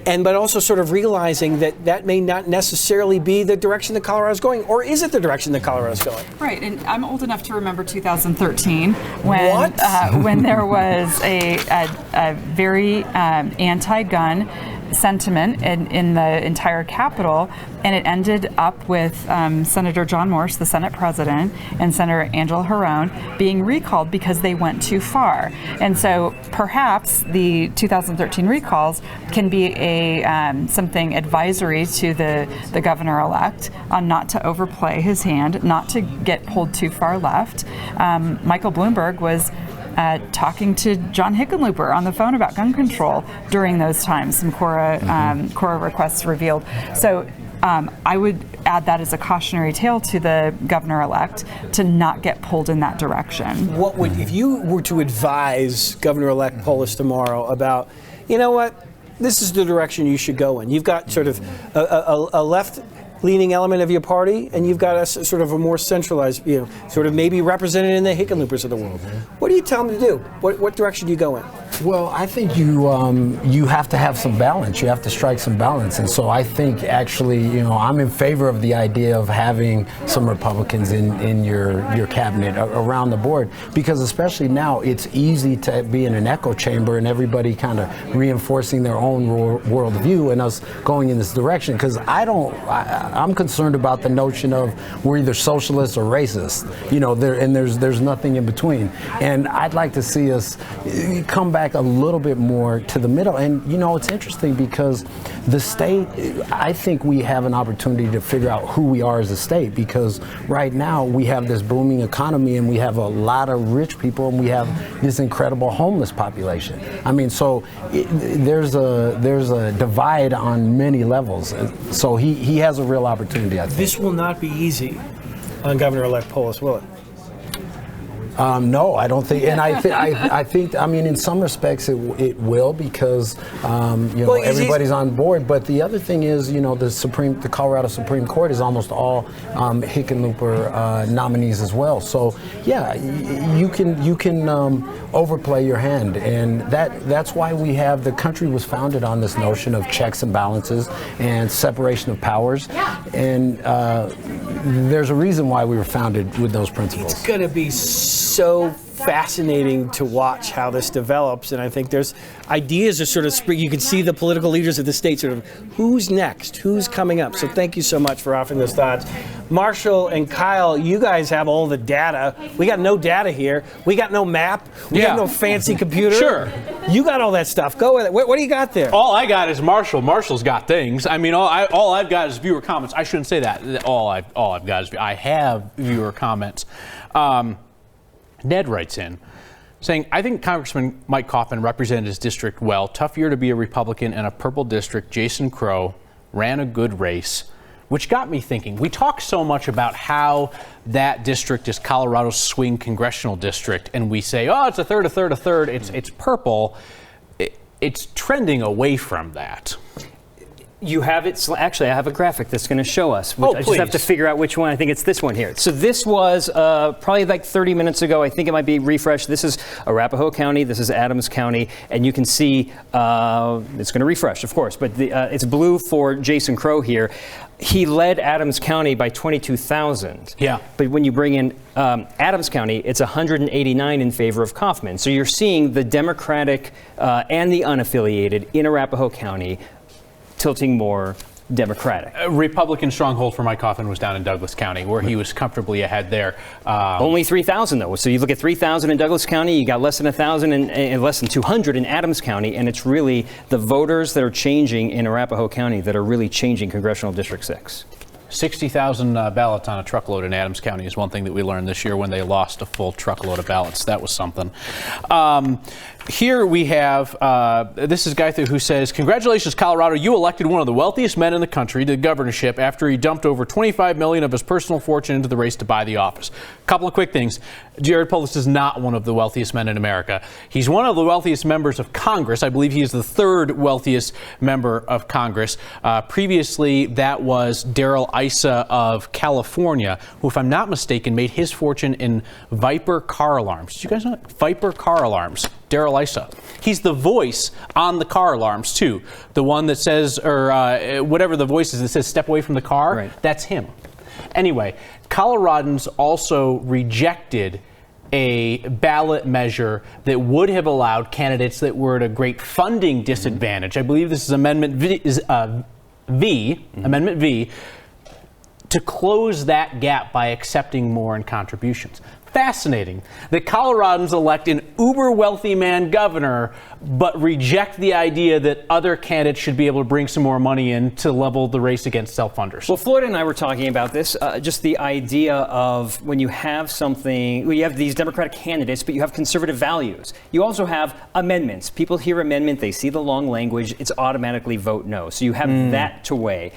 but also sort of realizing that may not necessarily be the direction that Colorado's going? Or is it the direction that Colorado's going? Right, and I'm old enough to remember 2013 when there was a very anti-gun sentiment in the entire Capitol, and it ended up with Senator John Morse, the Senate president, and Senator Angela Herron being recalled because they went too far. And so perhaps the 2013 recalls can be something advisory to the governor-elect on not to overplay his hand, not to get pulled too far left. Michael Bloomberg was talking to John Hickenlooper on the phone about gun control during those times, some Cora requests revealed. So I would add that as a cautionary tale to the governor-elect to not get pulled in that direction. What would, if you were to advise Governor-elect Polis tomorrow about, this is the direction you should go in. You've got sort of a left-leaning element of your party, and you've got a sort of a more centralized, sort of maybe represented in the Hickenloopers of the world. What do you tell them to do? What direction do you go in? Well, I think you have to have some balance. You have to strike some balance, and so I think actually, I'm in favor of the idea of having some Republicans in your cabinet around the board, because especially now it's easy to be in an echo chamber and everybody kind of reinforcing their own worldview and us going in this direction. Because I'm concerned about the notion of we're either socialists or racist, and there's nothing in between. And I'd like to see us come back a little bit more to the middle. And it's interesting because the state, I think we have an opportunity to figure out who we are as a state, because right now we have this booming economy and we have a lot of rich people and we have this incredible homeless population. I mean, so there's a divide on many levels. So he has a real opportunity, I think. This will not be easy on Governor-elect Polis, will it? No, I don't think, and I think, in some respects it will, because everybody's on board. But the other thing is, the Colorado Supreme Court is almost all Hickenlooper nominees as well. So yeah, you can overplay your hand, and that's why the country was founded on this notion of checks and balances and separation of powers, and there's a reason why we were founded with those principles. It's going to be so fascinating to watch how this develops, and I think there's ideas are sort of spring. You can see the political leaders of the state sort of, who's next, who's coming up. So thank you so much for offering those thoughts. Marshall and Kyle, you guys have all the data. We got no data here. We got no map. We got no fancy computer. Sure. You got all that stuff. Go with it. What do you got there? All I got is Marshall. Marshall's got things. All I've got is viewer comments. I shouldn't say that. All I've got is I have viewer comments. Ned writes in saying, I think Congressman Mike Coffin represented his district well. Tough year to be a Republican in a purple district. Jason Crow ran a good race, which got me thinking. We talk so much about how that district is Colorado's swing congressional district, and we say, oh, it's a third, a third, a third. It's purple. It's trending away from that. You have it. Actually, I have a graphic that's going to show us. I just have to figure out which one. I think it's this one here. So this was probably like 30 minutes ago. I think it might be refreshed. This is Arapahoe County. This is Adams County. And you can see it's going to refresh, of course. But it's blue for Jason Crow here. He led Adams County by 22,000. Yeah. But when you bring in Adams County, it's 189 in favor of Kaufman. So you're seeing the Democratic and the unaffiliated in Arapahoe County tilting more Democratic. A Republican stronghold for Mike Coffin was down in Douglas County, where he was comfortably ahead there. Only 3,000 though. So you look at 3,000 in Douglas County, you got less than 1,000 and less than 200 in Adams County, and it's really the voters that are changing in Arapahoe County that are really changing Congressional District 6. 60,000 ballots on a truckload in Adams County is one thing that we learned this year when they lost a full truckload of ballots. That was something. Here we have, this is Gaither, who says, congratulations, Colorado. You elected one of the wealthiest men in the country to the governorship after he dumped over $25 million of his personal fortune into the race to buy the office. A couple of quick things. Jared Polis is not one of the wealthiest men in America. He's one of the wealthiest members of Congress. I believe he is the third wealthiest member of Congress. Previously, that was Darrell Issa of California, who, if I'm not mistaken, made his fortune in Viper car alarms. Did you guys know that? Viper car alarms. Darrell Issa. He's the voice on the car alarms, too. The one that says, or whatever the voice is that says, step away from the car, right. That's him. Anyway, Coloradans also rejected a ballot measure that would have allowed candidates that were at a great funding disadvantage. I believe this is Amendment V, to close that gap by accepting more in contributions. Fascinating that Coloradans elect an uber-wealthy man governor, but reject the idea that other candidates should be able to bring some more money in to level the race against self-funders. Well, Floyd and I were talking about this, just the idea of when you have something, you have these Democratic candidates, but you have conservative values. You also have amendments. People hear amendment, they see the long language, it's automatically vote no. So you have that to weigh.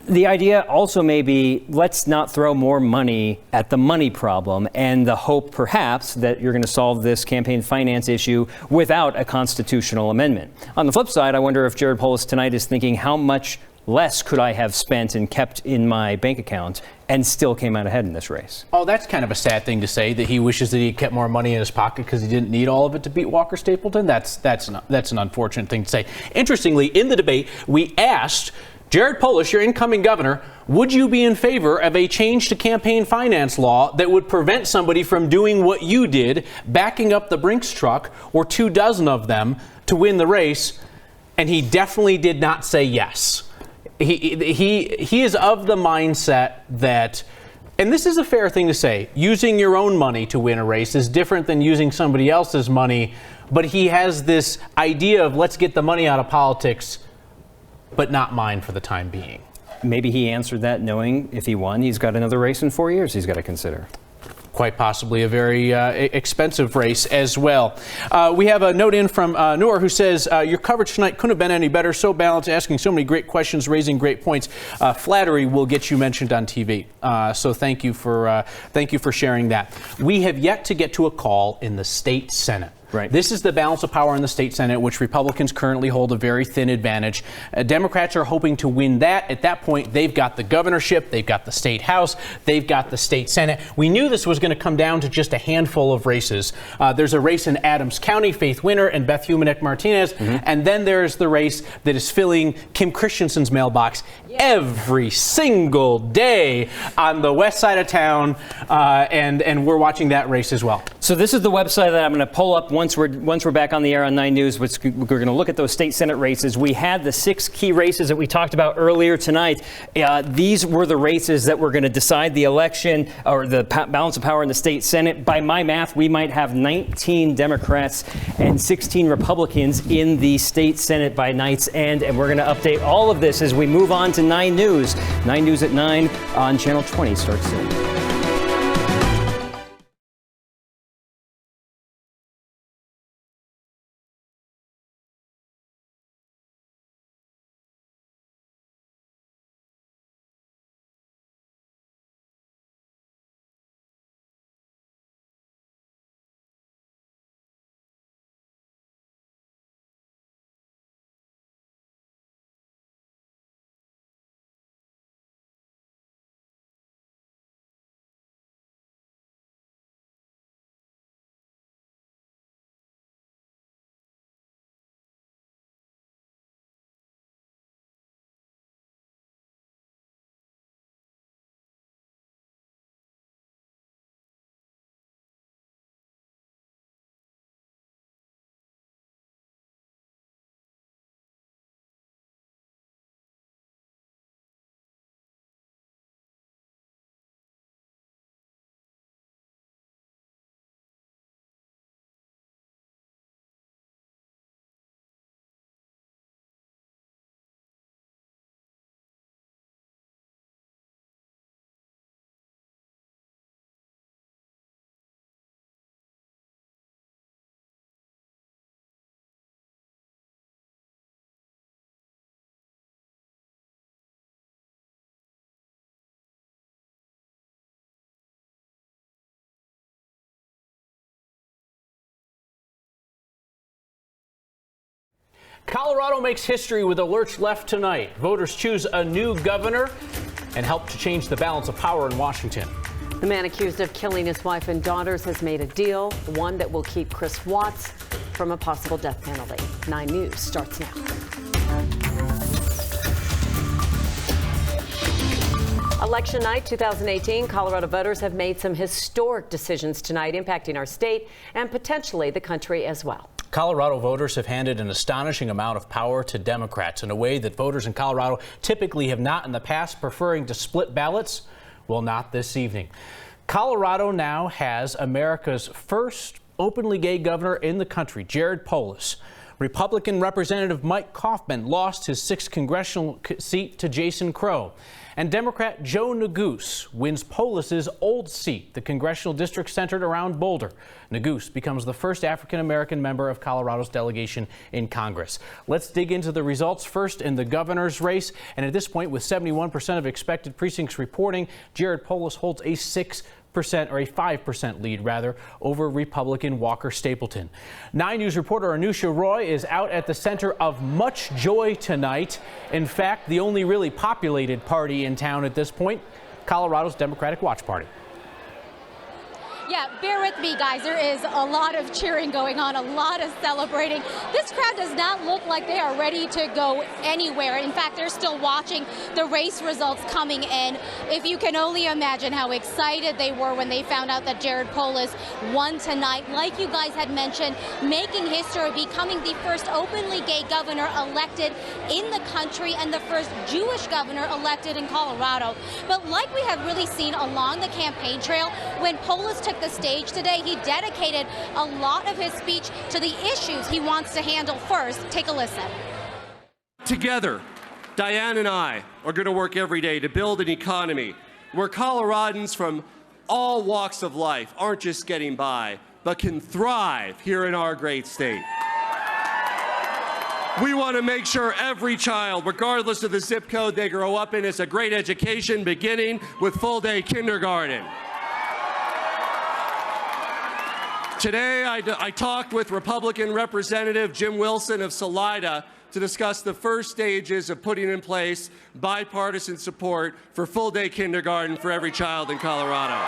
The idea also may be, let's not throw more money at the money problem, and the hope perhaps that you're going to solve this campaign finance issue without a constitutional amendment. On the flip side, I wonder if Jared Polis tonight is thinking how much less could I have spent and kept in my bank account and still came out ahead in this race. Oh, that's kind of a sad thing to say, that he wishes that he kept more money in his pocket because he didn't need all of it to beat Walker Stapleton. That's an unfortunate thing to say. Interestingly, in the debate, we asked Jared Polis, your incoming governor, would you be in favor of a change to campaign finance law that would prevent somebody from doing what you did, backing up the Brinks truck or 24 of them to win the race? And he definitely did not say yes. He is of the mindset that, and this is a fair thing to say, using your own money to win a race is different than using somebody else's money, but he has this idea of let's get the money out of politics, but not mine for the time being. Maybe he answered that knowing if he won, he's got another race in 4 years he's got to consider. Quite possibly a very expensive race as well. We have a note in from Noor who says, your coverage tonight couldn't have been any better. So balanced, asking so many great questions, raising great points. Flattery will get you mentioned on TV. So thank you for sharing that. We have yet to get to a call in the state Senate. Right. This is the balance of power in the state Senate, which Republicans currently hold a very thin advantage. Democrats are hoping to win that. At that point, they've got the governorship, they've got the state House, they've got the state Senate. We knew this was going to come down to just a handful of races. There's a race in Adams County, Faith Winter and Beth Humanek Martinez, and then there's the race that is filling Kim Christensen's mailbox every single day on the west side of town, and we're watching that race as well. So this is the website that I'm going to pull up once we're back on the air on 9 News. We're going to look at those state Senate races. We had the 6 key races that we talked about earlier tonight. These were the races that were going to decide the election or the balance of power in the state Senate. By my math, we might have 19 Democrats and 16 Republicans in the state Senate by night's end. And we're going to update all of this as we move on to 9 News. 9 News at 9 on Channel 20 starts soon. Colorado makes history with a lurch left tonight. Voters choose a new governor and help to change the balance of power in Washington. The man accused of killing his wife and daughters has made a deal, one that will keep Chris Watts from a possible death penalty. 9 News starts now. Election night 2018, Colorado voters have made some historic decisions tonight impacting our state and potentially the country as well. Colorado voters have handed an astonishing amount of power to Democrats in a way that voters in Colorado typically have not in the past, preferring to split ballots. Well, not this evening. Colorado now has America's first openly gay governor in the country, Jared Polis. Republican Representative Mike Kaufman lost his 6th congressional seat to Jason Crow. And Democrat Joe Neguse wins Polis's old seat, the congressional district centered around Boulder. Neguse becomes the first African-American member of Colorado's delegation in Congress. Let's dig into the results first in the governor's race. And at this point, with 71% of expected precincts reporting, Jared Polis holds a 6 or a 5% lead, rather, over Republican Walker Stapleton. 9 News reporter Anusha Roy is out at the center of much joy tonight. In fact, the only really populated party in town at this point, Colorado's Democratic Watch Party. Yeah, bear with me, guys. There is a lot of cheering going on, a lot of celebrating. This crowd does not look like they are ready to go anywhere. In fact, they're still watching the race results coming in. If you can only imagine how excited they were when they found out that Jared Polis won tonight. Like you guys had mentioned, making history, becoming the first openly gay governor elected in the country and the first Jewish governor elected in Colorado. But like we have really seen along the campaign trail, when Polis took the stage today, he dedicated a lot of his speech to the issues he wants to handle first. Take a listen. Together, Diane and I are going to work every day to build an economy where Coloradans from all walks of life aren't just getting by, but can thrive here in our great state. We want to make sure every child, regardless of the zip code they grow up in, has a great education, beginning with full-day kindergarten. Today, I talked with Republican Representative Jim Wilson of Salida to discuss the first stages of putting in place bipartisan support for full-day kindergarten for every child in Colorado.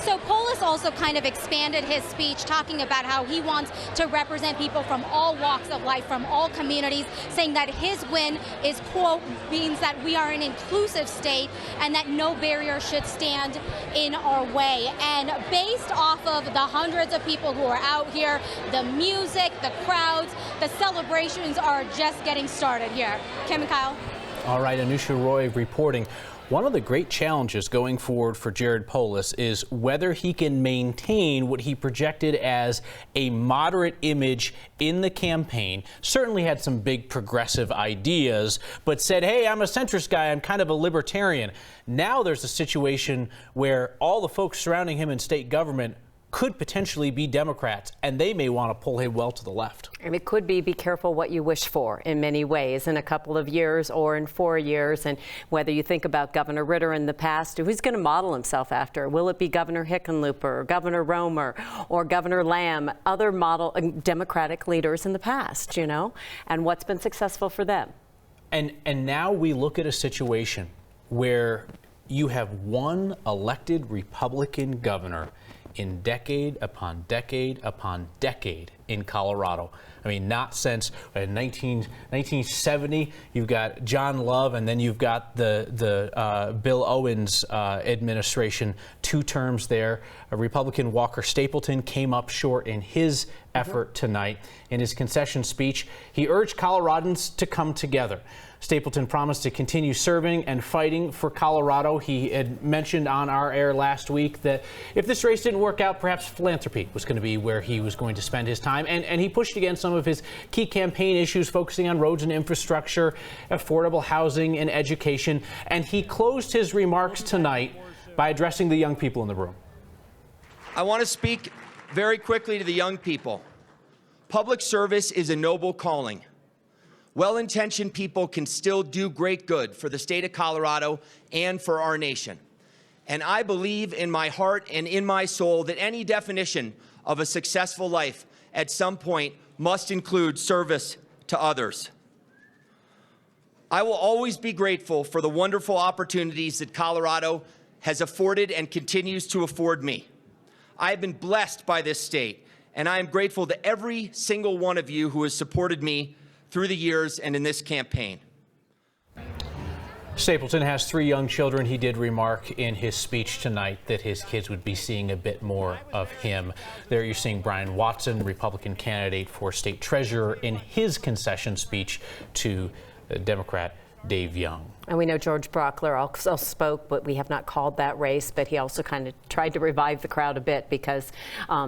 So Polis also kind of expanded his speech, talking about how he wants to represent people from all walks of life, from all communities, saying that his win is, quote, means that we are an inclusive state and that no barrier should stand in our way. And based off of the hundreds of people who are out here, the music, the crowds, the celebrations are just getting started here. Kim and Kyle. All right, Anusha Roy reporting. One of the great challenges going forward for Jared Polis is whether he can maintain what he projected as a moderate image in the campaign. Certainly had some big progressive ideas, but said, hey, I'm a centrist guy, I'm kind of a libertarian. Now there's a situation where all the folks surrounding him in state government could potentially be Democrats, and they may want to pull him well to the left. And it could be careful what you wish for in many ways, in a couple of years or in 4 years. And whether you think about Governor Ritter in the past, who's going to model himself after? Will it be Governor Hickenlooper, or Governor Romer, or Governor Lamb, other model Democratic leaders in the past, you know, and what's been successful for them? And now we look at a situation where you have one elected Republican governor in decade upon decade upon decade in Colorado. I mean, not since 1970, you've got John Love, and then you've got the Bill Owens administration, 2 terms there. A Republican Walker Stapleton came up short in his effort tonight. In his concession speech, he urged Coloradans to come together. Stapleton promised to continue serving and fighting for Colorado. He had mentioned on our air last week that if this race didn't work out, perhaps philanthropy was going to be where he was going to spend his time. And he pushed against some of his key campaign issues, focusing on roads and infrastructure, affordable housing and education. And he closed his remarks tonight by addressing the young people in the room. I want to speak very quickly to the young people. Public service is a noble calling. Well-intentioned people can still do great good for the state of Colorado and for our nation. And I believe in my heart and in my soul that any definition of a successful life at some point must include service to others. I will always be grateful for the wonderful opportunities that Colorado has afforded and continues to afford me. I have been blessed by this state, and I am grateful to every single one of you who has supported me through the years and in this campaign. Stapleton has 3 young children. He did remark in his speech tonight that his kids would be seeing a bit more of him. There you're seeing Brian Watson, Republican candidate for state treasurer, in his concession speech to Democrat Dave Young. And we know George Brockler also spoke, but we have not called that race. But he also kind of tried to revive the crowd a bit because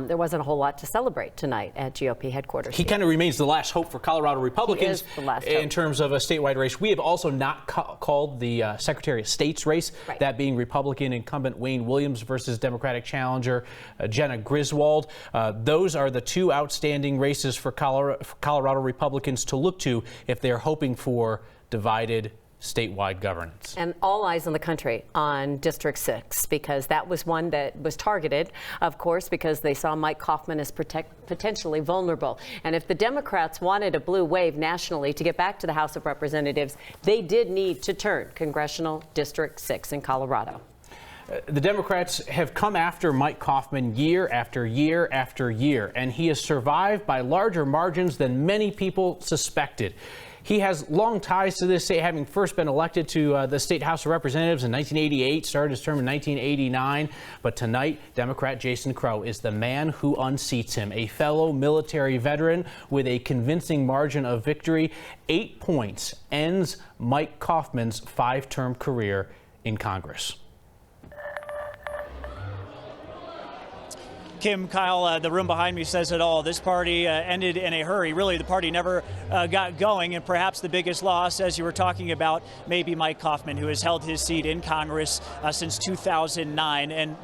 there wasn't a whole lot to celebrate tonight at GOP headquarters. He kind of remains the last hope for Colorado Republicans in terms of a statewide race. We have also not called the Secretary of State's race, that being Republican incumbent Wayne Williams versus Democratic challenger Jenna Griswold. Those are the 2 outstanding races for Colorado Republicans to look to if they're hoping for divided statewide governance. And all eyes in the country on District 6, because that was one that was targeted, of course, because they saw Mike Coffman as potentially vulnerable. And if the Democrats wanted a blue wave nationally to get back to the House of Representatives, they did need to turn Congressional District 6 in Colorado. The Democrats have come after Mike Coffman year after year after year, and he has survived by larger margins than many people suspected. He has long ties to this state, having first been elected to the State House of Representatives in 1988, started his term in 1989. But tonight, Democrat Jason Crow is the man who unseats him, a fellow military veteran with a convincing margin of victory. 8 points ends Mike Coffman's 5-term career in Congress. Kim, Kyle, the room behind me says it all. This party ended in a hurry. Really, the party never got going, and perhaps the biggest loss, as you were talking about, may be Mike Coffman, who has held his seat in Congress since 2009, and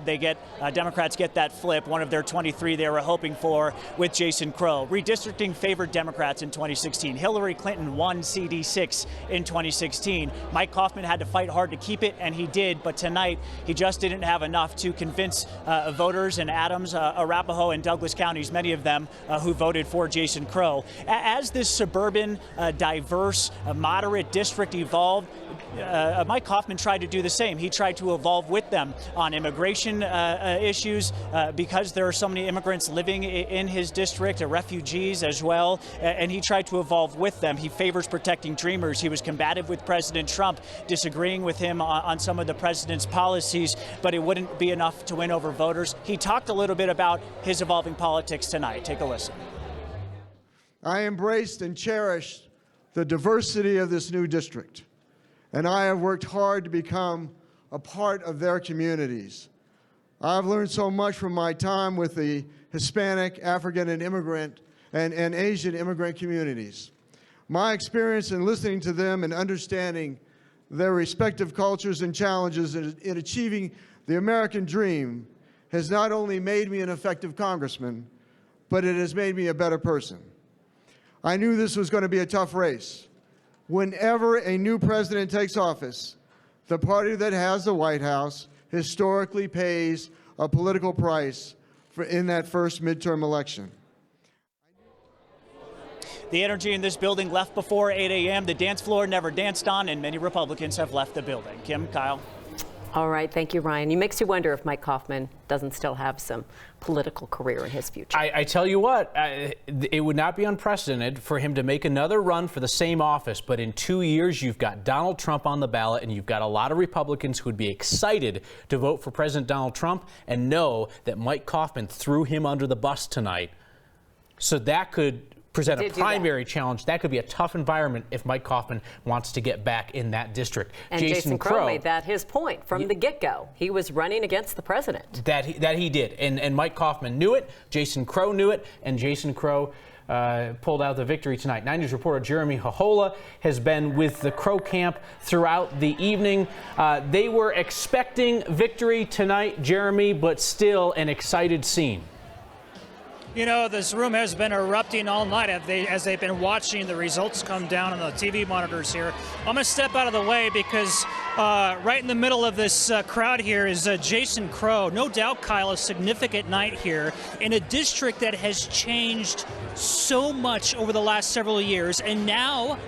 Democrats get that flip, one of their 23 they were hoping for, with Jason Crow. Redistricting favored Democrats in 2016. Hillary Clinton won CD6 in 2016. Mike Coffman had to fight hard to keep it, and he did, but tonight he just didn't have enough to convince voters in Adams, Arapahoe, and Douglas counties, many of them who voted for Jason Crow. As this suburban, diverse, moderate district evolved, Mike Coffman tried to do the same. He tried to evolve with them on immigration issues because there are so many immigrants living in his district, refugees as well, and he tried to evolve with them. He favors protecting dreamers. He was combative with President Trump, disagreeing with him on some of the president's policies, but it wouldn't be enough to win over voters. He talked a little bit about his evolving politics tonight. Take a listen. I embraced and cherished the diversity of this new district, and I have worked hard to become a part of their communities. I've learned so much from my time with the Hispanic, African, and immigrant and Asian immigrant communities. My experience in listening to them and understanding their respective cultures and challenges in achieving the American dream has not only made me an effective congressman, but it has made me a better person. I knew this was going to be a tough race. Whenever a new president takes office, the party that has the White House historically pays a political price in that first midterm election. The energy in this building left before 8 a.m. The dance floor never danced on, and many Republicans have left the building. Kim, Kyle. All right. Thank you, Ryan. It makes you wonder if Mike Coffman doesn't still have some political career in his future. I tell you what, it would not be unprecedented for him to make another run for the same office. But in 2 years, you've got Donald Trump on the ballot, and you've got a lot of Republicans who would be excited to vote for President Donald Trump and know that Mike Coffman threw him under the bus tonight. So that could present a primary challenge. That could be a tough environment if Mike Coffman wants to get back in that district. And Jason Crow made that his point from the get-go. He was running against the president. That he did. And Mike Coffman knew it, Jason Crow knew it, and Jason Crow pulled out the victory tonight. 9 News reporter Jeremy Hohola has been with the Crow camp throughout the evening. They were expecting victory tonight, Jeremy, but still an excited scene. You know, this room has been erupting all night as they've been watching the results come down on the TV monitors here. I'm going to step out of the way because right in the middle of this crowd here is Jason Crow. No doubt, Kyle, a significant night here in a district that has changed so much over the last several years. And now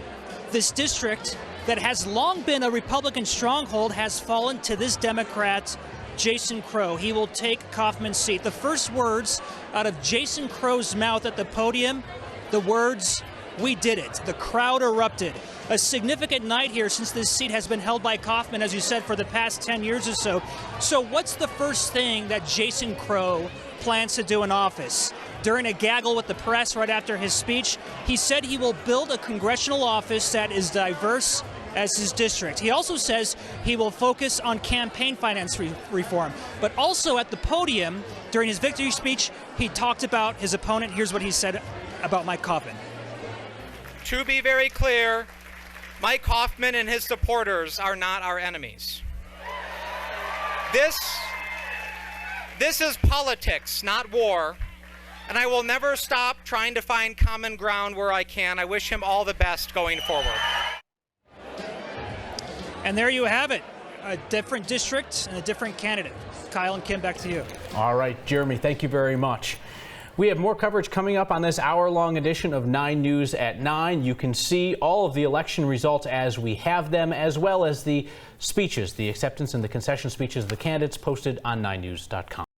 this district that has long been a Republican stronghold has fallen to this Democrat, Jason Crow. He will take Coffman's seat. The first words out of Jason Crow's mouth at the podium, the words, "We did it." The crowd erupted. A significant night here since this seat has been held by Coffman, as you said, for the past 10 years or so. So what's the first thing that Jason Crow plans to do in office? During a gaggle with the press right after his speech, he said he will build a congressional office that is diverse as his district. He also says he will focus on campaign finance reform. But also at the podium, during his victory speech, he talked about his opponent. Here's what he said about Mike Coffman. To be very clear, Mike Coffman and his supporters are not our enemies. This is politics, not war. And I will never stop trying to find common ground where I can. I wish him all the best going forward. And there you have it, a different district and a different candidate. Kyle and Kim, back to you. All right, Jeremy, thank you very much. We have more coverage coming up on this hour-long edition of 9 News at 9. You can see all of the election results as we have them, as well as the speeches, the acceptance and the concession speeches of the candidates posted on 9news.com.